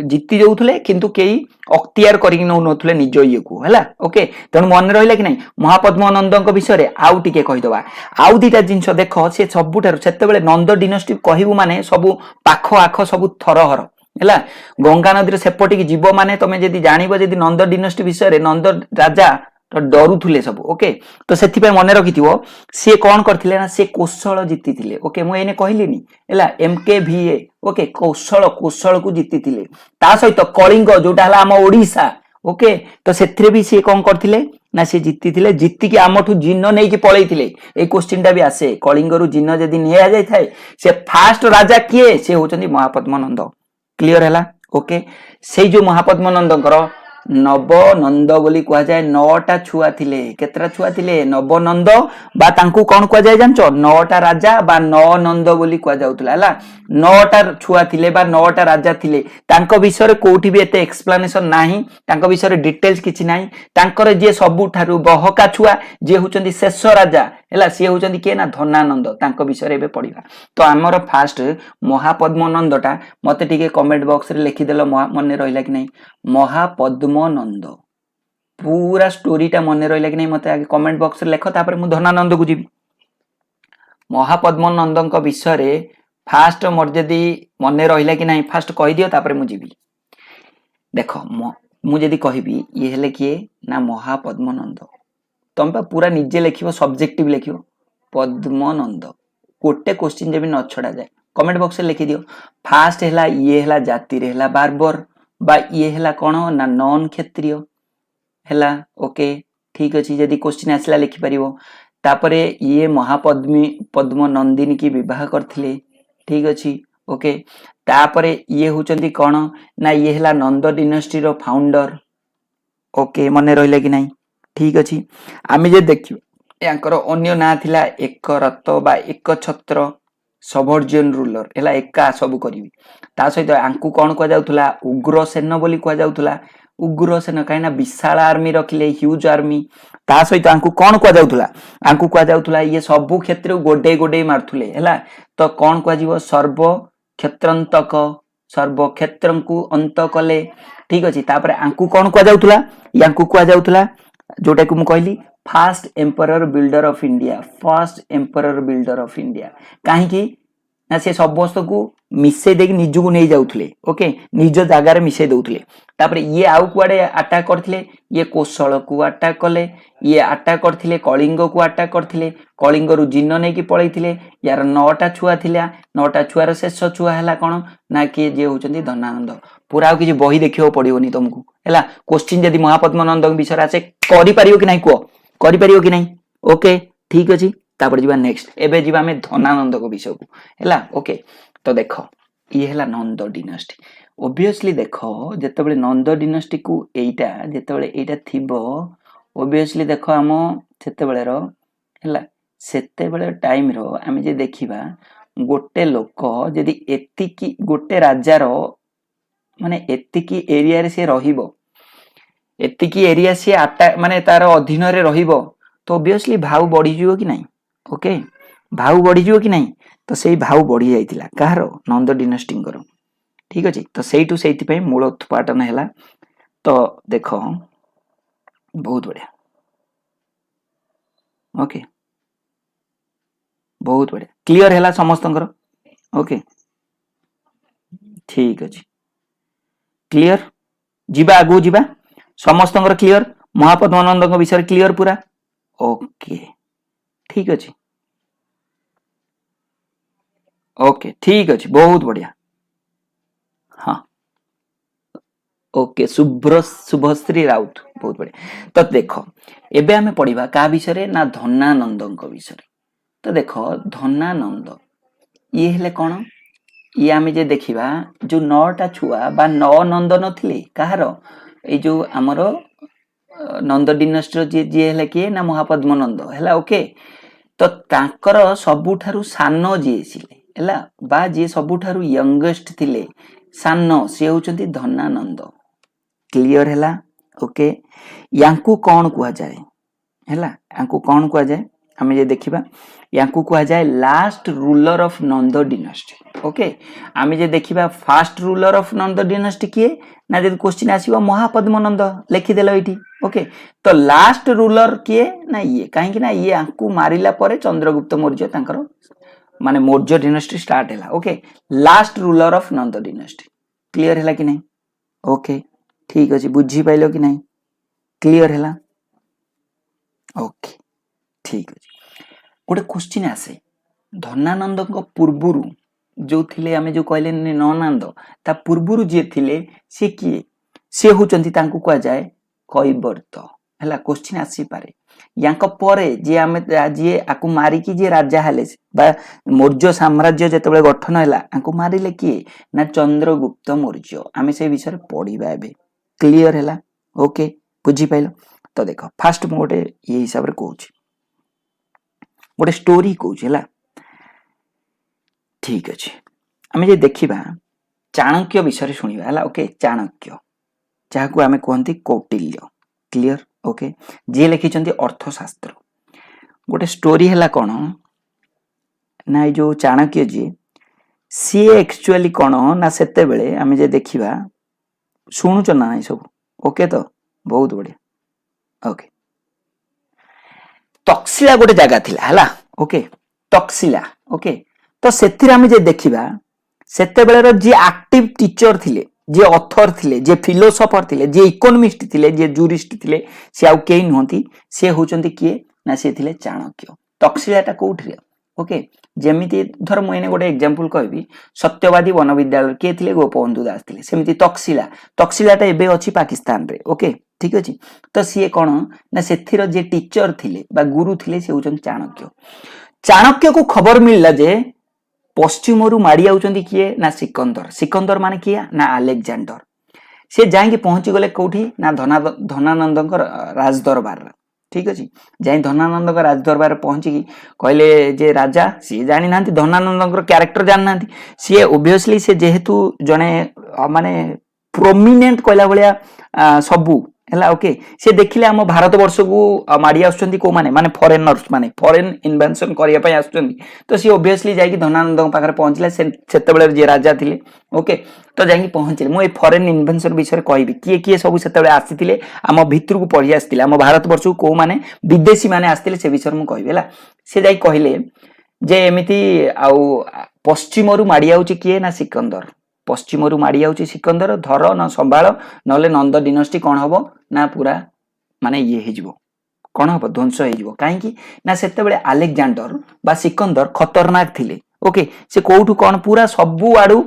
जित्ति जाउथले किंतु केही अख्तियार करिक न नथुले निज इए को हैला ओके तण मन रहिला कि नै महापद्मनंदक विषय रे आउ टिके कहि दबा आउ दीटा जिंस देखो से सबुठार सेते बेले नंद डिनेस्टी कहिबु माने सबु पाखो आखो सबु थरहर हैला गंगा नदी रे सेपटिक जीव माने तमे जदी जानिबो जदी नंद डिनेस्टी विषय रे नंद राजा तो डरुथुले सब ओके तो सेति पे मन रखिथिबो से कोन करथिले ना से कोशल जीतिथिले ओके मु एने कहलिनी हैला एमकेवीए ओके कोशल को जीतिथिले ता सहित कलिंग जोटा हला हम ओडिसा ओके तो सेथिरे भी से कोन करथिले ना से जीतिथिले जीति कि आमठु जिन्न नै कि पळैथिले ए क्वेश्चन टा भी आसे कलिंगरु जिन्न जदी निया जाय थाए से फास्ट राजा किए से होचंदी महापद्मनंद क्लियर हैला ओके से जो महापद्मनंदकर नवनंद बोली कह जाए 9टा छुआ थिले केतरा छुआ थिले नवनंद बा तांकू कोन कह जाए जानचो 9टा राजा बा नवनंद बोली कह जाउतला हला 9टा छुआ थिले बा 9टा राजा थिले तांको विषय कोठी भी एते एक्सप्लेनेशन नाही तांको विषय डिटेल्स किछि नाही तांकर जे सबुठारु बहका छुआ जे हुचंदी शेष राजा हला से हुचंदी के ना धनानंद तांको विषय एबे पढिबा तो हमर फास्ट महापद्मनंदटा मते टिके कमेंट बॉक्स रे लिखि देलो मने रहिला कि नाही महापद्मनंद पूरा स्टोरीटा मने रहिला कि नाही मते आगे कमेंट बॉक्स रे लेखो तापर मु धनानंद को जीवी महापद्मनंदक विषय रे फास्ट मोर जदी मने रहिला कि नाही फास्ट कहि दियो तापर मु जीवी देखो मु जदी कहिबी ये हेले किए ना महापद्मनंद तुम पूरा निजे लिखिबो सब्जेक्टिव लिखिबो पद्मनंद गोटे क्वेश्चन जेबी न छड़ा जाए कमेंट बॉक्स रे लिखि दियो फास्ट हेला ये हेला जाति रे हेला बार्बर बा ये हेला कोन ना नॉन क्षेत्रीय हेला ओके ठीक अछि जदी क्वेश्चन आसला लिखि परिबो तापरे ये पद्मनंदिनी की विवाह करथिले ठीक अछि ओके तापरे ये हुचंती कोन ना ये हेला नंद डायनेस्टी रो फाउंडर ओके मने रहिला कि नाही ठीक अछि आमे जे देखियो यांकर अन्य ना थिला एक रत बा एक छत्र सबर्जियन रूलर एला एका सब करिवि ता सहित आंकु कोन कह जाउथला उग्रसेन बोली कह जाउथला उग्रसेन काइना विशाल आर्मी रखिले ह्यूज आर्मी ता सहित आंकु कोन कह जाउथला आंकु कह जाउथला ये सब क्षेत्र गोडे गोडे मारथुले हैला तो कोन कह जीवो सर्व क्षेत्रंतक सर्व क्षेत्रंकु अंत कले ठीक अछि तापर आंकु कोन कह जाउथला यांकु कह जाउथला जोटा को मु कहली first emperor builder of India first emperor builder of India काहे की ना से सब वस्तु को मिसे देक निजु को नै जाउथले ओके निज जागा रे मिसे दउथले तापर ये आउ कुआडे अटैक करथिले ये कोशल को अटैक कले ये अटैक करथिले कलिंग को अटैक करथिले कलिंग रु जिन्न नै की पळैथिले यार 9टा छुआ थिला 9टा छुआर शेष छुआ हला कोन ना कि जे होचंदी धनानंद पूरा किछि बही देखियो पडियोनी तुमको हला क्वेश्चन जदी महापद्मनंद विषय आसे करि परियो कि नै को करि परियो कि नै ओके ठीक अछि तापर जीवा नेक्स्ट एबे जीवा में धनानंद को विषय को हला ओके तो देखो ये हला नंद डायनेस्टी ऑब्वियसली देखो जेतेबेले नंद डायनेस्टी को एटा जेतेबेले एटा थिबो ऑब्वियसली देखो हम सेतेबेले रो हला सेतेबेले टाइम रो हम जे देखिबा गोटे लोक जदी एतिकी गोटे राजा रो माने एतिकी एरिया रे से रहिबो एतिकी एरिया से आटा माने तार अधीन रे रहिबो तो ऑब्वियसली भाव बढ़ी जिवो कि नाही ओके भाव बढ़ी जिवो कि नाही तो सेही भाव बढ़ी जाइतिला काହାର नंद डायनेस्टी करो ठीक अछि तो सेइटु सेइति पय मूल उत्पादन हैला तो देखो बहुत बढ़िया ओके बहुत बढ़िया क्लियर हैला समस्तंकर ओके ठीक अछि क्लियर जीवा आगु जीवा समस्तंकर क्लियर महापद्मनंद को विषय क्लियर पूरा ओके ठीक अछि ओके ठीक अछि बहुत बढ़िया हाँ ओके शुभश्री राउत बहुत बढ़िया तो देखो एबे हमें पढ़िबा का विषय रे ना धनानंद विषय तो देखो धनानंद ये हेले कोन ये आमे जे देखिबा जो 9टा छुआ बा 9 नंद नथिले काହାର ए जो हमरो नंद डायनेस्टी जे जे हेले के ना महापद्मनंद हैला ओके तो तांकर सबुठारु सानो जे सिले हैला बा जे सबुठारु यंगेस्ट थिले सानो से होचंती धनानंद क्लियर हैला ओके यांकु कोन कुआ जाए हैला यांकु कोन कुआ जाए हमें जे देखिबा यांकु कुआ जाए last ruler of Nand dynasty okay हमें जे देखिबा first ruler of Nand dynasty किए ना जब क्वेश्चन आसीबा महापद्मनंद लिखि देलो एठी ओके तो लास्ट रूलर किए ना ये काहे कि ना ये यांकु मारिला परे चंद्रगुप्त मौर्य तांकर माने मौर्य डायनेस्टी स्टार्ट हैला okay last ruler of Nand dynasty clear हैला कि नहीं ओके ठीक अछि बुझी पाइलो कि नहीं क्लियर हैला ओके ठीक अछि गोटे क्वेश्चन आसे धनानंद को पूर्वरु जो थिले हमें जो कहले ननानंद ता पूर्वरु जे थिले से किए से होचंती तांको कह जाए कैवर्त हैला क्वेश्चन आसी पारे यांक परे जे हमें जे आकु मारी की जे राजा हले बा मौर्य साम्राज्य जेतेबेले गठन हैला आकु मारिले किए ना चंद्रगुप्त मौर्य हमें से विषय पढिबा एबे क्लियर हैला ओके बुझी पाइल तो देख फास्ट मु गोटे ये हिसाब रे कहूँ गोटे स्टोरी कहूँ ठीक अच्छे आम जे देखा चाणक्य विषय शुणा है ओके चाणक्य जहाँ आम कहते कौटिल्य क्लियर ओके जी लिखिं अर्थशास्त्र गोटे स्टोरी है कौन ना जो चाणक्य जी सी एक्चुअली कौन ना सेते बेले आम जे देखा शुणुच ना नहीं सब ओके तो बहुत बढ़िया ओके तक्षशिला गोटे जगह थिला हला ओके तक्षशिला ओके तो सेतिर आम जे देखा सेते बेले जी एक्टिव टीचर थिले जे ऑथर थिले जे फिलोसोफर थिले जे इकोनॉमिस्ट थिले जे जूरिस्ट थिले से आउ केही नहंती से होचंती किए ना से थिले चाणक्य तक्षशिलाटा कोउठी ओके जेमिति धर मु एने गोटे एग्जांपल कहबी सत्यवादी वन विद्यालय के थिले गोपबंधु दास थिले सेमिति तक्षशिलाटा एबे अछि पाकिस्तान रे ओके ठीक अछि तो सी कोन ना सेथिर जे टीचर थिले बा गुरु थिले से होचन चाणक्य को खबर मिलला जे पश्चिमरू माड़ी आउचंती किए ना सिकंदर माने किए ना अलेक्जेंडर से जाइए पहुंची गले कौटी ना धनानंद राज दरबार ठीक अच्छे जाई धनानंद राज दरबार पहुंची कहले जे राजा सी जानी ना धनानंद क्यारेक्टर जान ना सी ओबियसली से जेहेतु जने माने प्रोमिनेंट कहला भाया सबू है ओके से देखिले आम भारत वर्ष को माड़ी आसुचंती को माने फॉरेनर्स माने फॉरेन इन्वेंशन करिया पय आसुचंती तो सी ओबियसली जाई धनानंद पाखरे पहुंचले सेते बेले जे राजा थिले ओके तो जाई पहुंचले मु ए फॉरेन इन्वेंशन विषय कहबी किए किए सब सेते बेले आसीथिले आम भितर को पढ़ी आसीथिले आम भारत वर्ष को को माने विदेशी माने आसीथिले से विषय मु कहबी हला से जाई कहले जे एमिति आउ पश्चिमरू माड़ी आउची किए ना सिकंदर पश्चिमरू माड़ी आउची सिकंदर धर न संभाळ नले नंद डिनस्टी कौन हबो ना पूरा माने ये हिजबो कौन हबो ध्वंस हिजबो काहे कि ना सेते बेले अलेक्जेंडर बा सिकंदर खतरनाक थिले ओके से कोठू कौन पूरा सबु आडू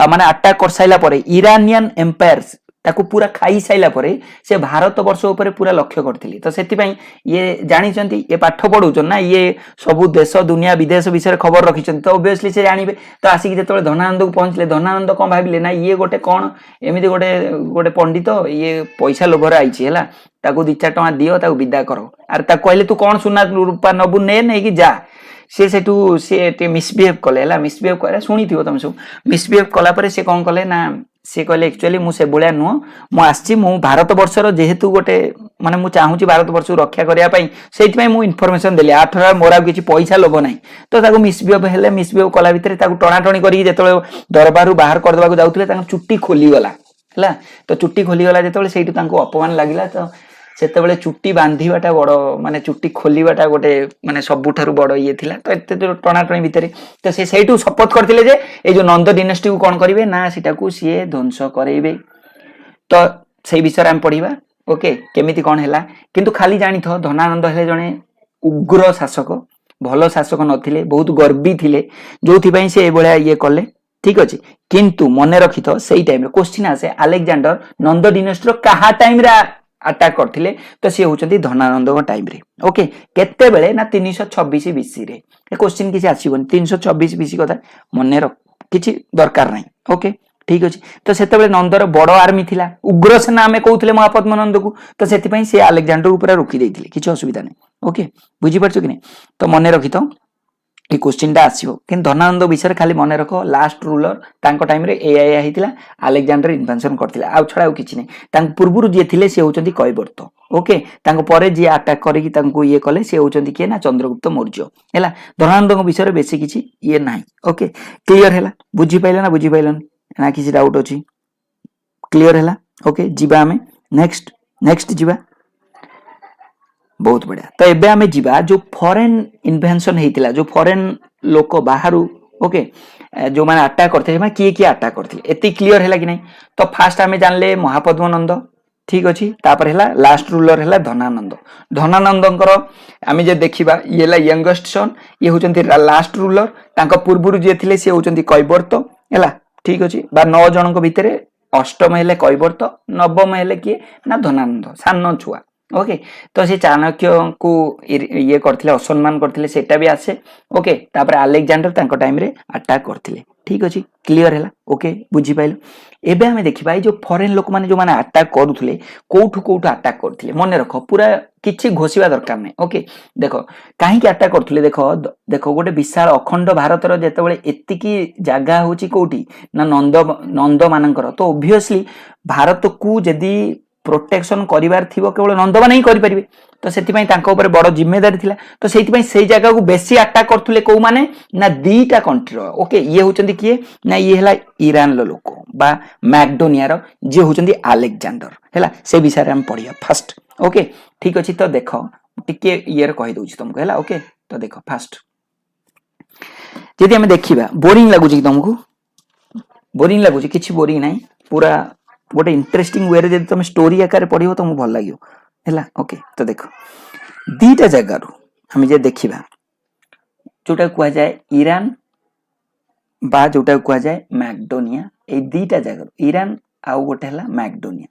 माने अटैक कर साइला परे इरानियन एम्पायर्स ताकू पूरा खाई साइला परे से भारत वर्ष ऊपर पूरा लक्ष्य करथिली तो सेति पई ये जानिचंती ये पाठ पढुचन ना ये सबु देश दुनिया विदेश विषय खबर रखिचंती तो ऑब्वियसली से जानिबे तो आसिक जेतबे धनानंद को पहुंचले धनानंद कोन भाबिले ना ये गोटे कोन एमिति गोटे पंडित ये पैसा लोभर आइछि हला ताकू 2-4 टका दियो ताकू विदा करो आर ता कहले तू कोन सुना रूपा नबु ने कि जा से सेटू से मिसबिहेव कले हला मिसबिहेव करे सुनिथिबो तमे सब मिसबिहेव कला परे से कोन कले ना से कहले एक्चुअली मु से बोलिया नुह मु आछि मु भारत वर्षर जेहेतु गोटे माने मु चाहूची भारत वर्ष रक्षा करिया पई सेति पई मु इन्फॉर्मेशन देली आठरा मोरा किछि पैसा लोभ नाही तो ताको मिसबिहेव कला भितरे ताको टणाटणी करी जेतले दरबारु बाहर कर देबाकू जाउतले ताको चुट्टी खोली गला हला तो चुट्टी खोली गला जेतले सेठी ताको अपमान लागिला तो सेतेबेले चुट्टी बांधीबाटा बड़ माने चुट्टी खोलीबाटा गोटे माने सबुठारु बड़ ये थिला तो एते टणाटणी भितरे तो से सेठू शपथ करथिले जे ए जो नंद डिनेस्टी को कोन करिवे ना सेटाकू सीए ध्वंस करैबे तो सेई विषय हम पढिबा ओके केमिति कोन हैला किंतु खाली जानि थो धनानंद हेले जणे उग्र शासक भलो शासक नथिले बहुत गर्वी थिले जोथि पई से ए बळा ये कले ठीक अछि किंतु मने रखि थो सेई टाइम रे क्वेश्चन आसे अलेक्जेंडर नंद डिनेस्टी रो कहा टाइम रे अटैक करथिले तो सी होचंती धनानंद टाइम रे ओके केते बेले ना 326 बीसी रे ए क्वेश्चन किसी आसीबन 326 बीसी कथा मने रख किछि दरकार नाही ओके ठीक अछि तो सेते बेले नंदर बड़ आर्मी थिला उग्रसेना हमें कहउथिले महापद्मनंद को तो सेति पई से अलेक्जेंडर ऊपर रोकी देथिले किछि असुविधा नाही ओके बुझी परछो कि नहीं तो मने रखि तो ये क्वेश्चन टा आसीबो कि धनानंद विषय खाली मने रखो लास्ट रूलर तांको टाइम रे एआई हितला अलेक्जेंडर इन्वेंशन करथिला आ छडा आ किछि नै तांको पूर्वरु जे थिले से होचंती कैवर्त ओके तांको परे जे अटैक करी तांको ये कले से होचंती के ना चंद्रगुप्त मौर्य हैला धनानंद विषय बेसी किछि ये नाही ओके क्लियर हैला बुझी पाइला ना बुझी पाइलन ना किछि डाउट अछि क्लियर हैला ओके जिबा हमें नेक्स्ट जिबा बहुत बढ़िया तो एबे हमें जीवा जो फॉरेन इन्वेंशन हेतिला जो फॉरेन लोक बाहरु ओके जो माने अटैक करथे माने किए अटैक करथिले एति क्लियर हैला कि नहीं तो फास्ट हमें जानले महापद्मनंद ठीक अछि तापर हैला लास्ट रूलर हैला धनानंदंकर आमे जे देखिबा ये ला यंगेस्ट सन ये होचंती लास्ट रूलर तांको पूर्वरु जे थिले से होचंती कैवर्त हैला ठीक अछि बा 9 जनक भितरे अष्टम हेले कैवर्त नवम हेले किए ना धनानंद सानो छुआ ओके तो से चाणक्य को ये करथिले असम्मान करथिले सेटा भी आसे ओके तापर अलेक्जेंडर तांको टाइम रे अटैक करथिले ठीक अछि क्लियर हैला ओके बुझी पाइलो एबे हमें देखिबा जो फॉरेन लोक माने जो माने अटैक करूथले कोठु अटैक करथिले मने रखो पूरा किछि घोषिबा दरकार नै ओके देखो काहे कि अटैक करथिले देखो देखो गोटे विशाल अखंड भारत रो जेतेबेले एतिकी जागा होची कोठी ना नंद मानकर तो ऑब्वियसली भारत को जदी प्रोटेक्शन करिवार थिबो केवल नंदमान ही करि परिबे तो सेति तांको ऊपर बड़ जिम्मेदारी थिला तो सेति सेई जगह को बेसी अटैक करथुले को माने ना दीटा कंट्री ओके ये होचंदी किए ना ये हला ईरान लो लोक बा मैकडोनिया रो जे होचंदी अलेक्जेंडर हला से विषय रे हम पढिया फर्स्ट ओके ठीक अछि तो देखो टिके ये रे कहि दोछि तुमको हला ओके तो देखो फर्स्ट जदि हम देखिबा बोरिंग लागु छी तुमको बोरिंग लागु छी किछि बोरिंग नाही पूरा गोटे इंटरेस्टिंग वे रे तुम स्टोरी आकार पढ़ियो तुमको भल लागियो हैला ओके तो देखो दीटा जगह रो हम जे देखिबा जोटा कुआ जाए ईरान बा जोटा कुआ जाए मैकडोनिया ए दीटा जगह ईरान आउ गोटे हला मैकडोनिया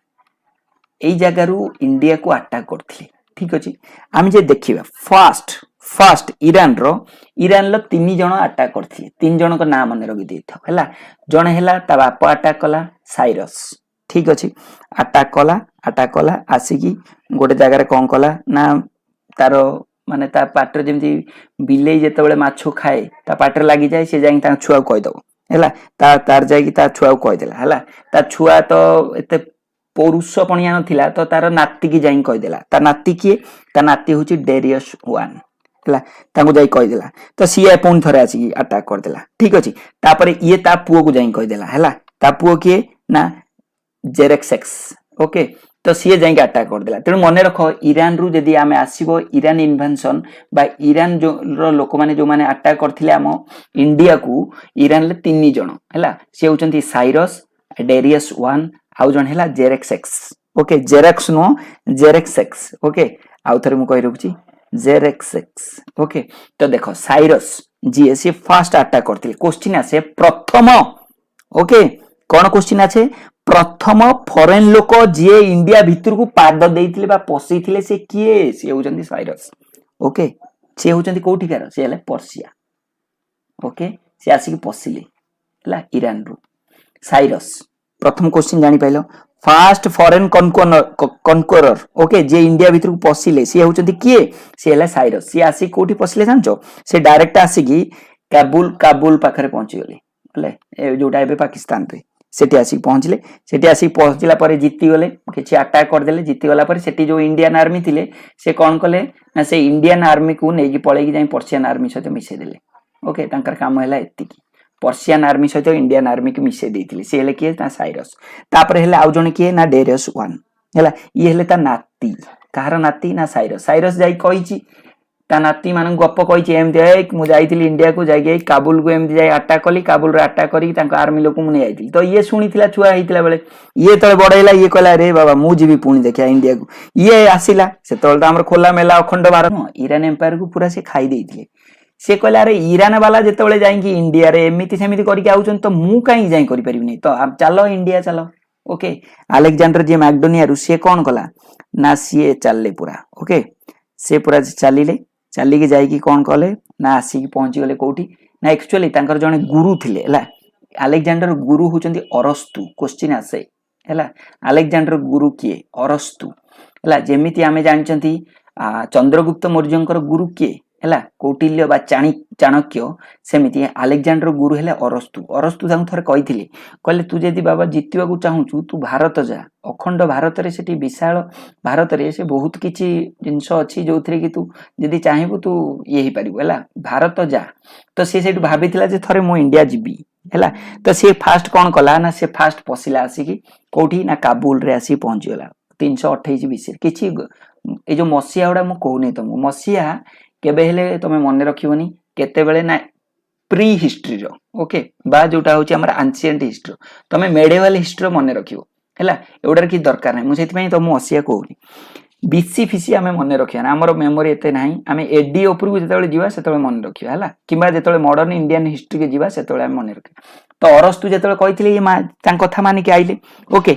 ए जगह रो इंडिया को अटैक करथले ठीक अछि हम जे देखिबा फर्स्ट ईरान लो 3 जण अटैक करथले 3 जण को नाम मन रखि देथो हैला जणे हैला ता बापा अटैक कला साइरस ठीक अछि अटैक कला आसिकी गोटे जगह कौन कला ना तार माने ता पाटर जेमती बिलेई जेतेबेले माछो खाए ता पाटर लागि जाय से जाई ता छुआ कहि दबो हैला ता तार जाई की ता छुआ कहि देला हैला ता छुआ तो एते पौरुष पणिया नथिला तो तार नाती की जाई कहि देला ता नाती की ता नाती होची डेरियस 1 हैला ताको जाई कहि देला तो सीए पुन थरे आसी अटैक कर देला ठीक अछि तापरे ये ता पुओ को जाई कहि देला हैला ता पुओ के ना जेरेक्सेक्स ओके तो सी जाए अटैक कर देला तेणु मन रख ईरान रु जदि आमे आसीबो ईरान इन्वेंशन बा ईरान जो लोक माने जो माने अटैक करथिले आम इंडिया को ईरान ले 3 जण हैला से होचंती साइरस डेरियस 1 आउ जण हैला जेरेक्सेक्स ओके जेरेक्स नो जेरेक्सेक्स ओके आउ थरे मु कहि रखुची जेरेक्सेक्स ओके तो देखो साइरस जी से फर्स्ट अटैक करथिले क्वेश्चन आसे प्रथम ओके कोन क्वेश्चन आछे प्रथम फॉरेन लोक जे इंडिया भीतर को पाद देइथिले बा पसिथिले से किए से होचंदी साइरस ओके से होचंदी कोठिकार से हले पर्सिया ओके से आसी पसिले हला ईरान रु साइरस प्रथम क्वेश्चन जानि पाइलो फर्स्ट फॉरेन कनकोरर ओके जे इंडिया भीतर को पसिले से होचंदी किए से हले साइरस से आसी कोठी पसिले जानचो से डायरेक्ट आसी की काबुल पाखरे पहुंची गले हले जोटा एबे पाकिस्तान पे सेठी आसी पहुंचला पर जीती गले किछि अटैक कर देले जीती गला पर सेठी जो इंडियन आर्मी थिले से कोन कले ना से इंडियन आर्मी को नेकी पळेकी जाई पर्शियन आर्मी सहित मिसे देले ओके तांकर काम हैला एतिकी पर्शियन आर्मी सहित इंडियन आर्मी को मिसे देथिले से हेले के ता साइरस तापर हेले आउ जण के ना डेरियस 1 हैला ये हेले ता नाती कहार नाती ना साइरस जाई कहिची ता नाती मान गप कहि एम दे मु जाइथिली इंडिया को जाई काबुल को एम जाई अटैक कली काबुल रे अटैक करी तांको आर्मी लोक मु नै आइथिली तो ये सुनिथिला छुआ हितला बेले ये तळे बडैला ये कहला रे बाबा मु जीवी पुणी देखिया इंडिया को ये आसिला से तळे हमर खोला मेला अखंड भारत ईरान एम्पायर को पूरा से खाई देथिले से कहला रे ईरान वाला जेतेबेले जाई कि इंडिया रे एमिति सेमिति करी के आउचन तो मु काई जाई करि परिबिनी तो अब चलो इंडिया चलो ओके अलेक्जेंडर जे मैकडोनिया रु से कोन कला ना सीए चलले पूरा ओके से पूरा चलिले चली के जाई कि कोन कले ना आसी पहुंची गले कोठी ना एक्चुअली तांकर जने गुरु थिले हला अलेक्जेंडर गुरु होचंदी अरस्तु क्वेश्चन आसे हला अलेक्जेंडर गुरु किए अरस्तु हला जेमिति आमे जानचंती चंद्रगुप्त मौर्यंकर गुरु किए हला कौटिल्य बा चाणक्य सेमिति अलेक्जेंडर गुरु हेले अरस्तु तांग थरे कहिथिले कहले तू जदी बाबा जितिबा को चाहूचू तू भारत जा अखंड भारत रे सेठी विशाल भारत रे से बहुत किछि जिंस अछि जोथरे कि तू जदी चाहेबू तू ये ही परिबो हला भारत जा तो से सेठी भाबिथिला जे थरे मो इंडिया जिबी हला तो से फास्ट कोन कला ना से फास्ट पसिला आसी कि कोठी ना काबुल रे आसी पहुंची गला 328 बीसी किछि ए जो मसिया उडा मो कहूनी तुमको मसिया केबे हेले तमे मन रखिबोनी केते बेले ना प्री हिस्ट्री रो ओके बा जोटा होची हमर एंशिएंट हिस्ट्री तमे मेडिवल हिस्ट्री मन रखिबो हैला एउडर की दरकार नै मु सेति पई तो मु असिया कहूनी बीसी फिसी आमे मन रखिया ना हमर मेमोरी एते नाही आमे एडी ऊपर को जेतेबेले जीवा सेतेबेले मन रखिया हैला किबा जेतेबेले मॉडर्न इंडियन हिस्ट्री के जीवा सेतेबेले आमे मन रखिया तो अरस्तु जेतेबेले कहिथिले ये ता कथा मानि के आइले ओके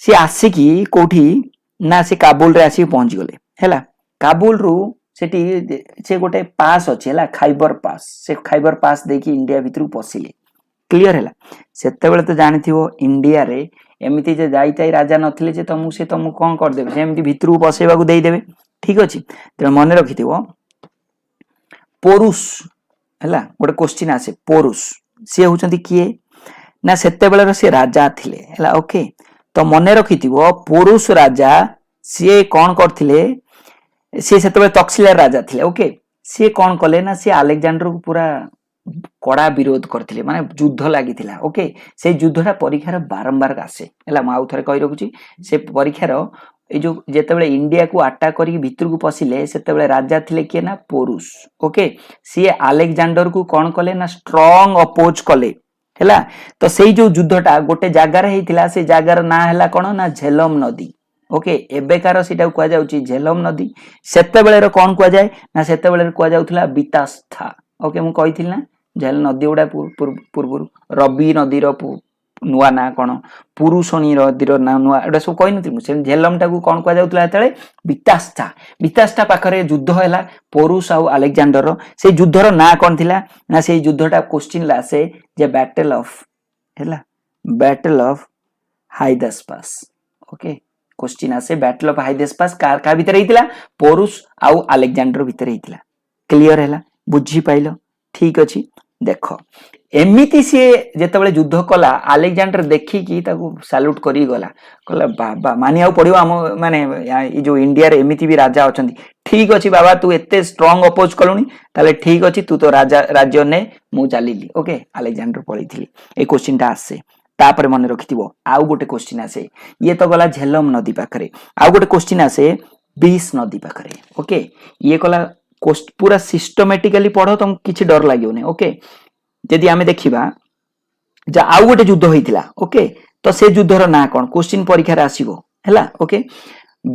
से आसी की कोठी ना से काबुल रे आसी पहुंची गले हैला काबुल रु सेठी से गोटे पास अच्छे है खाइबर पास से खाइबर पास देखी इंडिया भितर पशिले क्लियर है सेते बेले तो जानी इंडिया रे एमती जे जाई राजा नथिले जे तुमको से तुमको कौन करदेवे से एमती भितर पशेबा को देदेवे ठीक अच्छे तेज मन रखि पोरुष है गोटे क्वेश्चन आसे पोरुष सी हूँ किए ना सेते बेले सी राजा थिले है ओके तो मन रखि पोरुष राजा सी कौन करथिले सी से तक्सिलर राजा थे ओके सी कौन कले ना सी आलेक्जांडर को पूरा कड़ा विरोध करथिले माने युद्ध लगी ओके से युद्धटा परीक्षार बारंबार आसे है आउ थे कही रखुची से परीक्षार ये जो जेतेबेले इंडिया को अटैक करी भीतर को पशिले सेतेबेले राजा थिले किए ना पोरुष ओके सी आलेक्जांडर को कौन कले ना स्ट्रॉन्ग अपोज कले हैला तो से जो युद्धटा गोटे जगार हेतिला से जगार ना हैला कोन ना झेलम नदी ओके एबेकार सीटा कुआ जाउची झेलम नदी सेतेबेले कौन कुआ जाए ना सेतेबेले कुआ जाउथला बितास्था ओके मु कहिथिल ना झेल नदी गुडा पूर्व रवि नदीर नुआ ना कौन पुरुषणी नदीर ना नुआ एटा सब कहि नथि से झेलम टाकू कौन कुआ जाउथला तळे बितास्था बितास्था पाखरे युद्ध हैला पोरुष आ आलेक्जांडर से युद्धर ना कौन थिला ना से युद्धटा क्वेश्चन ला से जे बैटल ऑफ हैला बैटल ऑफ हाइदास्पास ओके क्वेश्चन आसे बैटल ऑफ हाइदास्पास कार का भीतर हेतिला पोरुष आउ आलेक्जांडर भीतर हेतिला क्लियर हैला बुझी पाइलो ठीक अछि देखो एमिति से जेतेबेले युद्ध कला आलेक्जांडर देखिकी ताकू सैल्यूट करी गला कहला बाबा मानिया पड़ियो हम माने ये जो इंडिया रे एमिति भी राजा अछंती ठीक अछि बाबा तू एते स्ट्रांग अपोज कलुनी ताले ठीक अछि तू तो राजा राज्य ने मु चालिली ओके आलेक्जांडर पळिथिली ए क्वेश्चन ता आसे तापर मन रखिथिबो आउ गोटे क्वेश्चन आसे ये तो गला झेलम नदी पाखरे आउ गोटे क्वेश्चन आसे बीस नदी पाखरे ओके ये कला पूरा सिस्टमेटिकली पढ़ो तुम किछि डर लागियोने ओके यदि आमे देखिबा जा आउ गोटे युद्ध होइतिला ओके तो से युद्धर ना कोन क्वेश्चन परीक्षा रे आसीबो हैला ओके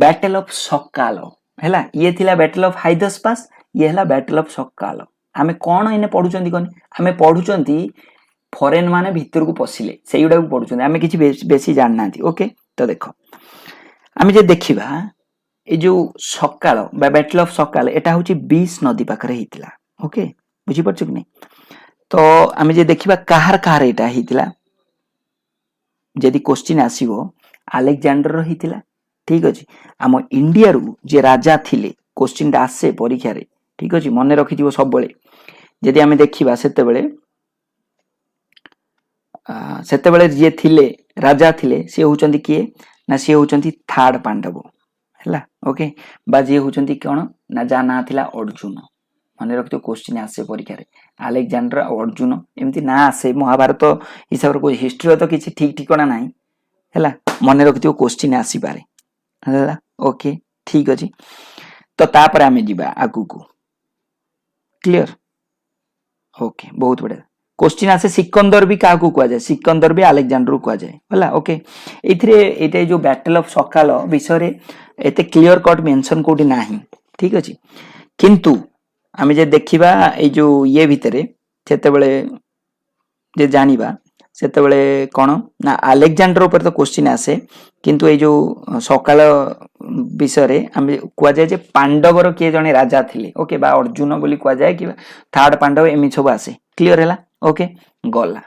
बैटल ऑफ सकालो हैला ये थिला बैटल ऑफ हाइदास्पास ये हैला बैटल ऑफ सकालो आमे कोन इने पढुचंती कोन आमे पढुचंती फॉरेन माने भीतर को पशिले सेइडा को पढुचंती आमे किछि बेसी जान नांती ओके तो देखो आमे जे देखिबा ए जो सकाल बैटल ऑफ सकाल एटा होची 20 नदी पाखरे हितला ओके बुझी पड़छ कि नहीं तो आमे जे देखिबा काहार एटा हितला जदी क्वेश्चन आसीबो आलेक्जांडर रो हितला ठीक अछि हम इंडिया रु जे राजा थिले क्वेश्चन दा आसे परीक्षा रे ठीक अछि मने रखिदिबो सब बेले जदी आमे देखिबा सेते बेले जे थिले राजा थिले से होचंती किए ना से होचंती थर्ड पांडव हैला ओके बाजी होचंती कोन ना जा ना थिला अर्जुन माने रखतो क्वेश्चन आसे परीक्षा रे आलेक्जांडर अर्जुन एमती ना आसे महाभारत हिसाब रे कोई हिस्ट्री तो किछि ठीक ठिकाना नाही हैला माने रखतो क्वेश्चन आसी पारे हैला ओके ठीक अछि तो तापर आमे जिबा आगु को क्लियर ओके बहुत बढ़िया क्वेश्चन आसे सिकंदर भी का को कुआ जाए सिकंदर भी आलेक्जांडर को कुआ जाए होला ओके एथिरे एते जो बैटल ऑफ सकाल विषय रे एते क्लियर कट मेंशन कोडी नाही ठीक अछि किंतु आमे जे देखिबा ए जो ये भितरे सेते बेले जे जानिबा सेते बेले कोन ना आलेक्जांडर ऊपर तो क्वेश्चन आसे किंतु ए जो सकाल विषय रे आमे कुआ जाए जे पांडवर के जने राजा थिले ओके बा अर्जुन बोली कुआ जाए कि थर्ड पांडव एमि सब आसे क्लियर हैला ओके गला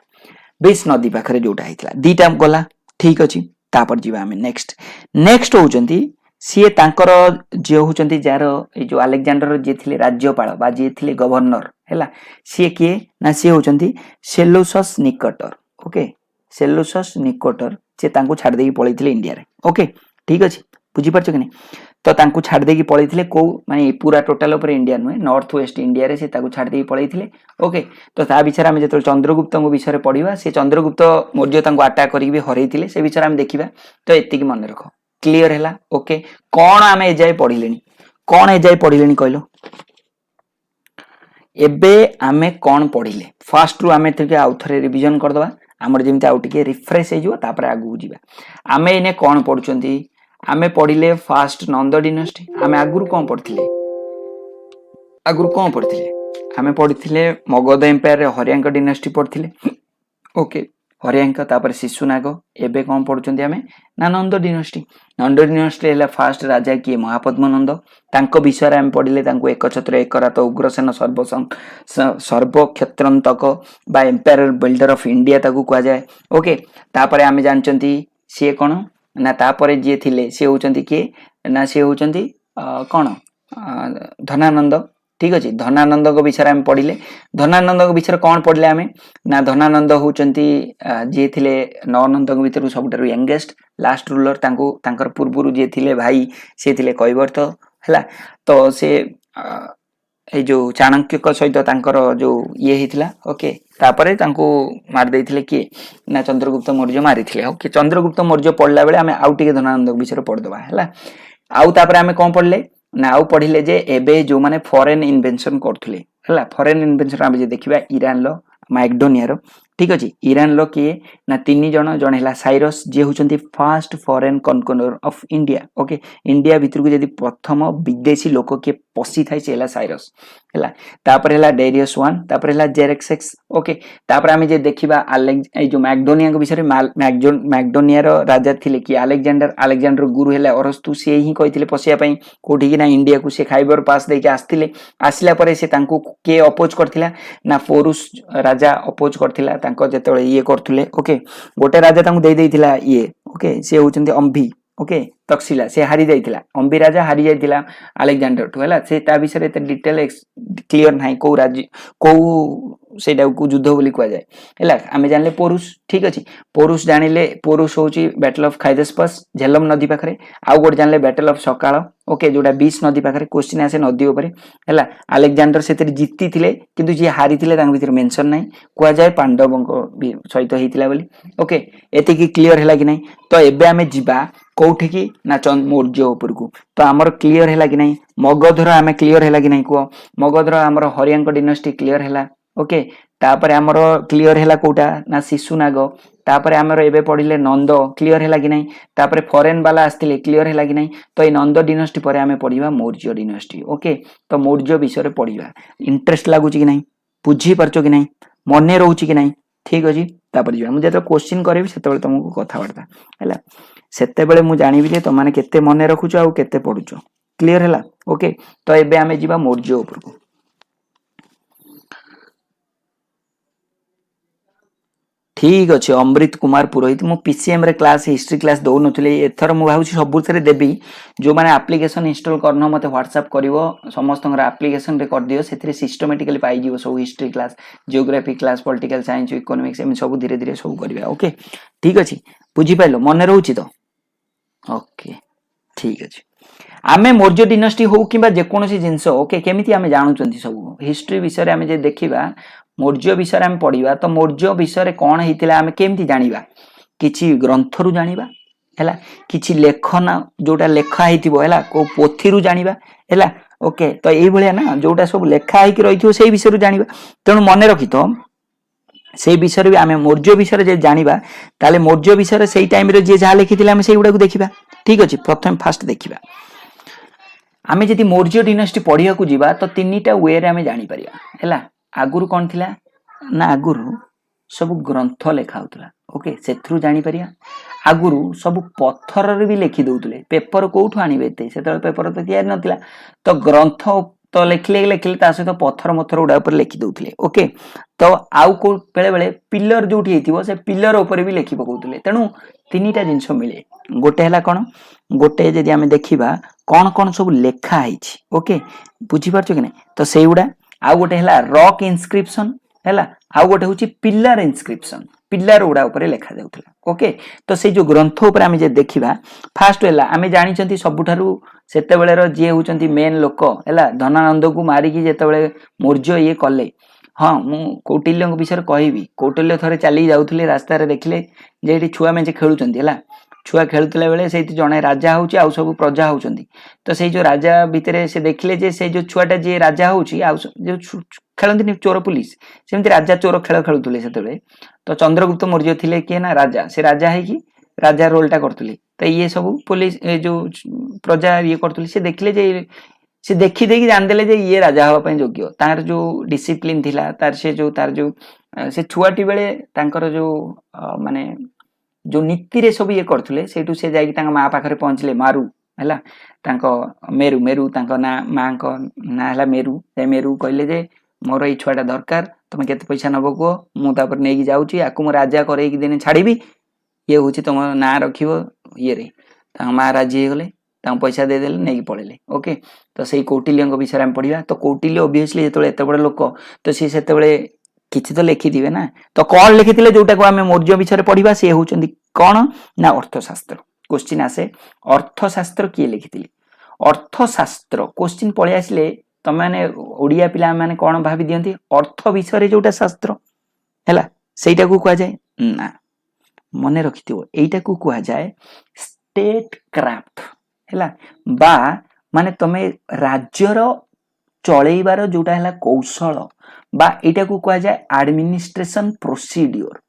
20 नदी पाखरे जोटा हितला दीटा गला ठीक अछि तापर जीवा हमें नेक्स्ट होचंती सी तांकर जे होचंती जार ए जो आलेक्जांडर जे थिले राज्यपाल बा जे थिले गवर्नर हैला सी किए ना सी होचंती सेलुसस निकटर ओके सेलुसस निकटर से तांको छाड़ देकी पळैथिले इंडिया रे ओके ठीक अछि बुझी परछ कि नहीं तो तांको छाड़ देकी पळैथिले को माने पूरा टोटल ऊपर इंडिया नुए नॉर्थ वेस्ट इंडिया रे से ताको छाड़ देकी पळैथिले ओके तो ता विचार हम जेतो चंद्रगुप्त को विषय रे पढिबा से चंद्रगुप्त मौर्य तांको अटैक करी भी हरैथिले से विचार हम देखिबा तो एति की मन रखो क्लियर हैला ओके कोन आमे ए जाय पढिलेनी कोन ए जाय पढिलेनी कहलो एबे आमे कोन पढिले फर्स्ट रु आमे तके आउथरे रिवीजन कर दबा हमर जेमते आउ टिके रिफ्रेश हे जो तापर आगु जीवा आमे इने कोन पढुचंती आमे पढिले फर्स्ट नंद डायनेस्टी आमे आगुरु कोन पढथिले आमे पढिथिले मगध एम्पायर रे हरियांक डायनेस्टी पढथिले ओके हरियांक तापर शिशुनाग एबे कौन पढ़ुचंदी आमे ना नंद डिनस्टी है फास्ट राजा किए महापद्मनंद तांको विषय आम पढ़िले तांको एकछत्र एकरात उग्रसेन सर्वक्षेत्रंतक बा एम्पायर बिल्डर ऑफ इंडिया ताकू कहा जाए ओके तापर आमे जानचंती सी कौन ना तापर जी थिले सी होचंती किए ना सी होचंती कौन धनानंद ठीक अच्छे धनानंद विषय आम पढ़िले धनानंद विषय कौन पढ़ले आम ना धनानंद होचंती जी थिले नवनंद भितर सबुठारु यंगेस्ट लास्ट रूलर तांकर पूर्व जी थिले भाई सी थिले कैवर्त है तो से जो चाणक्य सहित तांकर जो ये हितला ओके तापरे तांको मार देथिले किए ना चंद्रगुप्त मौर्य मारिथिले ओके चंद्रगुप्त मौर्य पढ़ला बेले आमे आउ टिके धनानंद विषय पढ़दबा है आउ तापरे आमे कौन पढ़ले ना आउ पढ़िले जे एबे जो माने फॉरेन इन्वेंशन करथुले हला फॉरेन इन्वेंशन आमे जे देखिबा ईरान लो मैकडोनिया रो ठीक अच्छे ईरान लो किए ना तीन जन जन है साइरस जी होचंती first foreign conqueror of India okay India भितर को जदी प्रथम विदेशी लोक किए पसी थाई से साइरस है तापर है डेरियस वन तापर है जेरेक्सेक्स ओके तापर आमे जे देखिबा जो मैकडोनिया विषय मैकडोनिया रो राजा थिले कि अलेक्जेंडर गुरु है अरस्तु से ही कहिथिले पसिया पई कोठी कि ना इंडिया को से खाइबर पास देके आस्थिले आसिला परे से तांको के अपोज करथिला ना पोरुष राजा अपोज करथिला तांको जेतळे ये करथुले ओके गोटे राजा तांको देई देइथिला ये ओके से होचंती अंभी ओके तक्षशिला से हारी जाइथिला अंबी राजा हारी जाइथिला अलेक्जेंडर टू हला से ता विषय एते डिटेल क्लियर नाही को राज्य को सेटा को युद्ध बोली कह जाए है आम जानले पोरुष ठीक अच्छे पोरुष जानिले पोरुष होची बैटल ऑफ खाइदस्पस झेलम नदी पाखरे आउ गोटे जानले बैटल ऑफ सकाळ ओके जोटा 20 नदी पाखरे क्वेश्चन आसे नदी ऊपर है अलेक्जेंडर से जीति थिले किंतु जी हारी थिले तांग भीतर मेंशन नाही कह जाए पांडवों सहित होइतिला बोली ओके एतिकी क्लियर हैला कि नहीं तो एबे आमे जिबा कोठी की ना मौर्य ऊपर को तो आमर क्लियर हैला कि नहीं मगधर आमे क्लियर हैला कि नहीं को मगधर आमर हरियांक डिनास्टी क्लियर हैला ओके तापर आमर क्लियर हैला कोटा ना शिशुनाग तापर आमर एबे पढ़िले नंद क्लियर हैला कि नहीं तापर फॉरेन वाला आस्थिले क्लियर हैला कि नहीं तो ये नंद डिनास्टी पर आमे पढ़िबा मौर्य डिनास्टी ओके तो मौर्य विषय पढ़िबा इंटरेस्ट लागुची कि नहीं बुझी परचो कि नहीं मने रहउची कि नहीं ठीक अछि तापर जिबा मु जेतो क्वेश्चन करबी सेतेबेले तुमको कथावार्ता हैला सेतेबेले मु जानिबी जे तुम माने केते मने रखुचो आ केते पढुचो क्लियर हैला ओके तो एबे आमे जिबा मौर्य ऊपर को ठीक अच्छे अमृत कुमार पुरोहित मु पीसीएम रे क्लास हिस्ट्री क्लास दौ नथले एथर मु भाउची सबुथरे देबी जो माने एप्लीकेशन इंस्टॉल करनो मते व्हाट्सएप करिवो समस्तंगर एप्लीकेशन रे कर दियो सेथरे सिस्टमैटिकली पाई जिवो सब history class geography class political science economics एम सब धीरे धीरे सब करबा ओके ठीक अछि बुझी पाइलो मने रहउची तो ओके ठीक अछि आमे मौर्य डिनास्टी हो किबा जे कोनोसी जिंस ओके केमिति आमे जानुचंती सब हिस्ट्री विषय रे आमे जे देखिबा मौर्य विषय आम पढ़ा तो मौर्य विषय कौन होता आम केमती जाना कि ग्रंथरु जाना है कि लेखन जोटा लेखाई है को पोथी जाना है ओके तो ये ना जोटा सब लेखाई रही से विषय जाना तेणु मन रखी तो से विषय भी आम मौर्य विषय जाना ताले मौर्य विषय से टाइम जी जहाँ लिखी आम से गुड़ा देखा ठीक अच्छे प्रथम फास्ट देखा आम जी मौर्य डिनास्टी पढ़ा जावा तो 3टा वे आम जापर है आगुरु कौन थिला ना आगुरु सब ग्रंथ लेखा होतला ओके सेथरु जानि परिया आगुरु सब पत्थर रे भी लिखि दउतले पेपर कोठु आनिबे ते सेतल पेपर तो तैयार नथिला तो ग्रंथ तो लिखले ता सहित पत्थर मथर उडा ऊपर लिखि दउतले ओके तो आउ को बेले बेले पिलर जोठी हेतिबो से पिलर ऊपर भी लिखि पकउतले तेनु 3टा जिंस मिले गोटे हला कोन गोटे जदि हमें देखिबा कोन कोन सब लेखा आइछि ओके बुझी पारछो कि नै तो सेउडा आउ गोटे है रॉक इनस्क्रिप्शन है आउ गोटे हूँ पिलर इनस्क्रिप्शन पिलर गुड़ा ऊपर लिखा जाऊला ओके तो से जो ग्रंथ उपर आम देखा फास्ट है आम जानी सबुठारु सेतेबेलेर जी होती मेन लोक है धनानंद को मारिकी जिते मौर्य ये कले हाँ मु कौटिल्य विषय कहबी कौटिल्य थे चली जाऊे रास्तार देखिले जे छुआ मेचे खेलुंट है छुआ खेलुला बेले से जड़े राजा होची आउ सब प्रजा होचंदी तो से जो राजा भितर से देखिले जे से जो छुआटा जे राजा होची आउ जो खेलती चोर पुलिस सेमती राजा चोर खेल खेलुले से तो चंद्रगुप्त मौर्य थिले किए ना राजा से राजा है कि राजा रोलटा करतुले तो ये सब पुलिस जो प्रजा ये करतुले से देखिले जे से देखी देखी जानदेले जे ये राजा हवा पई योग्य तार जो डिसिप्लिन थिला तार से जो तार जो से छुआटी बेले तांकर जो माने जो नीति रे सब ये करथुले सेठू से जाई तांका मां पाखरे पहुंचले मारू हैला तांको मेरू मेरू तांको ना मां को ना हैला मेरू से मेरू कहले जे मोर ई छुआटा दरकार तुम केते पैसा नबो को मु तापर नेकी जाउची आकु मो राजा करे कि दिन छाड़ीबी ये होची तुम ना रखिबो ये रे तांका मां राजी गले तांको पैसा दे देले नेकी पळेले ओके तो सेई कौटिल्यंग विषय हम पढिबा तो कौटिल्य ऑब्वियसली जेतबेले एते बड़ लोक तो से सेतेबेले किछि तो लिखि दिबे ना तो कोन लिखिथिले जोटा को हमें मौर्य विषय पढिबा से होचंदी कोन ना अर्थशास्त्र क्वेश्चन आसे अर्थशास्त्र किए लिखिथिले अर्थशास्त्र क्वेश्चन पळे आसिले तमे माने ओडिया पिला माने कोन भाबी दियंती अर्थ विषय जोटा शास्त्र हैला सेटा को कुआ जाय ना मने रखिथिबो एटा को कुआ जाय स्टेट क्राफ्ट हैला बा माने तमे राज्यर चलेइबार जोटा हैला कौशल बा एटा को कुआ जाय एडमिनिस्ट्रेशन प्रोसीड्यूर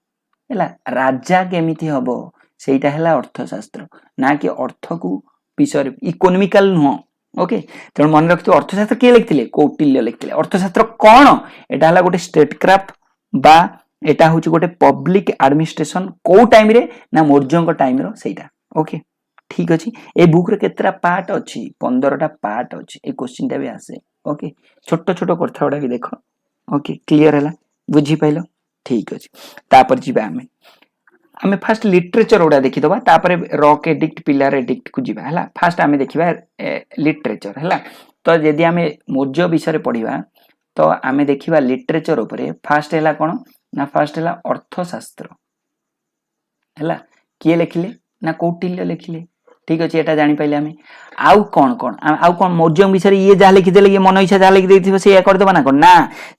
हैला राजा केमिति हबो सेटा हैला अर्थशास्त्र ना कि अर्थ को विषय इकोनॉमिकल नो ओके तेणु मन रखितो अर्थशास्त्र के लिखथिले कौटिल्य लिखथिले अर्थशास्त्र कोन एटा हैला गोटे स्टेट क्राफ्ट बा एटा होची गोटे पब्लिक एडमिनिस्ट्रेशन को टाइम रे ना मौर्यंक टाइम रो सेटा ओके ठीक अछि ए बुक रे केतरा पार्ट अछि 15 टा पार्ट अछि ए क्वेश्चन टा भी आसे ओके छोटो छोटो कथाडा भी देखो ओके क्लियर हैला बुझी पाइलो ठीक अछि तापर जिबा हमें फर्स्ट लिटरेचर ओडा देखि दबा तापर रॉक एडिक्ट पिलर एडिक्ट को जिबा हैला फर्स्ट हमें देखिबा लिटरेचर हैला तो यदि हमें मौर्य विषय पढिबा तो हमें देखिबा लिटरेचर ऊपर फर्स्ट हैला कोन ना फर्स्ट हैला अर्थशास्त्र हैला किए लिखिले ना कौटिल्य लिखिले ठीक अछि एटा जानि पाइले हमें आउ कोन मौर्य विषय ये जा लिखि देले ये मन इच्छा जा लिखि देथिबो से या कर देबा ना कोन ना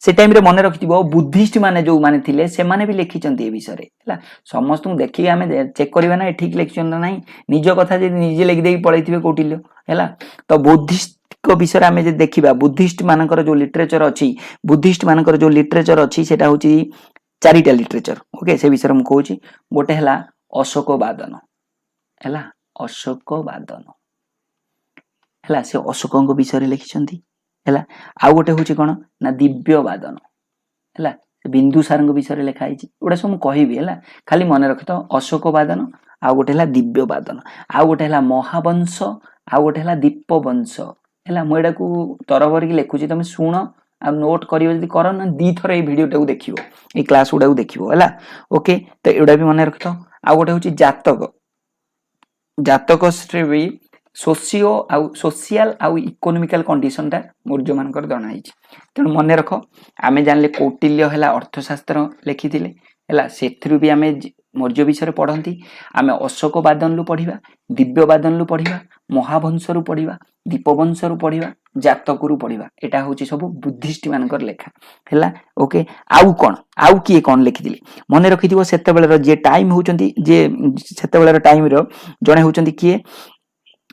से टाइम रे मने रखिथिबो बुद्धिस्ट माने जो माने थिले से माने भी लिखिचंती ए विषय रे हैला समस्त देखि हमें चेक करबा ना ठीक लिखिचन ना नहीं निज कथा जे निजे लिखि देई पळैथिबे कौटिल्य हैला तो बुद्धिस्ट को विषय हमें जे देखिबा बुद्धिस्ट मानकर जो लिटरेचर अछि बुद्धिस्ट मानकर जो लिटरेचर अछि सेटा होची चारिटा लिटरेचर ओके से विषय हम कहूची गोटे हला अशोकवादन हैला अशोकवादन हैला से अशोकଙ୍କ विषय लिखिछंती हैला आ गोटे होची कोन ना दिव्यवादन हैला बिंदुसारଙ୍କ विषय लिखा आइची ओडा सब कहबी हैला खाली मन रखतो अशोकवादन आ गोटे हला दिव्यवादन आ गोटे हला महावंश आ गोटे हला दीपवंश हैला म एडा को तरबर की लिखुची तमे सुनो आ नोट करियो जदी करो ना दी थर ए वीडियो टाको देखिबो ए क्लास उडा को देखिबो हैला ओके तो एडा भी मन रखतो आ गोटे होची जातक जातक से भी सोशियो आउ सोशल आउ इकोनॉमिकल कंडीशन टा मौर्य मानकर जणाई तेणु मन रख आमे जानले कौटिल्य हैला अर्थशास्त्र लिखिथिले हैला सेथरु भी आमे मौर्य विषय पढ़ंती आमे अशोकवादन लु पढ़िबा दिव्यवादन लु पढ़िबा महावंश रु पढ़िबा दीपवंश रु पढ़िबा जातक रु पढ़िबा एटा होची सब बुद्धिस्ट मानकर लेखा हैला ओके आउ किए कोन लिखिथिले मने रखिथिबो सेतेबेले जे टाइम होचंती जे सेतेबेले टाइम रो जणे होचंती किए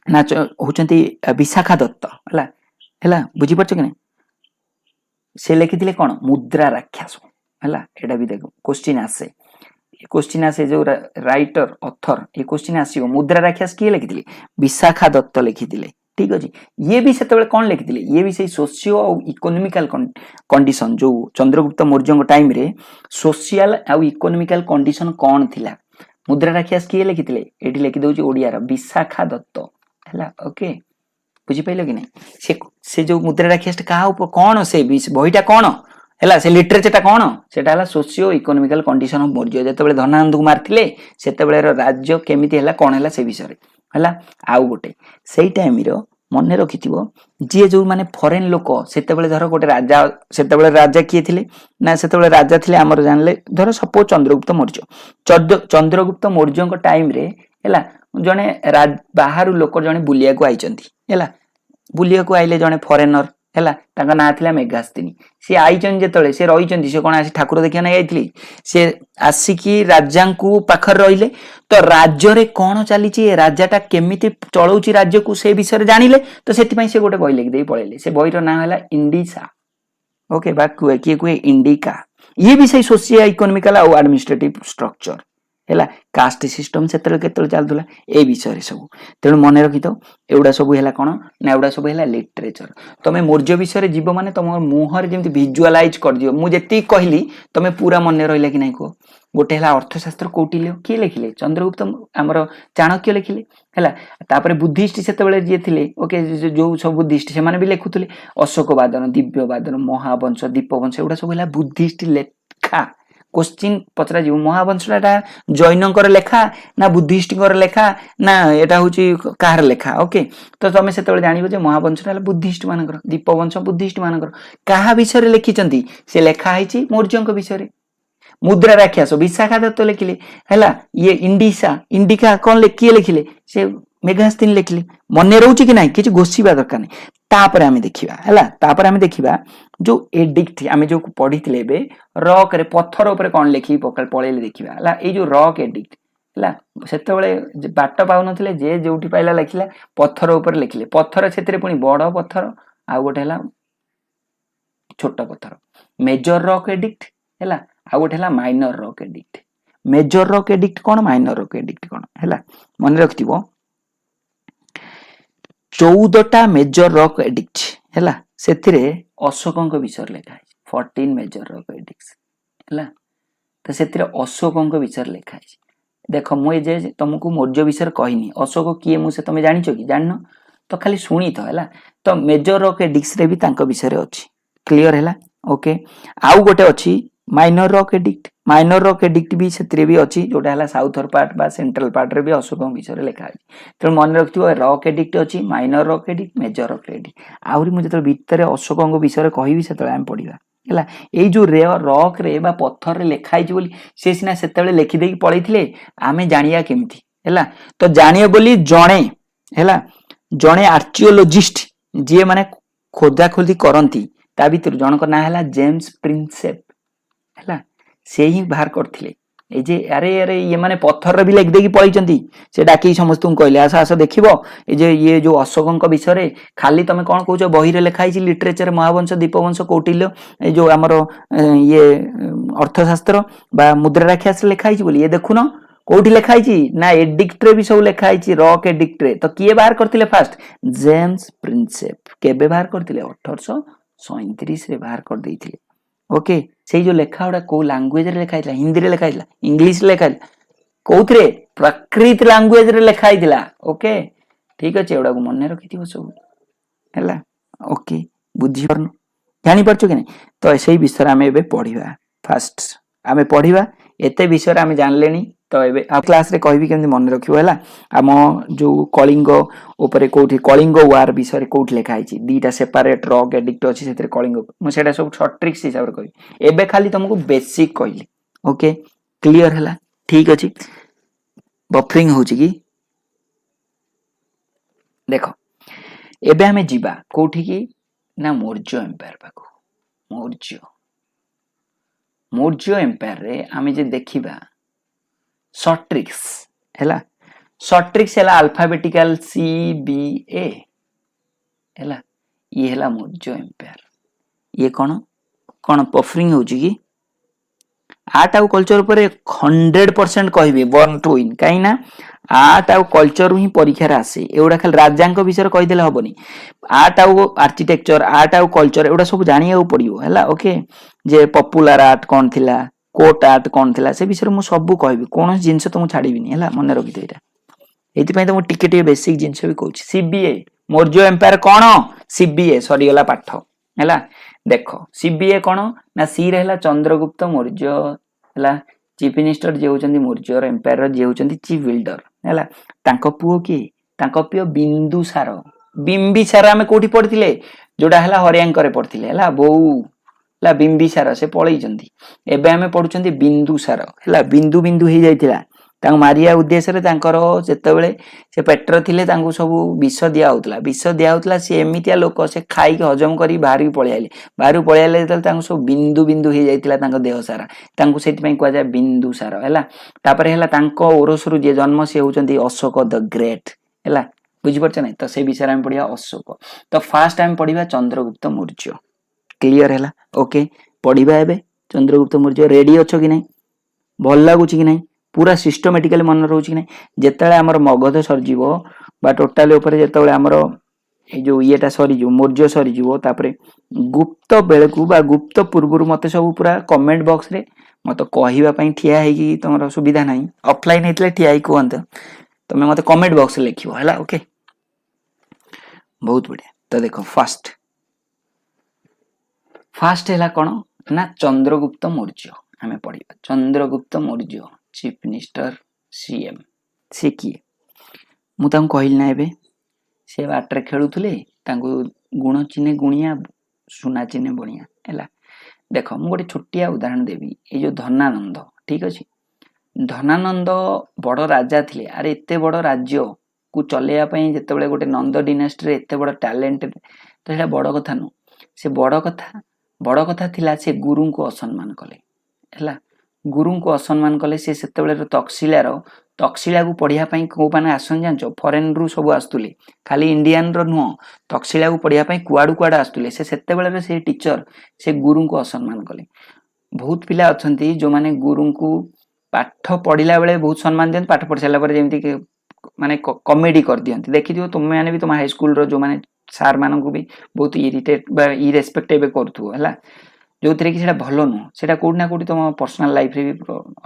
ना होचंती विशाखा दत्त हैला बुझी परछ कि नै से लिखिथिले कोन मुद्रा राक्षस हैला एटा भी देखो क्वेश्चन आसे जो राइटर ऑथर ये क्वेश्चन आसीबो मुद्रा राक्षस किए लिखिथिले विशाखा दत्त लिखिथिले ठीक अछि ये भी सेतेबेले कोन लिखिथिले ये भी सही सोशियो और इकोनॉमिकल कंडीशन जो चंद्रगुप्त मौर्य टाइम रे सोशल और इकोनॉमिकल कंडीशन कोन थिला मुद्रा राक्षस किए लिखिथिले एठी लिखि दउची ओडिया रा विशाखा दत्त हैला ओके बुझी पाइलो कि नै से जो मुद्रा राक्षस का ऊपर कोन से बहिटा कोन हैला से लिटरेचर ता कोन सेटा हला socio economical condition of Maurya जेतेबेले धनानंद को मारथिले सेतेबेले राज्य केमिति हला कोन हला से विषय हला आउ गोटे सेई टाइम रो मने रखिथिबो जे जो माने फॉरेन लोक सेतेबेले धर गोटे राजा सेतेबेले राजा किए थिले ना सेतेबेले राजा थिले हमर जानले धर सपोज चंद्रगुप्त मौर्य टाइम रे हैला जने बाहर लोक जने बुलिया को आइचंती हैला बुलिया को आइले जने फॉरेनर हैला ताका ना थिला मेघास्तिनी से आइचन जेतले से रहिचंती से कोन आसी ठाकुर देखिया नै आइतली से आसी की राजा को पाखर रहिले तो राज्य रे कोन चली ची राजाटा केमिति चलौची राज्य को से विषय जानिले तो सेति पई से गोटे बही लिख देई पळेले से बही रो नाम हला इंडिसा ओके बा किए इंडिका ये भी सही सोशियो इकोनॉमिकल और एडमिनिस्ट्रेटिव स्ट्रक्चर ହେଲା କାଷ୍ଟ ସିଷ୍ଟम ସେତେବେଳେ କେତେବେଳେ ଚାଲୁଥିଲା ଏଇ ବିଷୟରେ ସବୁ। ତେଣୁ ମନେ ରଖିଥାଉ ଏଗୁଡ଼ା ସବୁ ହେଲା କ'ଣ ନା ଏଗୁଡ଼ା ସବୁ ହେଲା ଲିଟରେଚର। ତମେ ମୌର୍ଯ୍ୟ ବିଷୟରେ ଯିବ ମାନେ ତମ ମୁହଁରେ ଯେମିତି ଭିଜୁଆଲାଇଜ କରିଦିଅ। ମୁଁ ଯେତିକି କହିଲି ତମେ ପୁରା ମନେ ରହିଲା କି ନାହିଁ କୁହ। ଗୋଟେ ହେଲା ଅର୍ଥଶାସ୍ତ୍ର କୌଟିଲ୍ୟ, କିଏ ଲେଖିଲେ? ଚନ୍ଦ୍ରଗୁପ୍ତ ଆମର ଚାଣକ୍ୟ ଲେଖିଲେ ହେଲା। ତାପରେ ବୁଦ୍ଧିଷ୍ଟ ସେତେବେଳେ ଯିଏ ଥିଲେ ଓକେ, ଯୋଉ ସବୁ ବୁଦ୍ଧିଷ୍ଟ ସେମାନେ ବି ଲେଖୁଥିଲେ। ଅଶୋକ ବାଦନ, ଦିବ୍ୟ ବାଦନ, ମହାବଂଶ, ଦୀପବଂଶ ଏଗୁଡ଼ା ସବୁ ହେଲା ବୁଦ୍ଧିଷ୍ଟ ଲେଖା। କୋଶ୍ଚିନ୍ ପଚରାଯିବ ମହାବଂଶଟା ଜୈନଙ୍କର ଲେଖା ନା ବୁଦ୍ଧିଷ୍ଟଙ୍କର ଲେଖା ନା ଏଟା ହଉଛି କାହାର ଲେଖା। ଓକେ, ତ ତମେ ସେତେବେଳେ ଜାଣିବ ଯେ ମହାବଂଶଟା ହେଲା ବୁଦ୍ଧିଷ୍ଟ ମାନଙ୍କର, ଦୀପବଂଶ ବୁଦ୍ଧିଷ୍ଟ ମାନଙ୍କର। କାହା ବିଷୟରେ ଲେଖିଛନ୍ତି? ସେ ଲେଖା ହେଇଛି ମୌର୍ଯ୍ୟଙ୍କ ବିଷୟରେ। ମୁଦ୍ରା ରାକ୍ଷସ ବିଶାଖା ଦତ୍ତ ଲେଖିଲେ ହେଲା। ଇଏ ଇଣ୍ଡିକା କଣ କିଏ ଲେଖିଲେ? ସେ ମେଘାସ୍ତିନି ଲେଖିଲେ। ମନେ ରହୁଛି କି ନାହିଁ? କିଛି ଘୋଷିବା ଦରକାର ନାହିଁ। ତାପରେ ଆମେ ଦେଖିବା ହେଲା, ତାପରେ ଆମେ ଦେଖିବା ଯୋଉ ଏଡିକ୍ଟ ଆମେ ଯୋଉ ପଢିଥିଲେ ଏବେ ରକରେ ପଥର ଉପରେ କଣ ଲେଖିକି ପଳେଇଲେ ଦେଖିବା ହେଲା। ଏଇ ଯୋଉ ରକ୍ ଏଡିକ୍ଟ ହେଲା, ସେତେବେଳେ ବାଟ ପାଉନଥିଲେ ଯେ ଯୋଉଠି ପାଇଲା ଲେଖିଲା, ପଥର ଉପରେ ଲେଖିଲେ। ପଥର ସେଥିରେ ପୁଣି ବଡ ପଥର ଆଉ ଗୋଟେ ହେଲା ଛୋଟ ପଥର। ମେଜର ରକ୍ ଏଡିକ୍ଟ ହେଲା, ଆଉ ଗୋଟେ ହେଲା minor rock edict. Major rock edict କଣ, ମାଇନର ରକ୍ ଏଡିକ୍ଟ କଣ ହେଲା ମନେ ରଖିଥିବ। 14ଟା ମେଜର ରକ୍ ଏଡିକ୍ଟ ହେଲା, ସେଥିରେ ଅଶୋକଙ୍କ ବିଷୟରେ ଲେଖା ହେଇଛି। 14 ମେଜର ରକ୍ ଏଡିକ୍ଟ ହେଲା, ତ ସେଥିରେ ଅଶୋକଙ୍କ ବିଷୟରେ ଲେଖା ହେଇଛି। ଦେଖ ମୁଁ ଏ ଯେ ତମକୁ ମୌର୍ଯ୍ୟ ବିଷୟରେ କହିନି, ଅଶୋକ କିଏ ମୁଁ ସେ ତମେ ଜାଣିଛ କି? ଜାଣିନ ତ ଖାଲି ଶୁଣିଥ ହେଲା। ତ ମେଜର ରକ୍ ଏଡିକ୍ଟ ରେ ବି ତାଙ୍କ ବିଷୟରେ ଅଛି। କ୍ଲିୟର ହେଲା ଓକେ। ଆଉ ଗୋଟେ ଅଛି minor rock edict. Minor rock edict ବି ସେଥିରେ ବି ଅଛି, ଯୋଉଟା ହେଲା ସାଉଥର ପାର୍ଟ ବା ସେଣ୍ଟ୍ରାଲ ପାର୍ଟରେ ବି ଅଶୋକଙ୍କ ବିଷୟରେ ଲେଖା ହେଇଛି। ତେଣୁ ମନେ ରଖିଥିବ ରକ୍ ଏଡିକ୍ଟ ଅଛି, minor rock edict, major rock edict. ଆହୁରି ମୁଁ ଯେତେବେଳେ ଭିତରେ ଅଶୋକଙ୍କ ବିଷୟରେ କହିବି ସେତେବେଳେ ଆମେ ପଢିବା ହେଲା। ଏଇ ଯୋଉ ରକ୍ ରେ ବା ପଥରରେ ଲେଖା ହେଇଛି ବୋଲି ସେ ସିନା ସେତେବେଳେ ଲେଖିଦେଇକି ପଳେଇଥିଲେ, ଆମେ ଜାଣିବା କେମିତି ହେଲା। ତ ଜାଣିବ ବୋଲି ଜଣେ ଆର୍ଚିଓଲୋଜିଷ୍ଟ ଯିଏ ମାନେ ଖୋଦାଖୋଦି କରନ୍ତି, ତା ଭିତରୁ ଜଣଙ୍କ ନାଁ ହେଲା ଜେମ୍ସ ପ୍ରିନ୍ସେପ ହେଲା। ସେ ହିଁ ବାହାର କରିଥିଲେ এই যে আরে আরে ইয়ে মানে ପଥରରେ ବି ଲେଖିଦେଇକି ପଳେଇଛନ୍ତି। ସେ ଡାକିକି ସମସ୍ତଙ୍କୁ କହିଲେ ଆସ ଆସ ଦେଖିବ ଏଇ ଯେ ଇଏ ଯୋଉ ଅଶୋକଙ୍କ ବିଷୟରେ ଖାଲି ତମେ କଣ କହୁଛ ବହିରେ ଲେଖା ହେଇଛି ଲିଟରେଚର ମହାବଂଶ ଦୀପବଂଶ କୌଟିଲ୍ୟ ଏଇ ଯୋଉ ଆମର ଇଏ ଅର୍ଥଶାସ୍ତ୍ର ବା ମୁଦ୍ରା ରାକ୍ଷସରେ ଲେଖା ହେଇଛି ବୋଲି, ଇଏ ଦେଖୁନ କୋଉଠି ଲେଖା ହେଇଛି ନା ଏଡିକ୍ଟରେ ବି ସବୁ ଲେଖା ହେଇଛି, ରକ୍ ଏଡିକ୍ଟରେ। ତ କିଏ ବାହାର କରିଥିଲେ ଫାଷ୍ଟ? ଜେମ୍ସ ପ୍ରିନ୍ସେପ। କେବେ ବାହାର କରିଥିଲେ? 1837ରେ ବାହାର କରିଦେଇଥିଲେ। ଓକେ, ସେଇ ଯୋଉ ଲେଖା ଗୁଡା କୋଉ ଲାଙ୍ଗୁଏଜରେ ଲେଖା ହେଇଥିଲା? ହିନ୍ଦୀରେ ଲେଖା ହେଇଥିଲା, ଇଂଲିଶରେ ଲେଖା ହେଇଥିଲା, କୋଉଥିରେ? ପ୍ରାକୃତ ଲାଙ୍ଗୁଏଜରେ ଲେଖା ହେଇଥିଲା। ଓକେ ଠିକ ଅଛି, ଏଗୁଡାକୁ ମନେ ରଖିଥିବ ସବୁ ହେଲା। ଓକେ ବୁଝିପାରୁନ, ଜାଣିପାରୁଛ କି ନାଇଁ? ତ ସେଇ ବିଷୟରେ ଆମେ ଏବେ ପଢିବା। ଫାଷ୍ଟ ଆମେ ପଢିବା, ଏତେ ବିଷୟରେ ଆମେ ଜାଣିଲେଣି। ତ ଏବେ ଆଉ କ୍ଲାସରେ କହିବି କେମିତି ମନେ ରଖିବ ହେଲା। ଆମ ଯୋଉ କଳିଙ୍ଗ ଉପରେ କୋଉଠି କଳିଙ୍ଗ ୱାର ବିଷୟରେ କୋଉଠି ଲେଖା ହେଇଛି, ଦିଟା ସେପାରେଟ ରକ୍ ଏଡିକ୍ଟ ଅଛି ସେଥିରେ କଳିଙ୍ଗ, ମୁଁ ସେଇଟା ସବୁ ସର୍ଟ ଟ୍ରିକ୍ସ ହିସାବରେ କହିବି। ଏବେ ଖାଲି ତମକୁ ବେସିକ କହିଲି। ଓକେ କ୍ଲିୟର ହେଲା, ଠିକ ଅଛି। ବଫରିଂ ହଉଛି କି? ଦେଖ ଏବେ ଆମେ ଯିବା କୋଉଠିକି ନା ମୌର୍ଯ୍ୟ ଏମ୍ପାୟାର ପାଖକୁ। ମୌର୍ଯ୍ୟ ଏମ୍ପାୟାରରେ ଆମେ ଯଦି ଦେଖିବା ସର୍ଟ ଟ୍ରିକ୍ସ ହେଲା, ସର୍ଟ ଟ୍ରିକ୍ସ ହେଲା ଆଲଫାବେଟିକାଲ CBA ହେଲା। ଇଏ ହେଲା ମୌର୍ଯ୍ୟ ଏମ୍ପାୟାର। ଇଏ କଣ କଣ ବଫରିଂ ହଉଛି କି? ଆର୍ଟ ଆଉ କଲଚର ଉପରେ 100% କହିବି, ବର୍ନ ଟୁ ୱିନ୍। କାହିଁକି ନା ଆର୍ଟ ଆଉ କଲଚର ହିଁ ପରୀକ୍ଷାରେ ଆସେ। ଏଗୁଡା ଖାଲି ରାଜାଙ୍କ ବିଷୟରେ କହିଦେଲେ ହବନି। ଆର୍ଟ ଆଉ ଆର୍କିଟେକ୍ଚର, ଆର୍ଟ ଆଉ କଲଚର ଏଗୁଡା ସବୁ ଜାଣିବାକୁ ପଡିବ ହେଲା। ଓକେ, ଯେ ପପୁଲାର ଆର୍ଟ କଣ ଥିଲା, କୋର୍ଟ ଆର୍ଟ କଣ ଥିଲା, ସେ ବିଷୟରେ ମୁଁ ସବୁ କହିବି, କୌଣସି ଜିନିଷ ତ ମୁଁ ଛାଡିବିନି ହେଲା। ମନେ ରଖିଥିବ ଏଇଟା। ଏଇଥିପାଇଁ ତ ମୁଁ ଟିକେ ଟିକେ ବେସିକ ଜିନିଷ ବି କହୁଛି। CBA ମୌର୍ଯ୍ୟ ଏମ୍ପାୟାର କଣ? CBA ସରିଗଲା ପାଠ ହେଲା। ଦେଖ CBA କଣ ନା ସି ରେ ହେଲା ଚନ୍ଦ୍ରଗୁପ୍ତ ମୌର୍ଯ୍ୟ ହେଲା, ଚିଫ ମିନିଷ୍ଟର ଯିଏ ହଉଛନ୍ତି ମୌର୍ଯ୍ୟ ଏମ୍ପାୟାର ଯିଏ ହଉଛନ୍ତି ଚିଫ ବିଲ୍ଡର ହେଲା। ତାଙ୍କ ପୁଅ କିଏ? ତାଙ୍କ ପୁଅ ବିନ୍ଦୁସାର। ବିମ୍ବିସାର ଆମେ କୋଉଠି ପଢିଥିଲେ? ଯୋଉଟା ହେଲା ହରିୟାଙ୍କରେ ପଢିଥିଲେ ହେଲା। ବୋଉ ହେଲା ବିମ୍ବିସାର, ସେ ପଳେଇଛନ୍ତି। ଏବେ ଆମେ ପଢୁଛନ୍ତି ବିନ୍ଦୁସାର ହେଲା। ବିନ୍ଦୁ ବିନ୍ଦୁ ହେଇଯାଇଥିଲା, ତାଙ୍କୁ ମାରିବା ଉଦ୍ଦେଶ୍ୟରେ ତାଙ୍କର ଯେତେବେଳେ ସେ ପେଟରେ ଥିଲେ ତାଙ୍କୁ ସବୁ ବିଷ ଦିଆ ହଉଥିଲା। ବିଷ ଦିଆ ହଉଥିଲା, ସେ ଏମିତିଆ ଲୋକ, ସେ ଖାଇକି ହଜମ କରିକି ବାହାରିକି ପଳେଇ ଆଇଲେ। ବାହାରକୁ ପଳେଇ ଆଇଲେ ଯେତେବେଳେ ତାଙ୍କୁ ସବୁ ବିନ୍ଦୁ ବିନ୍ଦୁ ହେଇଯାଇଥିଲା ତାଙ୍କ ଦେହ ସାରା, ତାଙ୍କୁ ସେଥିପାଇଁ କୁହାଯାଏ ବିନ୍ଦୁସାର ହେଲା। ତାପରେ ହେଲା ତାଙ୍କ ଔରସରୁ ଯିଏ ଜନ୍ମ ସିଏ ହଉଛନ୍ତି ଅଶୋକ ଦ ଗ୍ରେଟ ହେଲା। ବୁଝିପାରୁଛ ନାଇଁ? ତ ସେଇ ବିଷୟରେ ଆମେ ପଢିବା ଅଶୋକ। ତ ଫାଷ୍ଟ ଆମେ ପଢିବା ଚନ୍ଦ୍ରଗୁପ୍ତ ମୌର୍ଯ୍ୟ। କ୍ଲିୟର ହେଲା? ଓକେ ପଢିବା ଏବେ ଚନ୍ଦ୍ରଗୁପ୍ତ ମୌର୍ଯ୍ୟ। ରେଡି ଅଛ କି ନାଇଁ? ଭଲ ଲାଗୁଛି କି ନାଇଁ? पूरा सिस्टमेटिकली मन रोच कि जिते आमर मगध सरीज टोटाली जिते आमर जो येटा सरीज मौर्य सरीज गुप्त बेलू गुप्त पूर्व मत सब पूरा कमेंट बॉक्स रे मत कहवाई ठिया है तुम सुविधा ना ऑफलाइन होते ठिया कहते तुम्हें मत कमेंट बॉक्स लिख है ओके बहुत बढ़िया। तो देखो फास्ट है कौन ना चंद्रगुप्त मौर्य आम पढ़ा Chandragupta Maurya chief minister CM सी किए मुझे कहली ना एबे से बाटर खेलुले गुण चिन्हे गुणिया सुना चिन्हे बणिया है देख मु गोटे छोटिया उदाहरण देवी ये जो धनानंद ठीक अच्छे धनानंद बड़ राजा थे अरे एत बड़ राज्य को चलैयापाई जिते गोटे नंद डिनेस्टी एत बड़ टैलेंट तो ये बड़ कथा नु से बड़ कथा थिला से गुरु को असम्मान कले है गुरु को असम्मान कले से तकशिला को पढ़ाई कौ मैंने आसन जान फरेन रु सब आसुले खाली इंडियन नुह तकशिला को पढ़ाई कुआड़ू कुआड़े आसुले से टीचर से गुरु को असम्मान कले बहुत पिला अच्छा जो मैंने गुरु को पाठ पढ़ला बेले बहुत सम्मान दिखाते पाठ पढ़ सारापर जमी माने कॉमेडी कर दियंती देखी दियो तुम मैंने भी तुम हाई स्कूल रो जो माने सार मानक भी बहुत इरिटेट बा इरेस्पेक्ट एबे करथु हला जो थरे कि सेटा भलो नु सेटा कोड ना कोड तुम पर्सनल लाइफ रे भी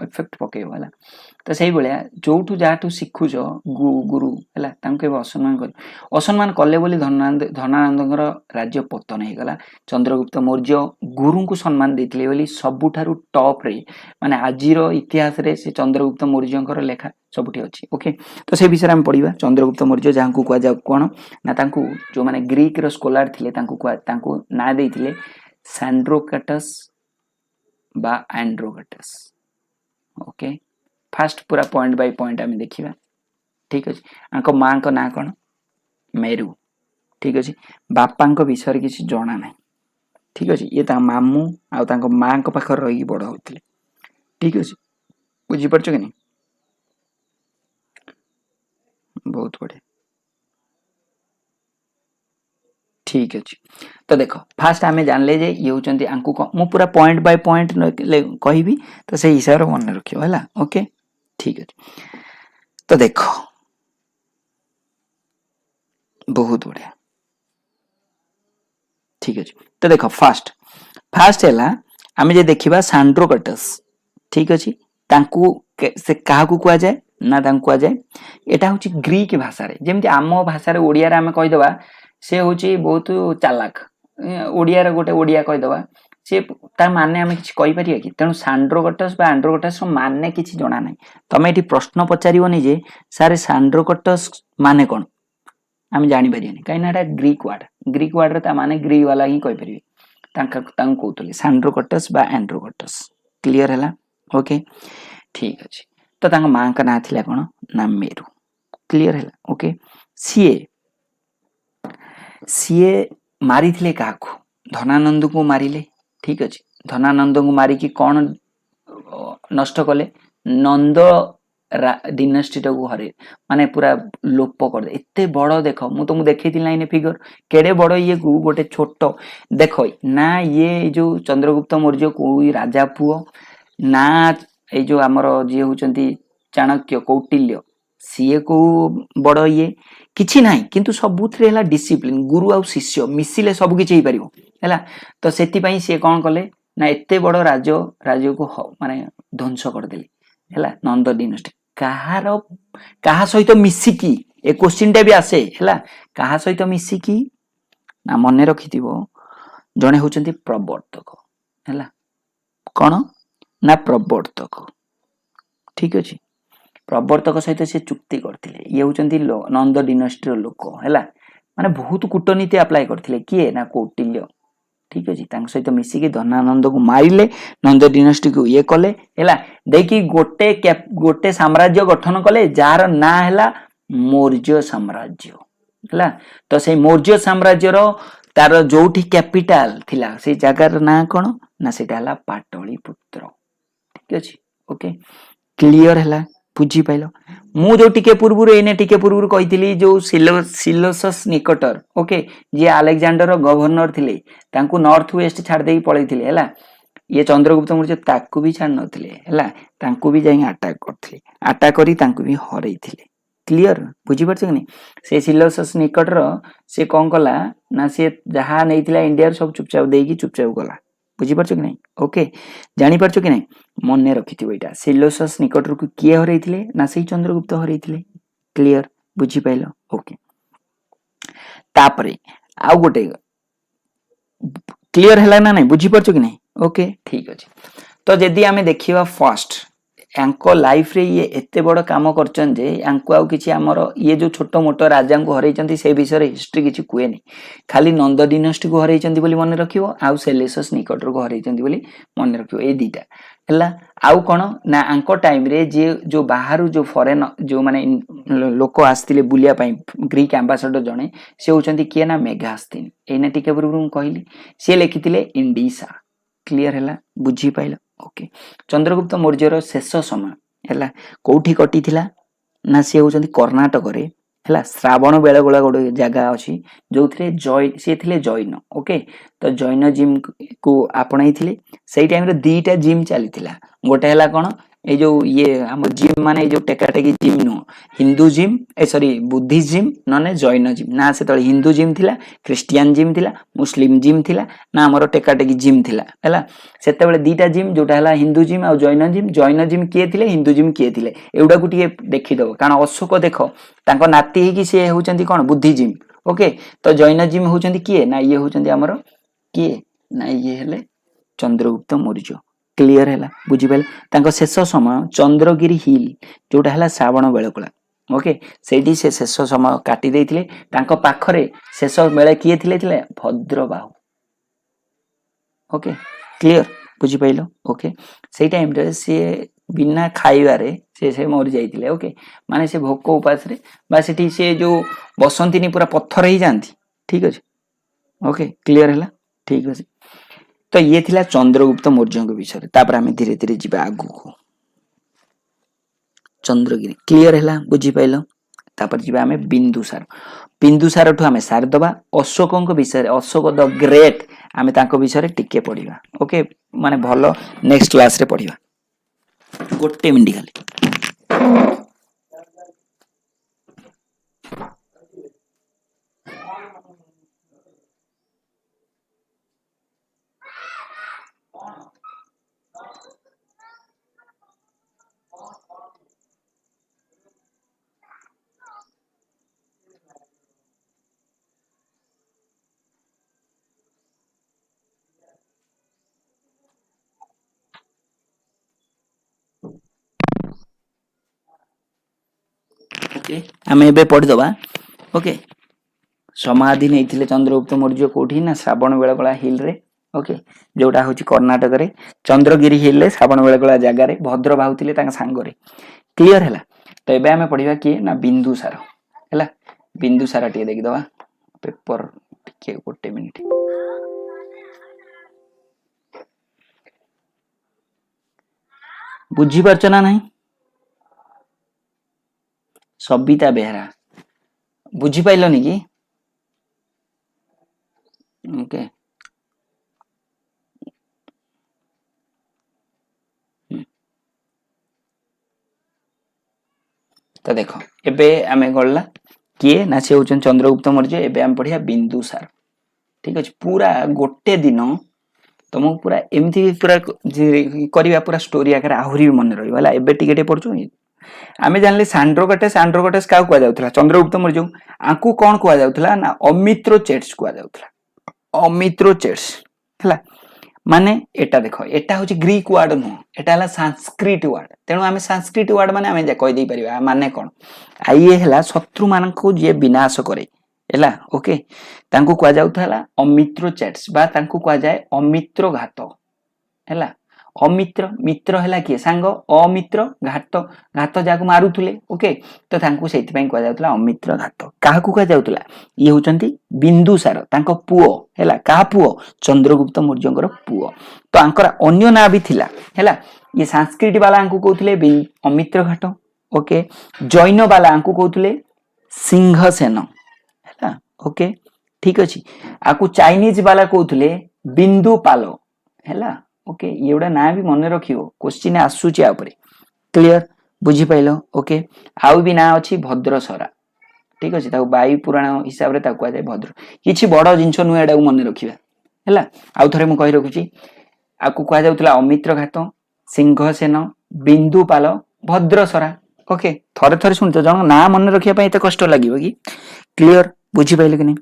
इफेक्ट पकेबो हला तो सही भलिया जोठु जाठु सिखु जो गुरु हला तांके असम्मान कले बोली धनानंदकर राज्य पतन हे गला चंद्रगुप्त मौर्य गुरु को सम्मान देथिले बोली सबुठारु टॉप रे माने आजिरो इतिहास रे से चंद्रगुप्त मौर्यकर लेखा सबुठी अछि ओके। तो से विषय हम पढ़िबा चंद्रगुप्त मौर्य जहां को कुआ जा कोन ना तांकु जो माने ग्रीक रो स्कॉलर थिले तांकु ना देथिले सैंड्रोकेटस बा एंड्रोकेटस ओके। फास्ट पूरा पॉइंट बाय पॉइंट आम देखा ठीक अच्छे आंक माँ का ना कौन मेरू ठीक अच्छे बापा विषय किसी जना ना ठीक अच्छे ये मामू आ माँ पाखे रही बड़ होते ठीक अच्छे बुझीपार कि नहीं बहुत बढ़िया ठीक अच्छे। तो देख फास्ट आम जानले जे ये होचंती आंकु मु पूरा पॉइंट बाय पॉइंट कहबी तो से हिसाब से मन रखियो है ओके ठीक है। तो देखो बहुत बढ़िया ठीक अच्छे। तो देखो फास्ट है आम जे देखा सैंड्रोकेटस ठीक अच्छे तांकू से क्या कह जाए ना कह जाए यहाँ हूँ ग्रीक भाषा जमी आम भाषा ओडिया आम कहीदे से हूँ बहुत चालाक ओडिया गोटे ओडिया कहीदे सी तार माने आम कि कि तेणु सैंड्रोकेटस बा एंड्रोकेटस माने किसी जना ना तुम ये प्रश्न पचारनी जे सारे सैंड्रोकेटस माने कौन आम जापर कहीं ग्रीक वार्ड माने ग्रीक वाला ही कहीपर कहते सैंड्रोकेटस बा एंड्रोकेटस क्लीयर है ओके ठीक अच्छे। तो माँ का ना थिला कौन ना मेरू क्लीयर है ओके। सीए मारी थे क्या धनानंद को मारिले ठीक अच्छे धनानंद को मारिकी कौन नष्ट कले नंद डिनेस्टी को हरे माने पूरा लोप कर एते बड़ देख मु तुमको देखी ना इन फिगर केड़े बड़ ये को गोटे छोट देख ना ये जो चंद्रगुप्त मौर्य को राजा पुओ ना ये जो आमर जी होचंती चाणक्य कौटिल्य सीए को बड़ ये किछि नाही किंतु सबुथरे हला डिसिप्लिन गुरु आ शिष्य मिसिले सब किछि पारिबो हैला। तो सेति पई से कोन कले ना एते बड़ राज्य को माने ध्वंस कर देले हैला नंद डिनेस्टी कहा सहित मिसिकी ए क्वेश्चन टा भी आसे हैला कहा सहित मिसिकी ना मन रखिथिबो जणे होचंती प्रवर्तक हैला कोन ना प्रवर्तक ठीक अच्छे प्रवर्तक सहित से चुक्ति करते ये होचंती नंद डिनेस्टी लोक हैला माने बहुत कूटनीति अप्लाई करते किए ना कौटिल्य ठीक अच्छे सहित मिसिकी धनानंद को मारिले नंद डिनेस्टी को ये कले हैला देखी गोटे साम्राज्य गठन कले जार ना हैला मौर्य साम्राज्य हैला। तो से मौर्य साम्राज्य रो तार जोठी कैपिटल थिला से जगार ना कौन ना सेटा हैला पाटलिपुत्र ठीक अच्छे ओके क्लियर है बुझी पाइल मु जो टिके पूर्व एने टिके पूर्व कही जो सिलोसस निकटर ओके जी अलेक्जेंडर गवर्नर थिले तांकू नॉर्थ वेस्ट छाड़ दे पड़े है ये चंद्रगुप्त मौर्य ताकू भी छाड़ नथिले हैला तांकू भी जाई अटैक करथिले अटैक करी तांकू भी हरैथिले क्लियर बुझी परछ कि नहीं से सिलोसस निकट रो से कोन कला ना से जहा नैथिला इंडिया सब चुपचाप देकी चुपचाप गला बुझी परछ कि नहीं ओके जानि परछ कि नहीं मने रखिथिबो एटा सिलोसस निकट रो किए हरैथिले ना से चंद्रगुप्त हरैथिले क्लियर बुझी पाइलो ओके तापरे आउ गोटे क्लियर है ना नहीं बुझी परछ कि नहीं ओके ठीक अछि तो जदी आमे देखिबा फर्स्ट यांको लाइफ रे ये एते बड़ काम करचन जे यांको आउ किछि हमर ये जो छोटो मोटो राजा को हरैचंती से विषय रे हिस्ट्री किछि कुए नै खाली नंद डिनेस्टी को हरैचंती बोली मन रखिबो आउ सेलेसस निकट रो हरैचंती बोली मन रखिबो ए दीटा हला आउ कोन ना अंको टाइम रे जे जो बाहरु जो फॉरेन जो माने लोक आस्तिले बुलिया पई ग्रीक एम्बेसडर जणे से होचंती किए ना मेगास्थिन एना टिके पूर्व कहली से लिखितिले इंडिसा क्लियर हला बुझी पाइलो ओके चंद्रगुप्त मौर्य शेष समय है कौटी कटी ना सी हूँ कर्णाटक रे है श्रावण बेलगोला गोटे जगह अच्छी जो सी थे जैन ओके तो जैनजिम को आपणाई से टाइम दीटा जिम चली गोटे है कौन ये जो ये आम जिम माने जो टेकाटेकी जिम नुह हिंदू जिम सॉरी बुद्धिस्ट जिम ना जैन जिम ना से हिंदू जिम थिला क्रिस्टियन जिम थिला मुस्लिम जिम थिला ना आमर टेकाटेकी जिम थिला हैला सेते दीटा जिम जोटा है हिंदू जिम और जैन जिम किए थिले हिंदू जिम किए थिले एउडा को टिके देखिदब कारण अशोक देख तांको नाती हेकी से होचंती कोन बुद्धि जिम ओके तो जैन जिम होचंती किए ना ये होचंती आमर किए ना ये हेले चंद्रगुप्त मौर्य क्लियर है बुझिपारे शेष समय चंद्रगिरी हिल जोटा है श्रावण बेलकुला ओके से शेष समय काटी देइथिले तांको पाखरे शेष बेले किए थिले भद्रबाहु ओके क्लियर बुझिपाइलो ओके से टाइम रे से बिना खाइबारे से मरी जाइथिले ओके माने से भोक उपास रे बा सेठी से जो बसंतीनी पूरा पत्थर ही जानती ठीक अछि ओके क्लियर है ठीक अछि तो ये थिला चंद्रगुप्त मौर्य विषय तापर आमे धीरे धीरे जीवा आगु को चंद्रगिरी क्लियर है बुझी पाइलो तापर जीवा आमे बिंदुसार ठु आमे सार दबा अशोक विषय अशोक द ग्रेट आमे तांको विषय टिके पढिबा ओके माने भलो नेक्स्ट क्लास रे पढिबा गोटे मिनिट खाली ओके आमे एबे पढि दबा ओके समाधि नहीं चंद्रगुप्त मौर्य कोठी ना श्रावण बेलगोला हिल रे ओके जोटा हूँ कर्णाटक रे चंद्रगिरी हिल रे श्रावण बेलगोला जगह रे भद्र बाहुतिले तांग सांग रे क्लियर है तो एबे आमे पढिबा कि ना बिंदुसार है बिंदुसार टी देखि दबा पेपर टिके गोटे मिनिट बुझी परछ ना नहीं सबिता बेहरा बुझी पाइलनी कि ओके तो देखो एबे आमे गल्ला किए ना से होचन चंद्रगुप्त मौर्य एबे आमे पढिया बिंदुसार ठीक अछि पूरा गोटे दिन तुमको पूरा एमती पूरा करिया पूरा स्टोरी आकर आहुरी मन रहिबा हला एबे टिके पढछु आमे जानले सैंड्रोगोटस का कुआ जाउथला चंद्रगुप्त मौर्य आकु कोन कुआ जाउथला ना अमित्रोचेट्स कुआ जाउथला अमित्रोचेट्स हला माने एटा देखो एटा होची ग्रीक वर्ड नो एटा हला संस्कृत वर्ड तेनु आमे संस्कृत वर्ड माने आमे कहि दे परिबा माने कोन आइए हला शत्रु मान को जे विनाश करे हला ओके तांको कुआ जाउथला अमित्रोचेट्स बा तांको कुआ जाय अमित्र घात हला अमित्र मित्र हला किए सांग अमित्र घात घात जाको मारुथुले ओके तो तांको सेति पई कुआ जाउथला अमित्र घात काहा को कुआ जाउथला ये होचंती बिंदुसार तांको पुओ हला का पुओ चंद्रगुप्त मौर्यंकर पुओ तो आंकर अन्य ना भी थिला हला ये संस्कृत वाला आंको कहउथले अमित्र घाट ओके जैन वाला आंको कहउथले सिंहसेन हला ओके ठीक अछि आकु चाइनीज वाला कहउथले बिंदुपाल हला ओके ये गुड़ा ना भी मन रखियो क्वेश्चन आसूची आ ऊपर क्लियर बुझी पाइलो ओके आउ भी ना अछि भद्रसरा ठीक अछि ताको वायु पुराण हिसाब रे ताको जाय भद्र किछि बड़ जिंस नु एडा मन रखिबा हैला आउ थरे मु कहि रखुची आकु कहा जाउतला अमित्रघात सिंहसेन बिंदुपाल भद्रसरा ओके थरे थरे सुनतो जण ना मन रखिया पई एते कष्ट लागिबो कि क्लियर बुझी पाइले कि नै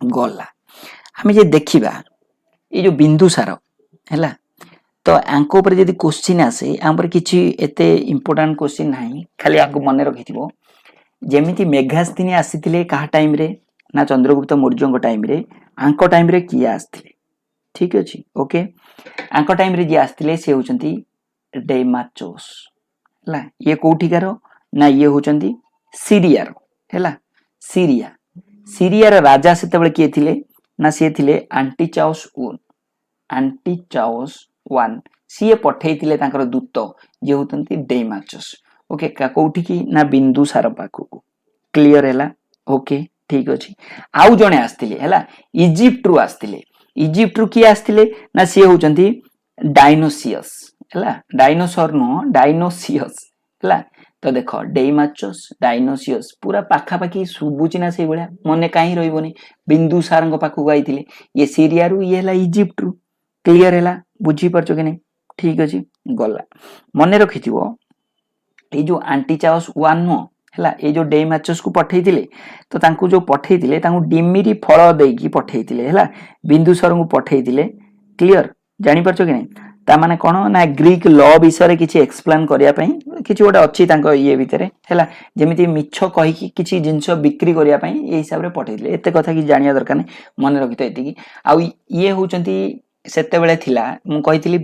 गला हमें जे देखिबा ये जो बिंदुसार हैला तो आंको ऊपर यदि क्वेश्चन आसे आम पर किछि एते इंपोर्टेंट क्वेश्चन नाही खाली आंको मन रखिथिबो जेमिति मेघास्थिनी आसीथिले काहा टाइम रे ना चंद्रगुप्त मौर्यଙ୍କ टाइम रे आंको टाइम रे किया आस्थिले ठीक अछि ओके आंको टाइम रे जे आस्थिले से होचंती डेमाचोस हैला ये कोठिकार ना ये होचंती सीरिया रो हैला सीरिया सीरिया रा राजा सेतेबेले किए थिले ना से थिले आंटीचाओस 1 सीए पठेइथिले तांकर दूत जे होतंती डेमाचोस ओके कोठी की ना बिंदुसार पाखु क्लियर हैला ओके ठीक अछि आउ जणे आस्थिले हैला इजिप्ट रु आस्थिले इजिप्ट रु की आस्थिले ना से होचंती डायनोसियस हैला डायनोसर नो डायनोसियस हैला तो देखो डेमाचोस डायनोसियस पूरा पाखा पाखी सुबुची ना से भलिया मने काहे रहिबोनी बिंदुसारଙ୍କ पाखु आइथिले ये सीरिया रु ये हैला इजिप्ट रु क्लियर हैला बुझी परछो कि नै ठीक अछि गला मने रखिथिबो ए जो आंटीचाओस 1 नो हैला ए जो डेमाचोस को पठेइथिले तो तांकु जो पठेइथिले तांकु डिमिरी फळ देकी पठेइथिले हैला बिंदुसार को पठेइथिले क्लियर जानि परछो कि नै ता माने कोन ना ग्रीक लॉ विषय किछि एक्सप्लेन करिया पई किछि गोटे अछि तांको ये भितरे हैला जेमिति मिछ कहि कि किछि जिंस बिक्री करिया पई ए हिसाब रे पठेइथिले एते कथा कि जानिया दरकार नै मन रखितो एतिकी आ ये होचंती सेते बेले थिला मु कहिथिली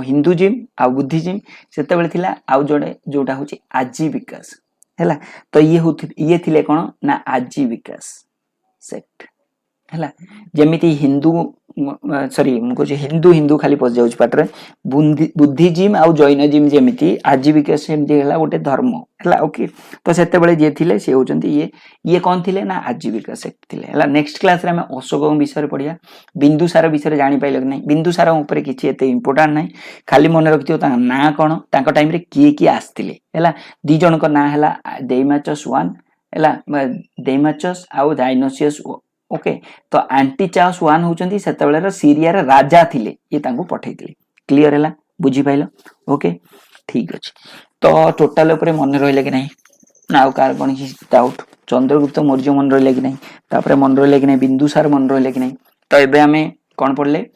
हिंदुजिम आ बुद्धिजिम सेते बेले थिला आ जोडे जोटा होची आजीविकास हैला तो ये थिले कोन ना आजीविकास सेक्ट हैला जेमिति हिंदू सॉरी मु कहै हिंदू हिंदू खाली पस जाउछ पाटरे बुद्धिजिम आ जैनजिम जेमिति आजीविका सेमिति हैला गोटे धर्म हैला ओके तो सेते बेले जे थिले से होचंती ये कोन थिले ना आजीविका सेक्ट थिले हैला नेक्स्ट क्लास रे हम अशोक विषय पढिया बिंदुसार विषय जानि पाइले कि नै बिंदुसार ऊपर किछि एते इंपोर्टेंट नै खाली मन रखियो ता ना कोन तांको टाइम रे की आस्थिले हैला दी जण को ना हैला डेमाचोस 1 हैला डेमाचोस आ डायनोसियस ओके तो आंटीचाओस 1 होचंती सेते बेले सीरिया रे राजा थिले ये तांको पठेइथिले क्लियर हैला बुझी पाइलो ओके ठीक अछि तो टोटल ऊपर मन रहले कि नै नाउ कार कोन कि डाउट चंद्रगुप्त मौर्य मन रहले कि नै तापरे मन रहले कि नै बिंदुसार मन रहले कि नै तो एबे हमें कोन पढले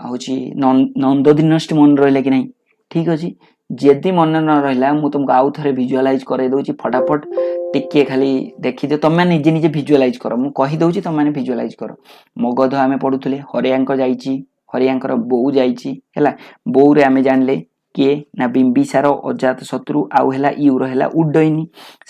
होची नंद डायनेस्टी मन रहले कि नै ठीक अछि जेदी मन न रहला मु तुमको आउ थरे विजुअलाइज करे दोची फटाफट टिके खाली देखि दे तमे निजे निजे विजुअलाइज करो मु कहि दोची तमे विजुअलाइज करो मगध हमें पढुतले हरियांक जाईची हरियांकर बोउ जाईची हैला बोउ रे हमें जानले के ना बिंबिसार अजात शत्रु आउ हैला यूरो हैला उड्डयनी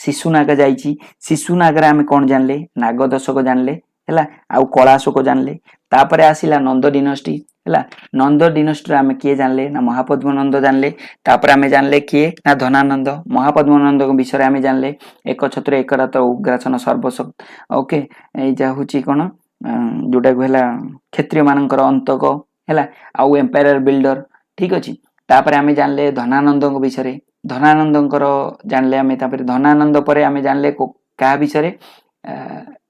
शिशुनाग जाईची शिशुनाग रे हमें कोन जानले नागदशक जानले हैला आउ कलाशक जानले तापरे आसीला नंद डायनेस्टी हैला नंद डायनेस्टी हमें के जानले ना महापद्मनंद जानले तापरे हमें जानले के ना धनानंद महापद्मनंद को विषय हमें जानले एक छत्र एक रात उग्रासन सर्वशक्त ओके ए जा होची कोन जोटा कहला क्षत्रिय मानकर अंतक हैला आउ एम्पायर बिल्डर ठीक अछि तापरे हमें जानले धनानंद को विषय धनानंदଙ୍କର जानले हमें तापरे धनानंद परे हमें जानले का विषय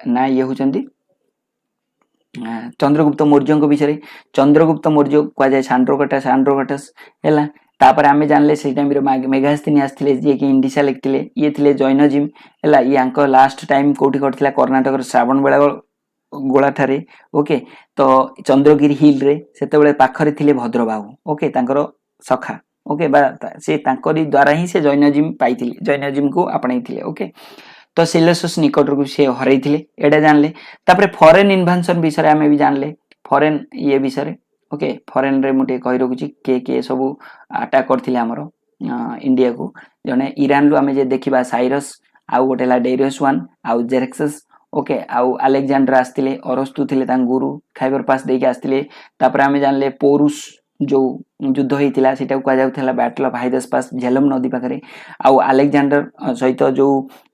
ना ये होचंती चंद्रगुप्त मौर्य विषय चंद्रगुप्त मौर्य कह जाय सांड्रोगटस हैला तापर हमें जानले से टाइम रे मेघास्थिनी आस्थिले जे कि इंडिसा लिखथिले ये थिले जैनजिम हैला ये आंको लास्ट टाइम कोठी करथिला कर्नाटक रे श्रावण बेला गोला ठारे ओके तो चंद्रगिरी हिल रे सेते बेले पाखरे थिले भद्रबाहु ओके तांकर सखा ओके बा से तांकरी द्वारा ही से जैनजिम पाइथिले जैनजिम को आपणैथिले ओके तो सिलेसस निकट को से हरैथिले एडा जानले तापरे फॉरेन इन्वेंशन विषय हमें भी जानले फॉरेन ये विषय ओके फॉरेन रे मुटे कहि रखुची के सब अटैक करथिले हमरो इंडिया को जने ईरान लो हमें जे देखिबा साइरस आउ गोटेला डेरियस 1 आउ जेरेक्सस ओके आउ अलेक्जेंडर आस्थिले अरस्तु थिले तां गुरु खाइबर पास देके आस्थिले तापरे हमें जानले पोरुस जो युद्ध होइतिला सेटा को जाउथला बैटल ऑफ हाइदस पास झेलम नदी पाखरे आउ अलेक्जेंडर सहित जो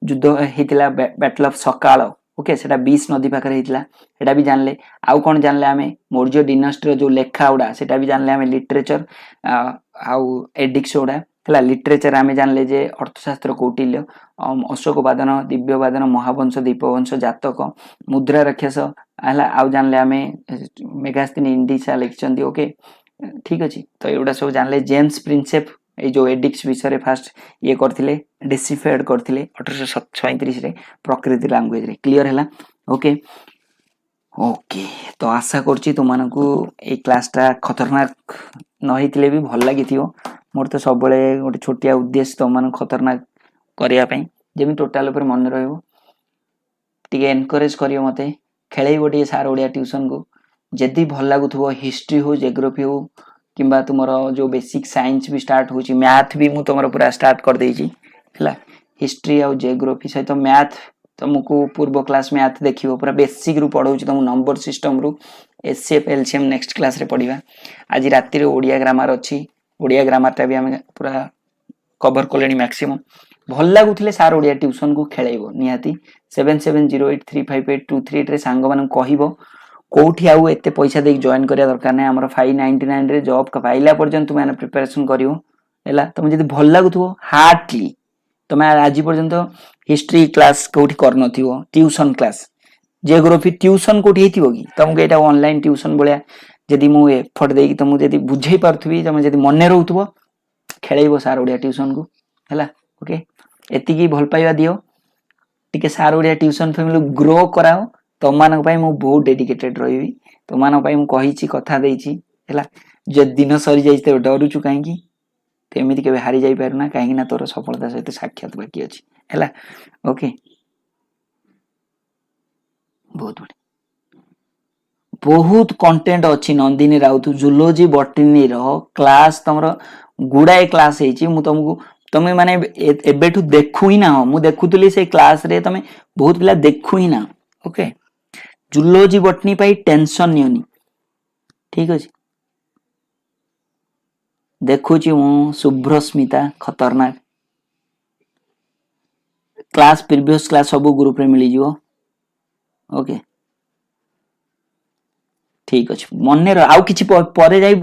युद्ध हेतिला बैटल ऑफ सकाल ओके सेटा 20 नदी पाखरे हितला सेटा भी जानले आउ कोन जानले आमे मौर्य डिनास्टी जो लेखा उडा सेटा भी जानले आमे लिटरेचर आउ एडिक्स उडा हला लिटरेचर आमे जानले जे अर्थशास्त्र कौटिल्य अशोक वादन दिव्य वादन महावंश दीपवंश जातक मुद्रा राक्षस हला आउ जानले आमे मेगास्थिनी इंडिसा लिखचंदी ओके ठीक अछि तो एउडा सब जानले जेम्स प्रिंसेप ए जो एडिक्स विषय रे फास्ट ये करथिले डिसिफाइड करथिले 1837 रे प्रकृति लैंग्वेज रे क्लियर हैला ओके ओके तो आशा करछि तुमानकु ए क्लास टा खतरनाक न हितले भी भल लागिथियो मोर तो सब बळे गोटे छोटिया उद्देश्य तुमान खतरनाक करिया पई जेमि टोटल ऊपर मन रहइबो टिके एनकरेज करियो मते खेलेइबो टिके सार ओडिया ट्यूशन को जदी भल लागुथबो हिस्ट्री हो जियोग्राफी हो किंबा तुमरो जो बेसिक साइंस भी स्टार्ट होची मैथ भी मु तुमरो पूरा स्टार्ट कर देची हला हिस्ट्री और जियोग्राफी सहित मैथ तुमको पूर्व क्लास मैथ देखिबो पूरा बेसिक रु पढौची तुम नंबर सिस्टम रु एचसीएफ एलसीएम नेक्स्ट क्लास रे पढिबा आज राती रे ओडिया ग्रामर अछि ओडिया ग्रामर टा भी हम पूरा कवर कोलेनी मैक्सिमम भल लागुथिले सार ओडिया ट्यूशन को खेलेइबो निहाती 7708358238 रे सांग मानन कहिबो कोठी आउ एते पैसा देक जॉइन करिया दरकार नै हमर 599 रे जॉब का पाइला पर्यंत तुम एना प्रिपरेशन करियो हैला तुम जदी भल लागुथबो हार्डली तुम आज पर्यंत हिस्ट्री क्लास कोठी करनथिबो ट्यूशन क्लास जियोग्राफी ट्यूशन कोठी हेतिबो कि तुमके एटा ऑनलाइन ट्यूशन बोलिया जदी मु एफर्ट देकी तुम जदी बुझै पारथबी तुम जदी मन्ने रहउथबो खेलेइबो सार ओडिया ट्यूशन को हैला ओके एति की भल पाइबा दियो टिके सार ओडिया ट्यूशन फैमिली ग्रो कराओ तुममान पाई मु बहुत डेडिकेटेड रहिबी तुममान पाई मु कहिची कथा देइची हैला जे दिन सरी जाई त डरुचु काहे की तेमिति केबे हारि जाई पारुना काहे ना तोर सफलता सहित साक्षात बाकी अछि हैला ओके बहुत कंटेंट अछि नंदिनी राउत जूलॉजी बॉटनी रो क्लास तमरो गुडाए क्लास हेची मु तुमको तमे माने एबेठु देखु ही ना मु देखुतली से क्लास रे तमे बहुत पिला देखु ही ना ओके जूलॉजी बॉटनी पाई टेंशन नियोनी ठीक अछि देखुची मु शुभ्रस्मिता खतरनाक क्लास प्रीवियस क्लास सब ग्रुप रे मिली जिवो ओके ठीक अछि मन्ने आउ किछि परे जाई